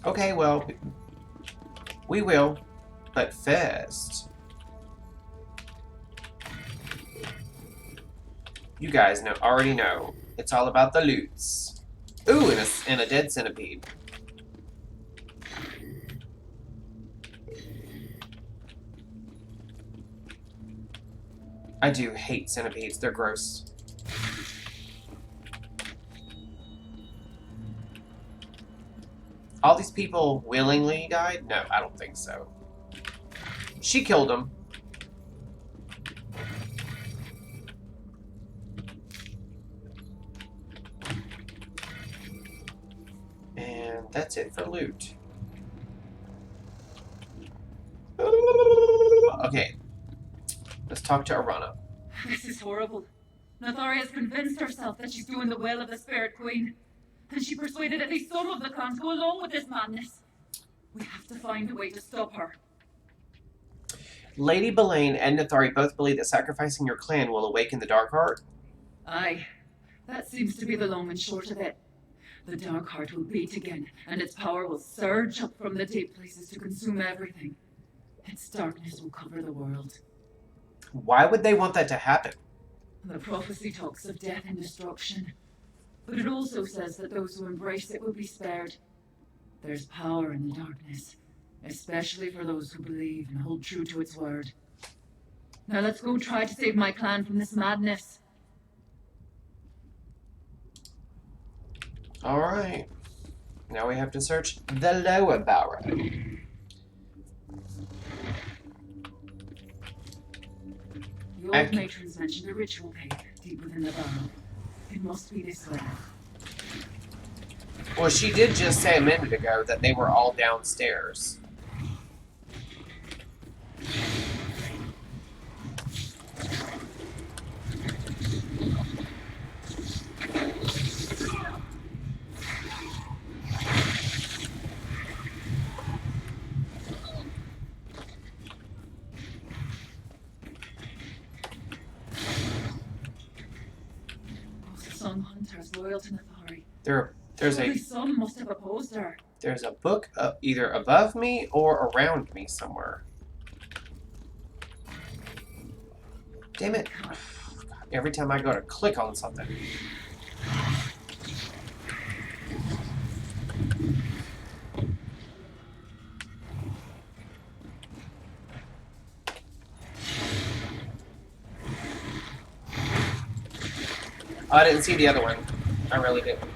Okay, well, we will. But first, you guys already know. It's all about the loots. Ooh, and a dead centipede. I do hate centipedes. They're gross. All these people willingly died? No, I don't think so. She killed them. And that's it for loot. Okay. Let's talk to Arana. This is horrible. Natharia has convinced herself that she's doing the will of the Spirit Queen. And she persuaded at least some of the clans to go along with this madness. We have to find a way to stop her. Lady Belaine and Nathari both believe that sacrificing your clan will awaken the Dark Heart. Aye. That seems to be the long and short of it. The Dark Heart will beat again, and its power will surge up from the deep places to consume everything. Its darkness will cover the world. Why would they want that to happen? The prophecy talks of death and destruction. But it also says that those who embrace it will be spared. There's power in the darkness, especially for those who believe and hold true to its word. Now let's go try to save my clan from this madness. Alright. Now we have to search the lower barrow. The old matrons mentioned a ritual cave deep within the barrow. It must be this way. Well, she did just say a minute ago that they were all downstairs. Some hunters loyal to Nathari. Some must have opposed her. There's a book either above me or around me somewhere. Damn it. Every time I go to click on something. I didn't see the other one. I really didn't.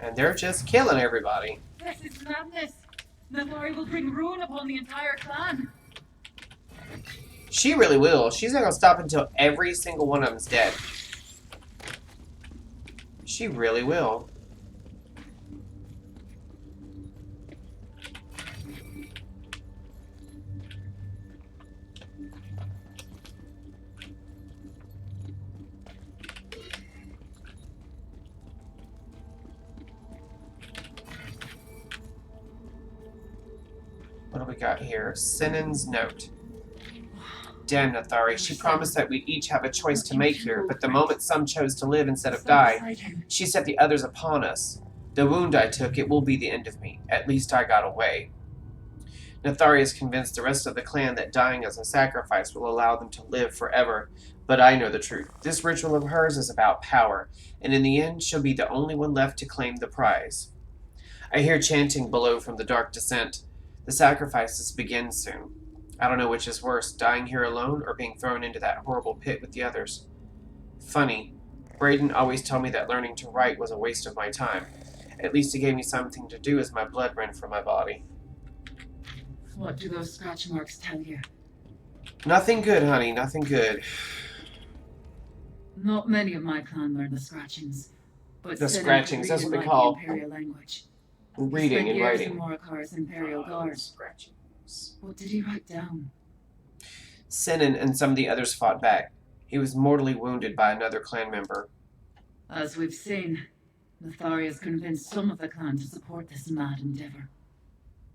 And they're just killing everybody. This is madness. Nathari will bring ruin upon the entire clan. She really will. She's not gonna stop until every single one of them's dead. She really will. What do we got here? Sinan's note. Damn, Nathari. She promised that we'd each have a choice to make here, but the moment some chose to live instead of die, she set the others upon us. The wound I took, it will be the end of me. At least I got away. Nathari is convinced the rest of the clan that dying as a sacrifice will allow them to live forever, but I know the truth. This ritual of hers is about power, and in the end, she'll be the only one left to claim the prize. I hear chanting below from the dark descent. The sacrifices begin soon. I don't know which is worse, dying here alone or being thrown into that horrible pit with the others. Funny, Braden always told me that learning to write was a waste of my time. At least it gave me something to do as my blood ran from my body. What do those scratch marks tell you? Nothing good, honey, nothing good. Not many of my clan learn the scratchings. But the scratchings, that's what they call Imperial language. reading and writing. Morokar's Imperial Guard. What did he write down? Sinan and some of the others fought back. He was mortally wounded by another clan member. As we've seen, Nathari has convinced some of the clan to support this mad endeavor.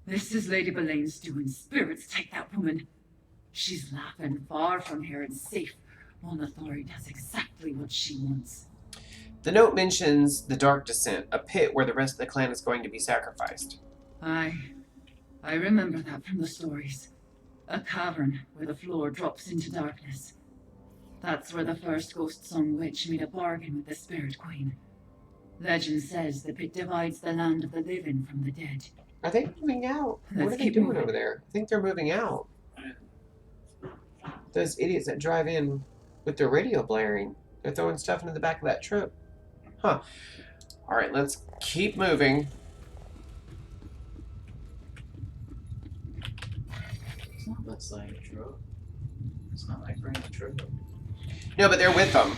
This is Lady Belaine's doing. Spirits take that woman. She's laughing far from here and safe, while Nathari does exactly what she wants. The note mentions the Dark Descent, a pit where the rest of the clan is going to be sacrificed. I remember that from the stories. A cavern where the floor drops into darkness. That's where the first ghost song witch made a bargain with the Spirit Queen. Legend says the pit divides the land of the living from the dead. Are they moving out? What Let's are they keep doing moving. over there? I think they're moving out. Those idiots that drive in with their radio blaring. They're throwing stuff into the back of that truck. Huh. Alright, let's keep moving. It's not much like a truck. It's not like bringing a truck. No, but they're with them.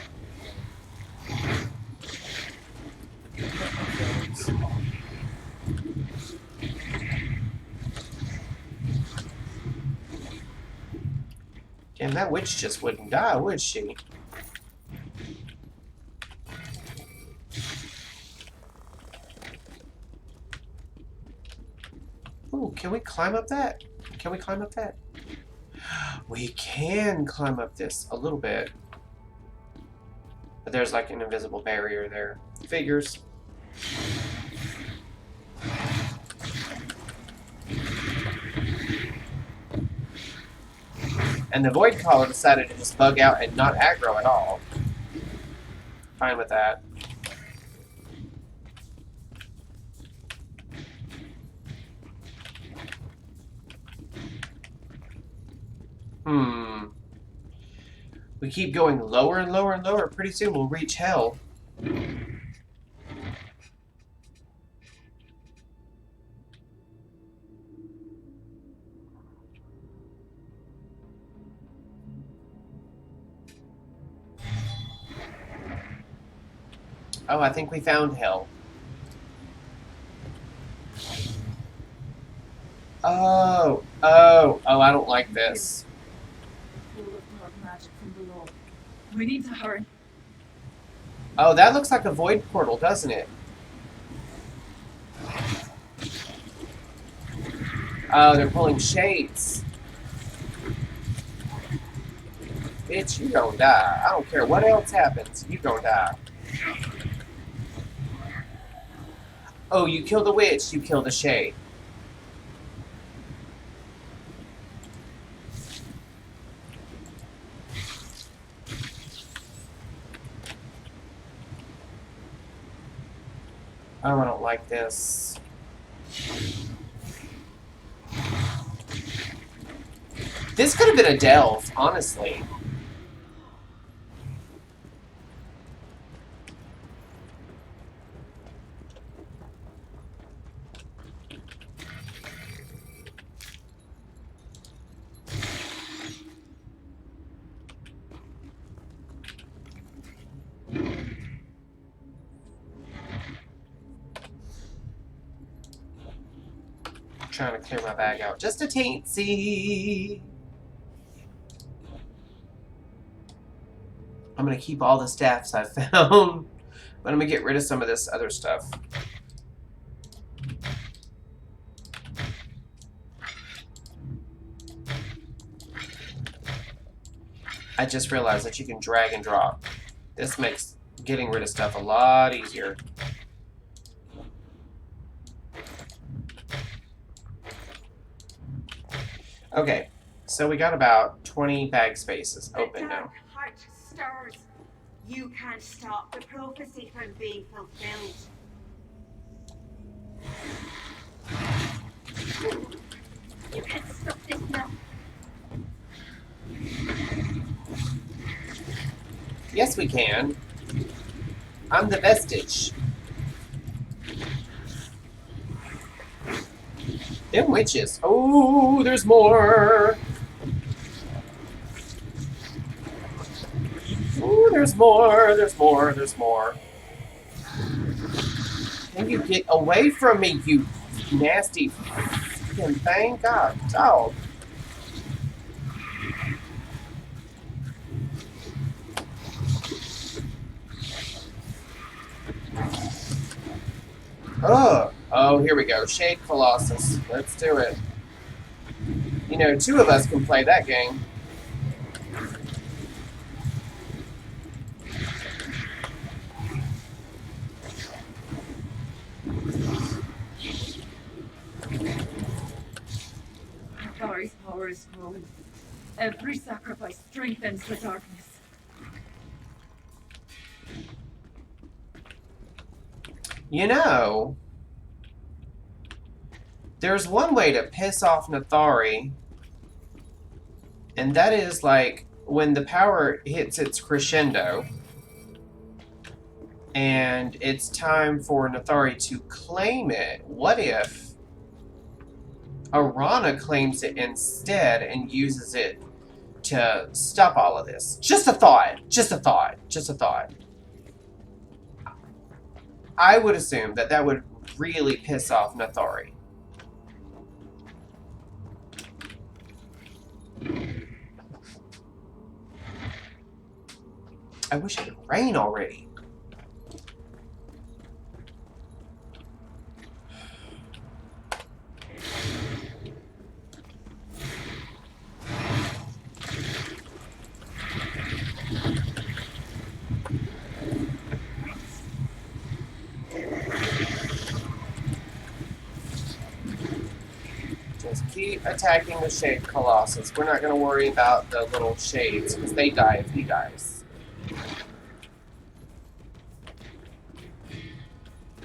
Damn, that witch just wouldn't die, would she? Ooh, can we climb up that? Can we climb up that? We can climb up this a little bit. But there's like an invisible barrier there. Figures. And the Void Caller decided to just bug out and not aggro at all. Fine with that. We keep going lower and lower and lower. Pretty soon we'll reach hell. Oh, I think we found hell. Oh, I don't like this. Full of dark magic from below. We need to hurry. Oh, that looks like a void portal, doesn't it? Oh, they're pulling shades. Bitch, you gonna die. I don't care what else happens. You gonna die. Oh, you kill the witch, you kill the shade. Oh, I don't like this. This could have been a delve, honestly. Trying to clear my bag out just a teensy. I'm gonna keep all the staffs I found, but I'm gonna get rid of some of this other stuff. I just realized that you can drag and drop. This makes getting rid of stuff a lot easier. Okay, so we got about 20 bag spaces open now. Heart stirs. You can't stop the prophecy from being fulfilled. You can't stop this now. Yes, we can. I'm the vestige. Them witches. Oh, there's more. Oh, there's more. There's more. There's more. Can you get away from me, you nasty fucking thing? God, dog. Oh, here we go. Shade Colossus. Let's do it. You know, two of us can play that game. Kari's power is growing. Every sacrifice strengthens the darkness. You know, there's one way to piss off Nathari, and that is like when the power hits its crescendo and it's time for Nathari to claim it. What if Arana claims it instead and uses it to stop all of this? Just a thought. Just a thought. Just a thought. I would assume that that would really piss off Nathari. I wish it would rain already. Just keep attacking the Shade Colossus. We're not going to worry about the little shades, because they die if he dies.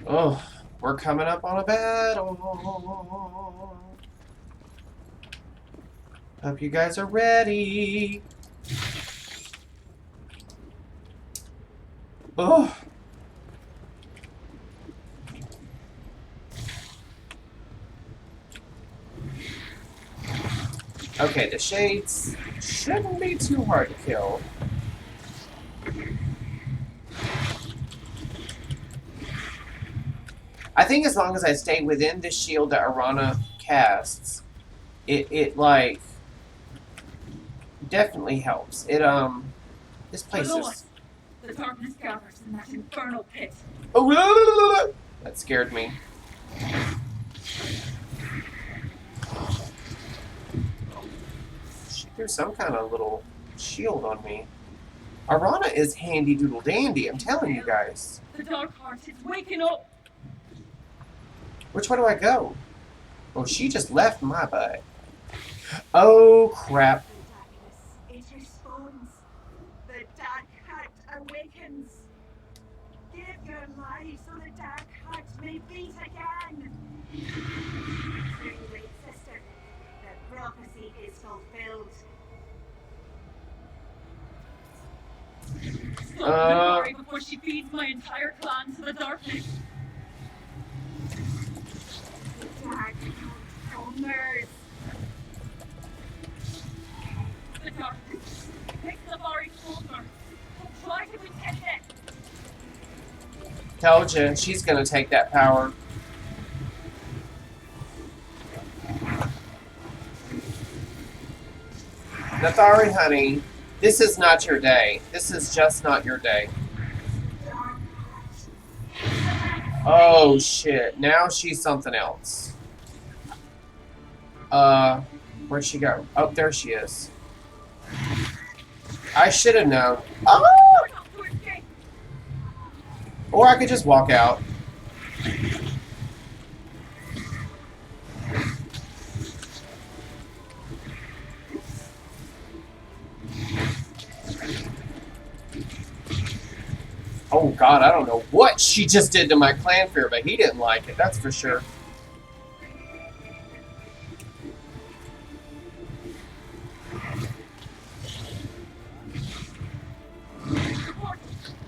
Oh, we're coming up on a battle. Hope you guys are ready. Oh. Okay, the shades shouldn't be too hard to kill. I think as long as I stay within the shield that Arana casts, it like definitely helps. This place is. The darkness gathers in that infernal pit. Oh, that scared me. She threw some kind of little shield on me. Arana is handy doodle dandy, I'm telling you guys. The dark heart is waking up. Which way do I go? Oh, she just left my butt. Oh, crap. It responds. The dark heart awakens. Give your lives so the dark heart may beat again. Very late, sister. The prophecy is fulfilled. Stop Nathari before she feeds my entire clan to the darkness. The dark hungers. The darkness makes Nathari closer. Try to protect it. Told you, she's gonna take that power. Nathari, honey, this is not your day. This is just not your day. Oh, shit. Now she's something else. Where'd she go? Oh, there she is. I should have known. Oh! Or I could just walk out. Oh god, I don't know what she just did to my clan fear, but he didn't like it, that's for sure.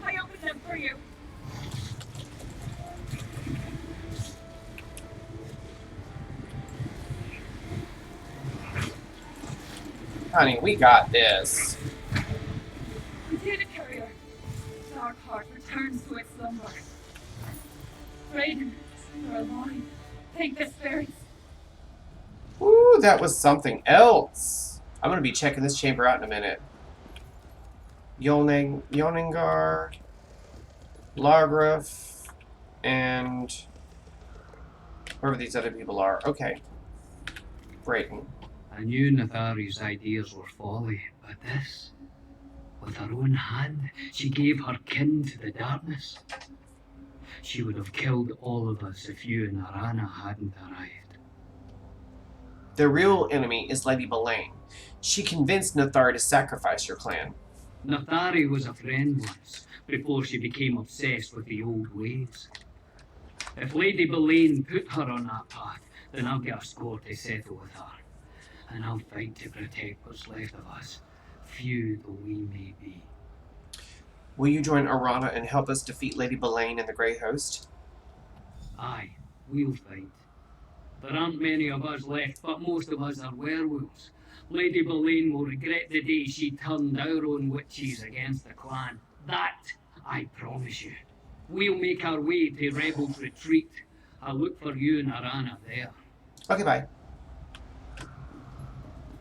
I opened them for you. Honey, we got this. Data carrier. Dark heart returns to its slumber. Raiden, you're alive. Take this berries. Ooh, that was something else. I'm gonna be checking this chamber out in a minute. Yoningar, Largraf, and whoever these other people are. Okay. Brayton. I knew Nathari's ideas were folly, but this, with her own hand, she gave her kin to the darkness. She would have killed all of us if you and Arana hadn't arrived. The real enemy is Lady Belaine. She convinced Nathari to sacrifice your clan. Nathari was a friend once, before she became obsessed with the old ways. If Lady Boleyn put her on that path, then I'll get a score to settle with her. And I'll fight to protect what's left of us, few though we may be. Will you join Arana and help us defeat Lady Boleyn and the Grey Host? Aye, we'll fight. There aren't many of us left, but most of us are werewolves. Lady Boleyn will regret the day she turned our own witches against the clan. That, I promise you. We'll make our way to Rebel's Retreat. I'll look for you and Arana there. Okay, bye.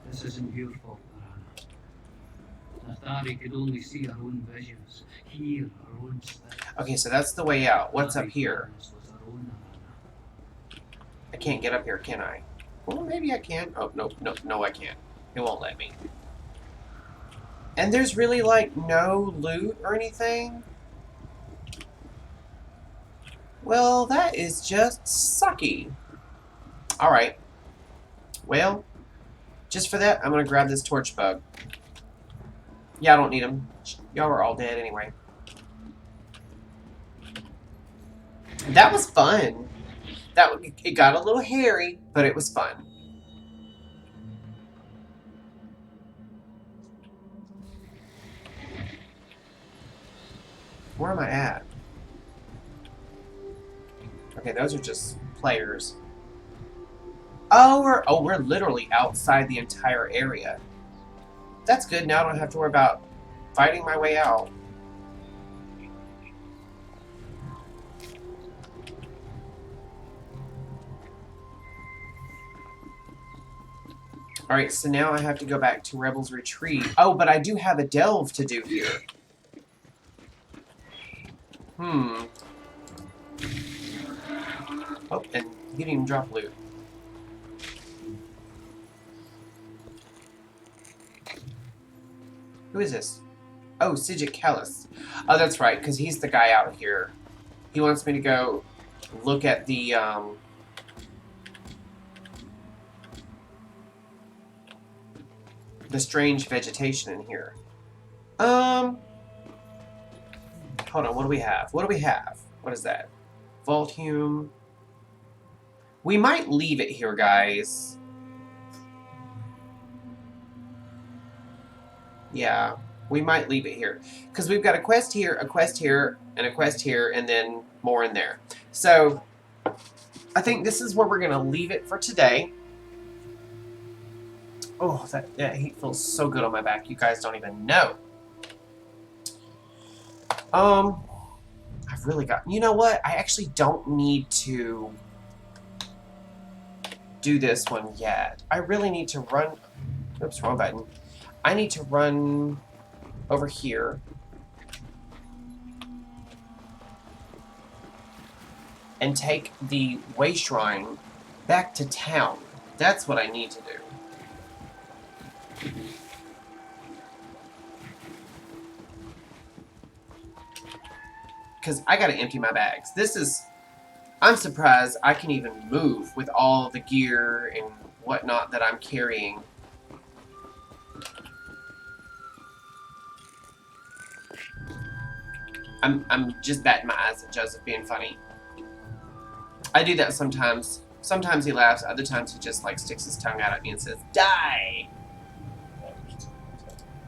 This isn't your fault, Arana. Nathari could only see her own visions, hear her own spirits. Okay, so that's the way out. What's up here? I can't get up here, can I? Well, maybe I can. Oh, no, I can't. It won't let me. And there's really, like, no loot or anything? Well, that is just sucky. Alright. Well, just for that, I'm gonna grab this torch bug. Yeah, I don't need them. Y'all are all dead anyway. That was fun. It got a little hairy, but it was fun. Where am I at? Okay, those are just players. Oh, we're literally outside the entire area. That's good. Now I don't have to worry about fighting my way out. Alright, so now I have to go back to Rebel's Retreat. Oh, but I do have a delve to do here. Oh, and he didn't even drop loot. Who is this? Oh, Sigit Callus. Oh, that's right, because he's the guy out here. He wants me to go look at the strange vegetation in here. Hold on, what do we have? What do we have? What is that? Volthume. We might leave it here, guys. Yeah, we might leave it here. Because we've got a quest here, and a quest here, and then more in there. So, I think this is where we're going to leave it for today. Oh, that heat feels so good on my back. You guys don't even know. I've really got... You know what? I actually don't need to do this one yet. I really need to run... Oops, wrong button. I need to run over here. And take the way shrine back to town. That's what I need to do. Because I gotta empty my bags. I'm surprised I can even move with all the gear and whatnot that I'm carrying. I'm just batting my eyes at Joseph being funny. I do that sometimes. Sometimes he laughs, other times he just like sticks his tongue out at me and says, "Die!"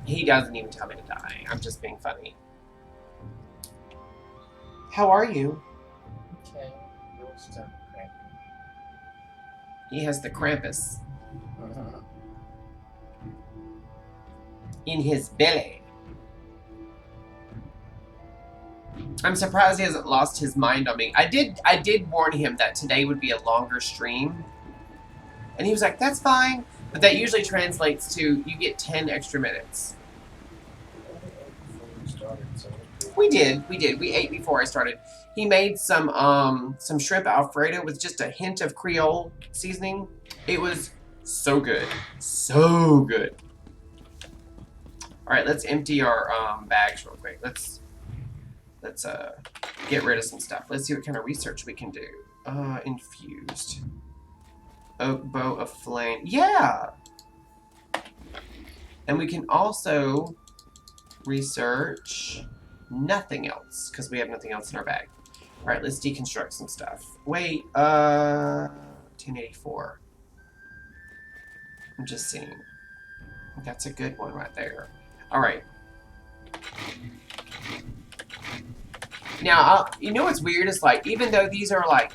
He doesn't even tell me to die. I'm just being funny. How are you? Okay, you're still cramping. He has the Krampus in his belly. I'm surprised he hasn't lost his mind on me. I did warn him that today would be a longer stream. And he was like, "That's fine." But that usually translates to you get 10 extra minutes. We did. We ate before I started. He made some shrimp Alfredo with just a hint of Creole seasoning. It was so good. So good. Alright, let's empty our bags real quick. Let's get rid of some stuff. Let's see what kind of research we can do. Infused. Oak bow of flame. Yeah! And we can also research nothing else, because we have nothing else in our bag. Alright, let's deconstruct some stuff. Wait, 1084. I'm just seeing. That's a good one right there. Alright. Now, you know what's weird is, like, even though these are, like,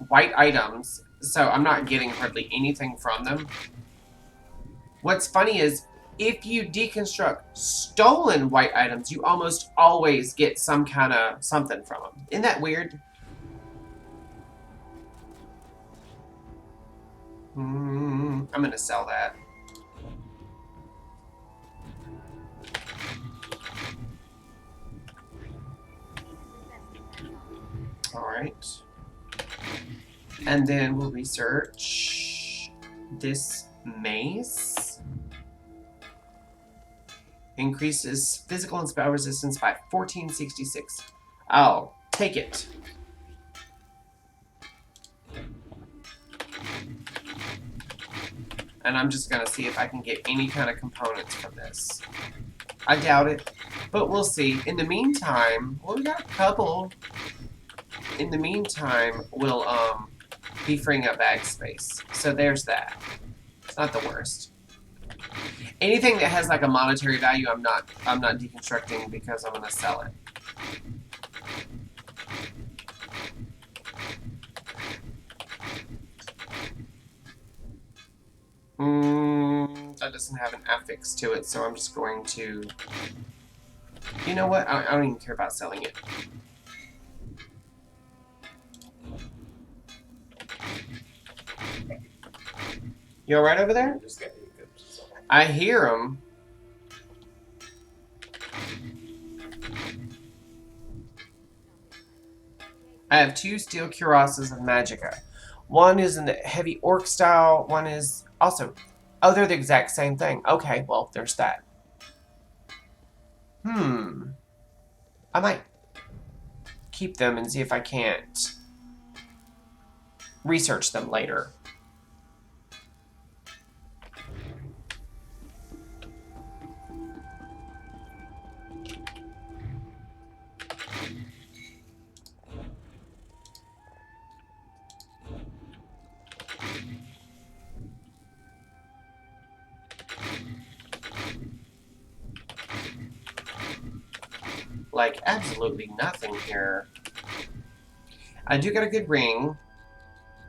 white items, so I'm not getting hardly anything from them. What's funny is, if you deconstruct stolen white items, you almost always get some kind of something from them. Isn't that weird? I'm gonna sell that. Alright. And then we'll research this mace. Increases physical and spell resistance by 1466. I'll take it. And I'm just gonna see if I can get any kind of components from this. I doubt it, but we'll see. In the meantime, well, we got a couple. In the meantime, we'll be freeing up bag space. So there's that. It's not the worst. Anything that has like a monetary value, I'm not deconstructing because I'm gonna sell it. That doesn't have an affix to it, so I'm just going to. You know what? I don't even care about selling it. You alright over there? I hear them. I have 2 steel cuirasses of magicka. One is in the heavy orc style, one is also... Oh, they're the exact same thing. Okay, well, there's that. I might keep them and see if I can't research them later. Like, absolutely nothing here. I do got a good ring,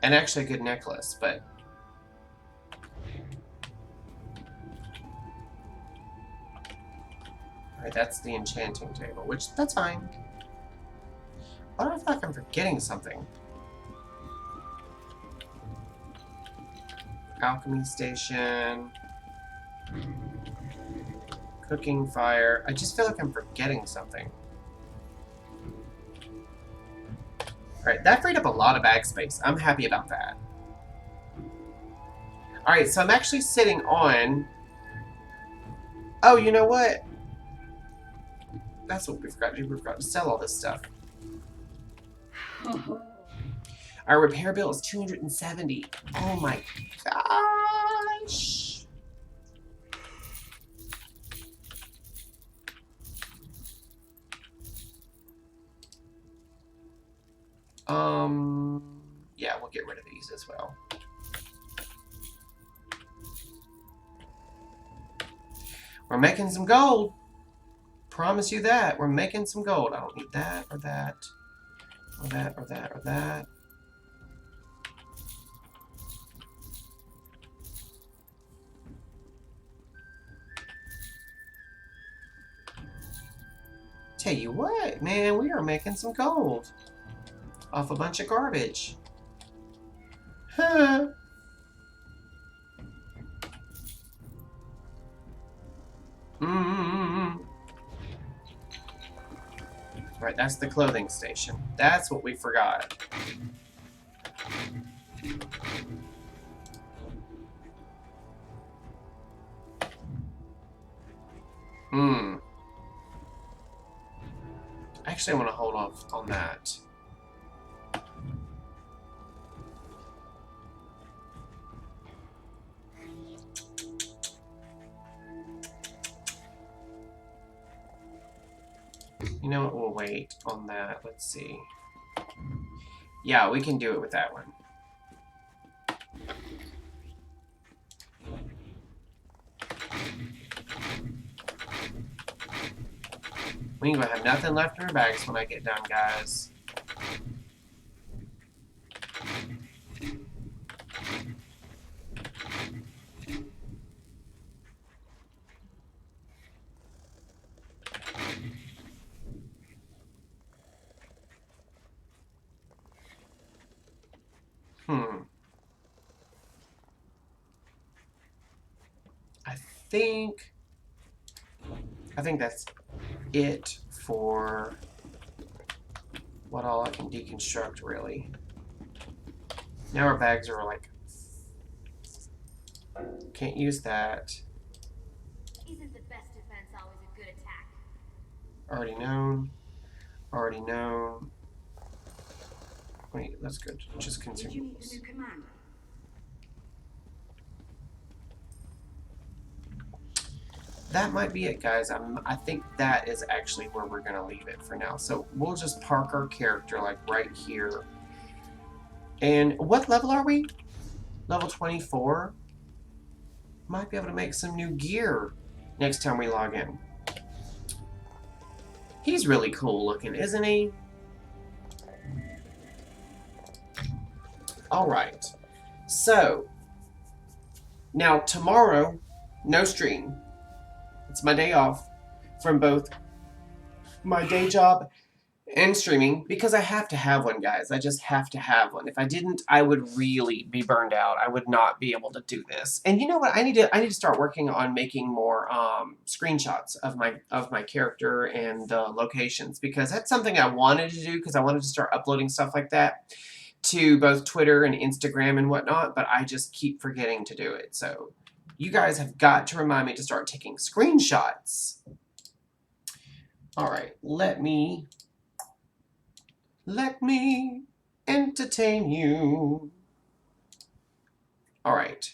and actually a good necklace, but... Alright, that's the enchanting table, which, that's fine. Why do I feel like I'm forgetting something? Alchemy station... Cooking fire. I just feel like I'm forgetting something. Alright, that freed up a lot of bag space. I'm happy about that. Alright, so I'm actually sitting on... Oh, you know what? That's what we forgot to do. We forgot to sell all this stuff. Our repair bill is 270. Oh my gosh. Yeah, we'll get rid of these as well. We're making some gold. Promise you that. We're making some gold. I don't need that or that. Or that or that or that. Tell you what, man, we are making some gold. Off a bunch of garbage. Huh. Right, that's the clothing station. That's what we forgot. Actually, I want to hold off on that. You know what? We'll wait on that. Let's see. Yeah, we can do it with that one. We ain't gonna have nothing left in our bags when I get done, guys. I think that's it for what all I can deconstruct, really. Now our bags are like, can't use that. Isn't the best defense always a good attack? Already known. Already known. Wait, that's good. Just consumables. Did you need a new commander? That might be it, guys. I think that is actually where we're going to leave it for now. So we'll just park our character like right here. And what level are we? Level 24. Might be able to make some new gear next time we log in. He's really cool looking, isn't he? Alright. So, now tomorrow, no stream. It's my day off from both my day job and streaming because I have to have one, guys. I just have to have one. If I didn't, I would really be burned out. I would not be able to do this. And you know what? I need to start working on making more screenshots of my character and the locations, because that's something I wanted to do, because I wanted to start uploading stuff like that to both Twitter and Instagram and whatnot, but I just keep forgetting to do it. So you guys have got to remind me to start taking screenshots. All right, let me entertain you. All right.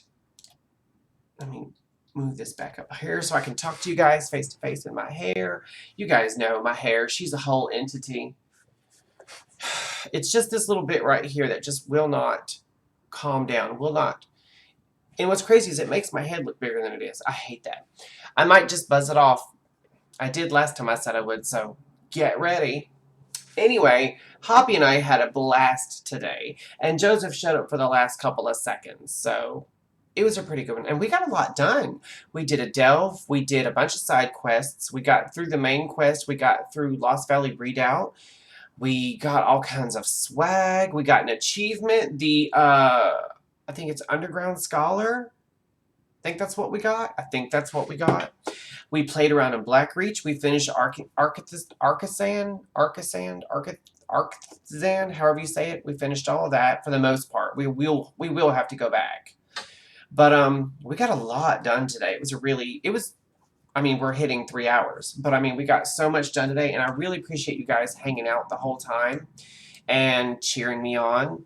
Let me move this back up here so I can talk to you guys face to face in my hair. You guys know my hair. She's a whole entity. It's just this little bit right here that just will not calm down, will not. And what's crazy is it makes my head look bigger than it is. I hate that. I might just buzz it off. I did last time I said I would, so get ready. Anyway, Hoppy and I had a blast today, and Joseph showed up for the last couple of seconds, so it was a pretty good one. And we got a lot done. We did a delve, we did a bunch of side quests, we got through the main quest, we got through Lost Valley Redoubt, we got all kinds of swag, we got an achievement, I think it's Underground Scholar. I think that's what we got. We played around in Blackreach. We finished Arkasan, however you say it. We finished all of that for the most part. We will have to go back. But we got a lot done today. I mean, we're hitting 3 hours, but I mean, we got so much done today, and I really appreciate you guys hanging out the whole time and cheering me on.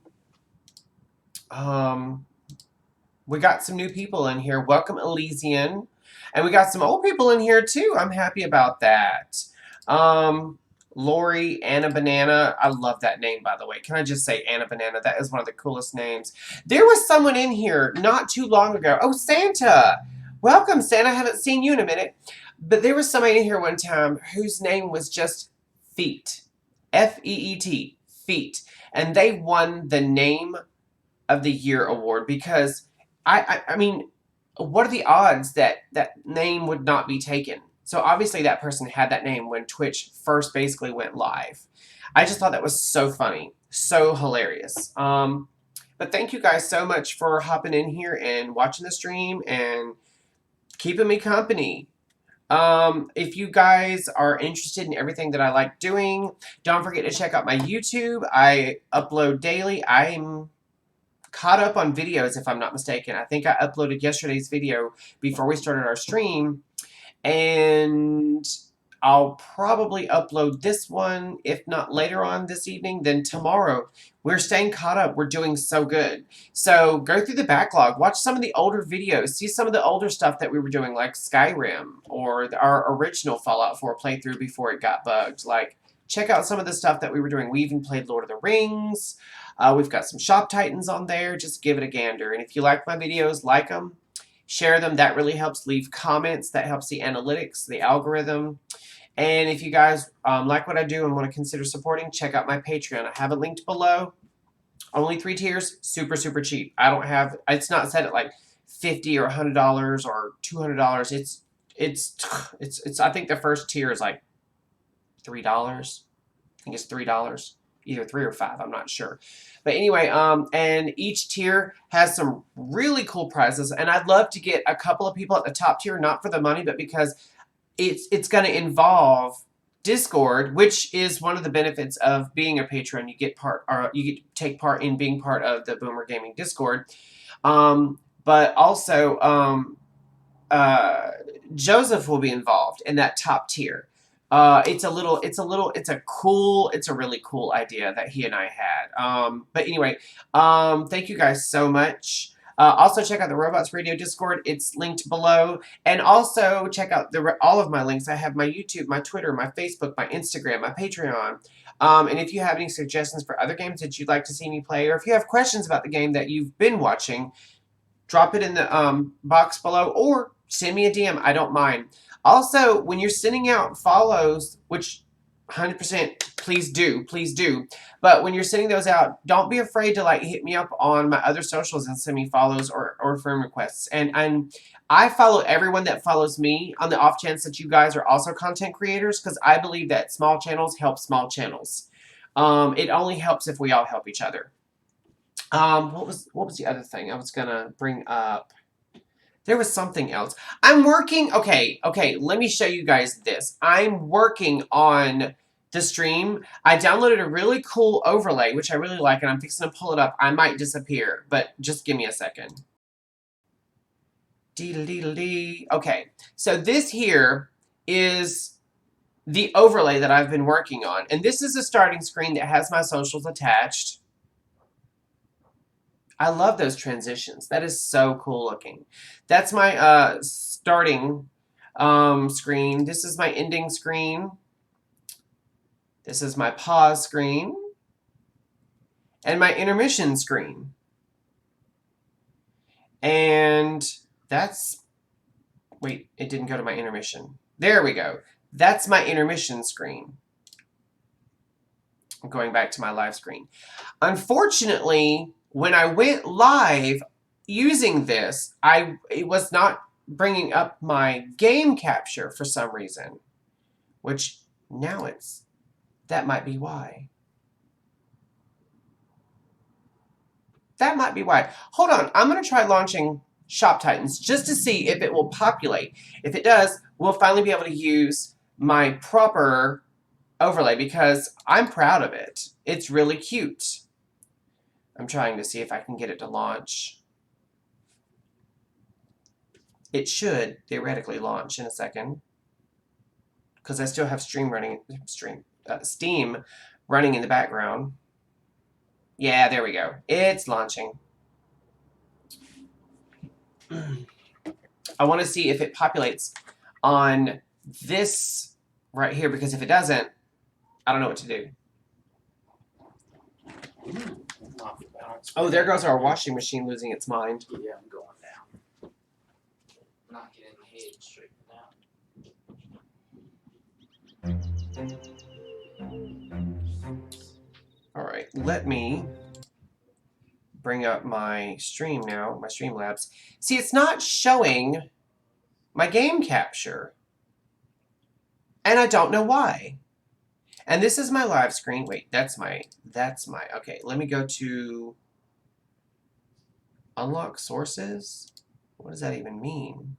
We got some new people in here. Welcome, Elysian. And we got some old people in here, too. I'm happy about that. Lori, Anna Banana. I love that name, by the way. Can I just say Anna Banana? That is one of the coolest names. There was someone in here not too long ago. Oh, Santa. Welcome, Santa. I haven't seen you in a minute. But there was somebody in here one time whose name was just Feet. F-E-E-T. Feet. And they won the Name of the Year award because, I mean, what are the odds that that name would not be taken? So obviously that person had that name when Twitch first basically went live. I just thought that was so funny. So hilarious. But thank you guys so much for hopping in here and watching the stream and keeping me company. If you guys are interested in everything that I like doing, don't forget to check out my YouTube. I upload daily. I'm caught up on videos, if I'm not mistaken. I think I uploaded yesterday's video before we started our stream, and I'll probably upload this one, if not later on this evening, then tomorrow. We're staying caught up. We're doing so good. So go through the backlog. Watch some of the older videos. See some of the older stuff that we were doing, like Skyrim, or our original Fallout 4 playthrough before it got bugged. Like, check out some of the stuff that we were doing. We even played Lord of the Rings. We've got some Shop Titans on there. Just give it a gander. And if you like my videos, like them, share them. That really helps. Leave comments. That helps the analytics, the algorithm. And if you guys like what I do and want to consider supporting, check out my Patreon. I have it linked below. Only 3 tiers. Super, super cheap. I don't have, it's not set at like $50 or $100 or $200. It's I think the first tier is like $3. I think it's $3. Either 3 or 5, I'm not sure. But anyway, and each tier has some really cool prizes, and I'd love to get a couple of people at the top tier, not for the money, but because it's going to involve Discord, which is one of the benefits of being a patron. You get to take part in being part of the Boomer Gaming Discord. But also Joseph will be involved in that top tier. It's a really cool idea that he and I had. But anyway, thank you guys so much. Also check out the Robots Radio Discord. It's linked below. And also check out all of my links. I have my YouTube, my Twitter, my Facebook, my Instagram, my Patreon. And if you have any suggestions for other games that you'd like to see me play, or if you have questions about the game that you've been watching, drop it in the box below or send me a DM. I don't mind. Also, when you're sending out follows, which 100% please do. But when you're sending those out, don't be afraid to like hit me up on my other socials and send me follows or friend requests. And I follow everyone that follows me on the off chance that you guys are also content creators, because I believe that small channels help small channels. It only helps if we all help each other. What was the other thing I was gonna bring up? There was something else. I'm working. Okay. Let me show you guys this. I'm working on the stream. I downloaded a really cool overlay, which I really like, and I'm fixing to pull it up. I might disappear, but just give me a second. Dee-dee-dee-dee. Okay. So this here is the overlay that I've been working on, and this is a starting screen that has my socials attached. I love those transitions. That is so cool looking. That's my starting screen. This is my ending screen. This is my pause screen. And my intermission screen. And that's... Wait, it didn't go to my intermission. There we go. That's my intermission screen. I'm going back to my live screen. Unfortunately, when I went live using this, it was not bringing up my game capture for some reason, which now that might be why. That might be why. Hold on, I'm going to try launching Shop Titans just to see if it will populate. If it does, we'll finally be able to use my proper overlay because I'm proud of it. It's really cute. I'm trying to see if I can get it to launch. It should theoretically launch in a second because I still have Steam running in the background. Yeah, there we go. It's launching. I want to see if it populates on this right here because if it doesn't, I don't know what to do. Oh, there goes our washing machine losing its mind. Yeah, I'm going down. Knock it in the head straight down. Alright, let me bring up my stream now, my Streamlabs. See, it's not showing my game capture. And I don't know why. And this is my live screen. Wait, that's my, okay, let me go to unlock sources. What does that even mean?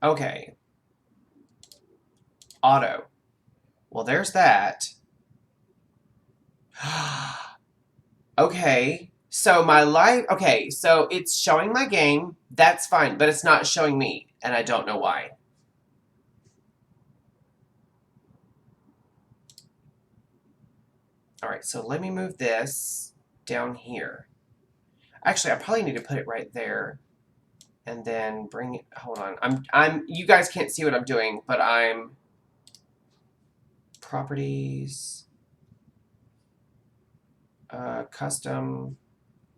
Okay. Auto. Well, there's that. Okay. So my live, okay, so it's showing my game. That's fine, but it's not showing me, and I don't know why. All right, so let me move this down here. Actually, I probably need to put it right there. And then bring it, hold on. You guys can't see what I'm doing, but I'm properties, custom,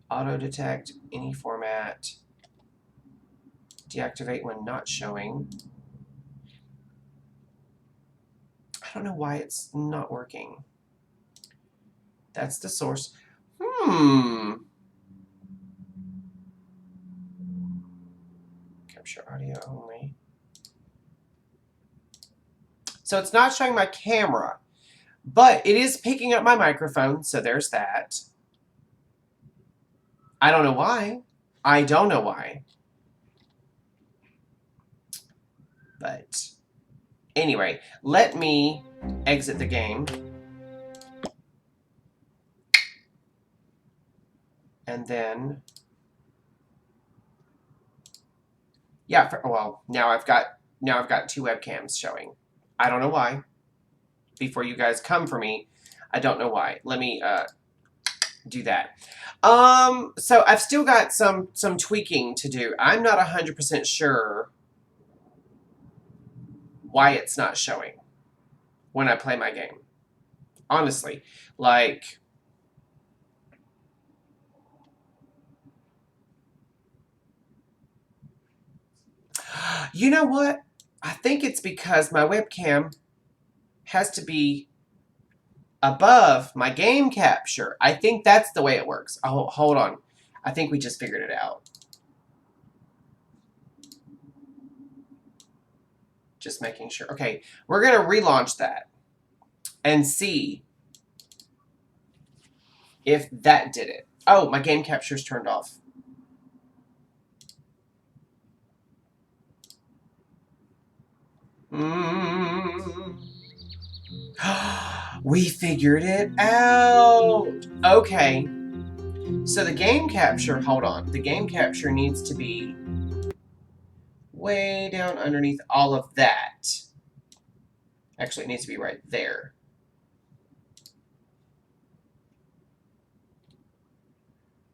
auto detect, any format, deactivate when not showing. I don't know why it's not working. That's the source. Capture audio only. So it's not showing my camera, but it is picking up my microphone, so there's that. I don't know why. I don't know why. But anyway, let me exit the game. And then, yeah, well, now I've got 2 webcams showing. I don't know why. Before you guys come for me, I don't know why. Let me do that. So I've still got some tweaking to do. I'm not 100% sure why it's not showing when I play my game. Honestly, like, you know what? I think it's because my webcam has to be above my game capture. I think that's the way it works. Oh, hold on. I think we just figured it out. Just making sure. Okay, we're going to relaunch that and see if that did it. Oh, my game capture's turned off. We figured it out. Okay. So the game capture, hold on. The game capture needs to be way down underneath all of that. Actually, it needs to be right there.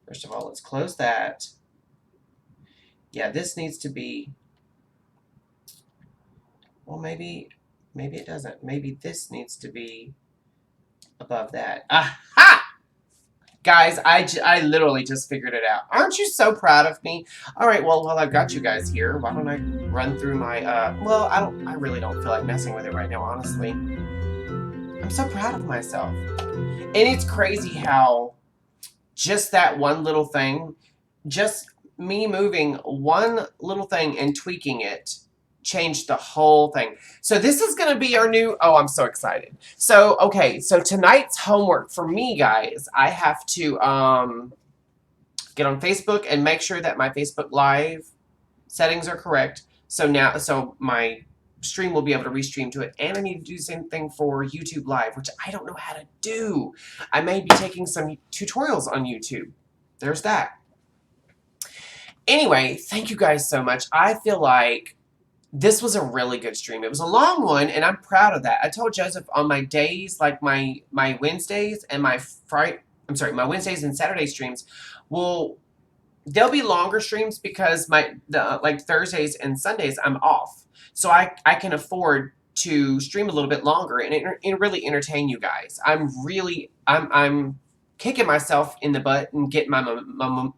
First of all, let's close that. Yeah, this needs to be, well, maybe it doesn't. Maybe this needs to be above that. Aha! Guys, I literally just figured it out. Aren't you so proud of me? All right, well, while I've got you guys here, why don't I run through my, well, I really don't feel like messing with it right now, honestly. I'm so proud of myself. And it's crazy how just that one little thing, just me moving one little thing and tweaking it, changed the whole thing. So this is going to be our new, oh, I'm so excited. So, okay, so tonight's homework for me, guys, I have to get on Facebook and make sure that my Facebook Live settings are correct. So my stream will be able to restream to it. And I need to do the same thing for YouTube Live, which I don't know how to do. I may be taking some tutorials on YouTube. There's that. Anyway, thank you guys so much. I feel like this was a really good stream. It was a long one, and I'm proud of that. I told Joseph on my days, like my Wednesdays and my Wednesdays and Saturday streams, they'll be longer streams because like Thursdays and Sundays I'm off. So I can afford to stream a little bit longer and really entertain you guys. I'm kicking myself in the butt and getting I'm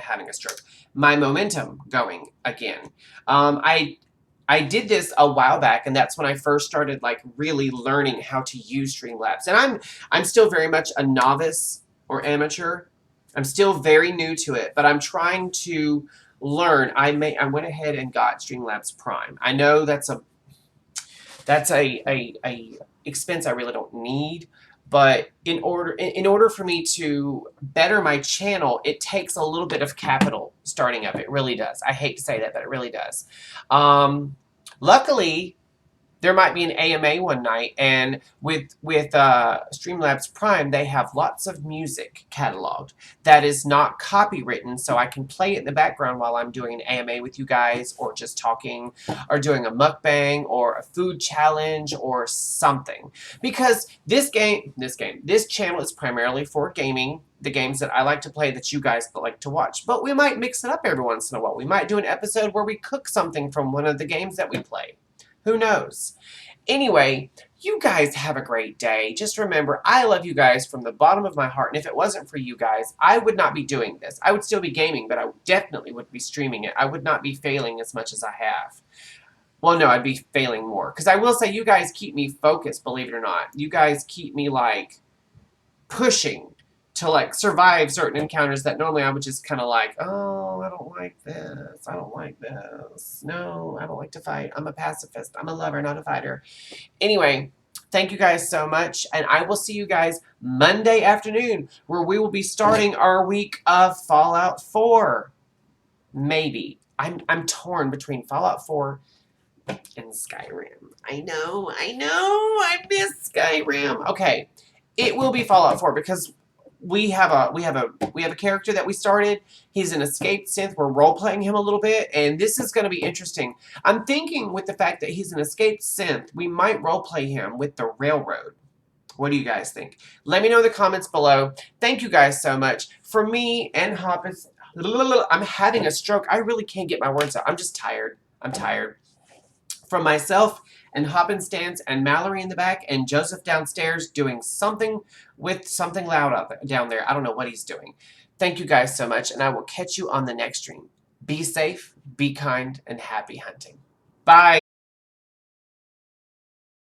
having a stroke. My momentum going again. I did this a while back, and that's when I first started like really learning how to use Streamlabs. And I'm still very much a novice or amateur. I'm still very new to it, but I'm trying to learn. I went ahead and got Streamlabs Prime. I know that's a expense I really don't need. But in order for me to better my channel, it takes a little bit of capital starting up. It really does. I hate to say that, but it really does. Luckily, there might be an AMA one night, and with Streamlabs Prime, they have lots of music cataloged that is not copywritten, so I can play it in the background while I'm doing an AMA with you guys, or just talking, or doing a mukbang, or a food challenge, or something. Because this channel is primarily for gaming, the games that I like to play that you guys like to watch. But we might mix it up every once in a while. We might do an episode where we cook something from one of the games that we play. Who knows? Anyway, you guys have a great day. Just remember, I love you guys from the bottom of my heart. And if it wasn't for you guys, I would not be doing this. I would still be gaming, but I definitely would be streaming it. I would not be failing as much as I have. Well, no, I'd be failing more. Because I will say, you guys keep me focused, believe it or not. You guys keep me, like, pushing to, like, survive certain encounters that normally I would just kind of like, oh, I don't like this. I don't like this. No, I don't like to fight. I'm a pacifist. I'm a lover, not a fighter. Anyway, thank you guys so much. And I will see you guys Monday afternoon, where we will be starting our week of Fallout 4. Maybe. I'm torn between Fallout 4 and Skyrim. I know. I miss Skyrim. Okay. It will be Fallout 4 because we have a character that we started. He's an escaped synth. We're role-playing him a little bit, and this is going to be interesting. I'm thinking with the fact that he's an escaped synth, we might role-play him with the railroad. What do you guys think? Let me know in the comments below. Thank you guys so much. For me and Hoppus, I'm having a stroke. I really can't get my words out. I'm just tired. I'm tired. From myself and Hoppenstance and Mallory in the back and Joseph downstairs doing something with something loud down there. I don't know what he's doing. Thank you guys so much, and I will catch you on the next stream. Be safe, be kind, and happy hunting. Bye.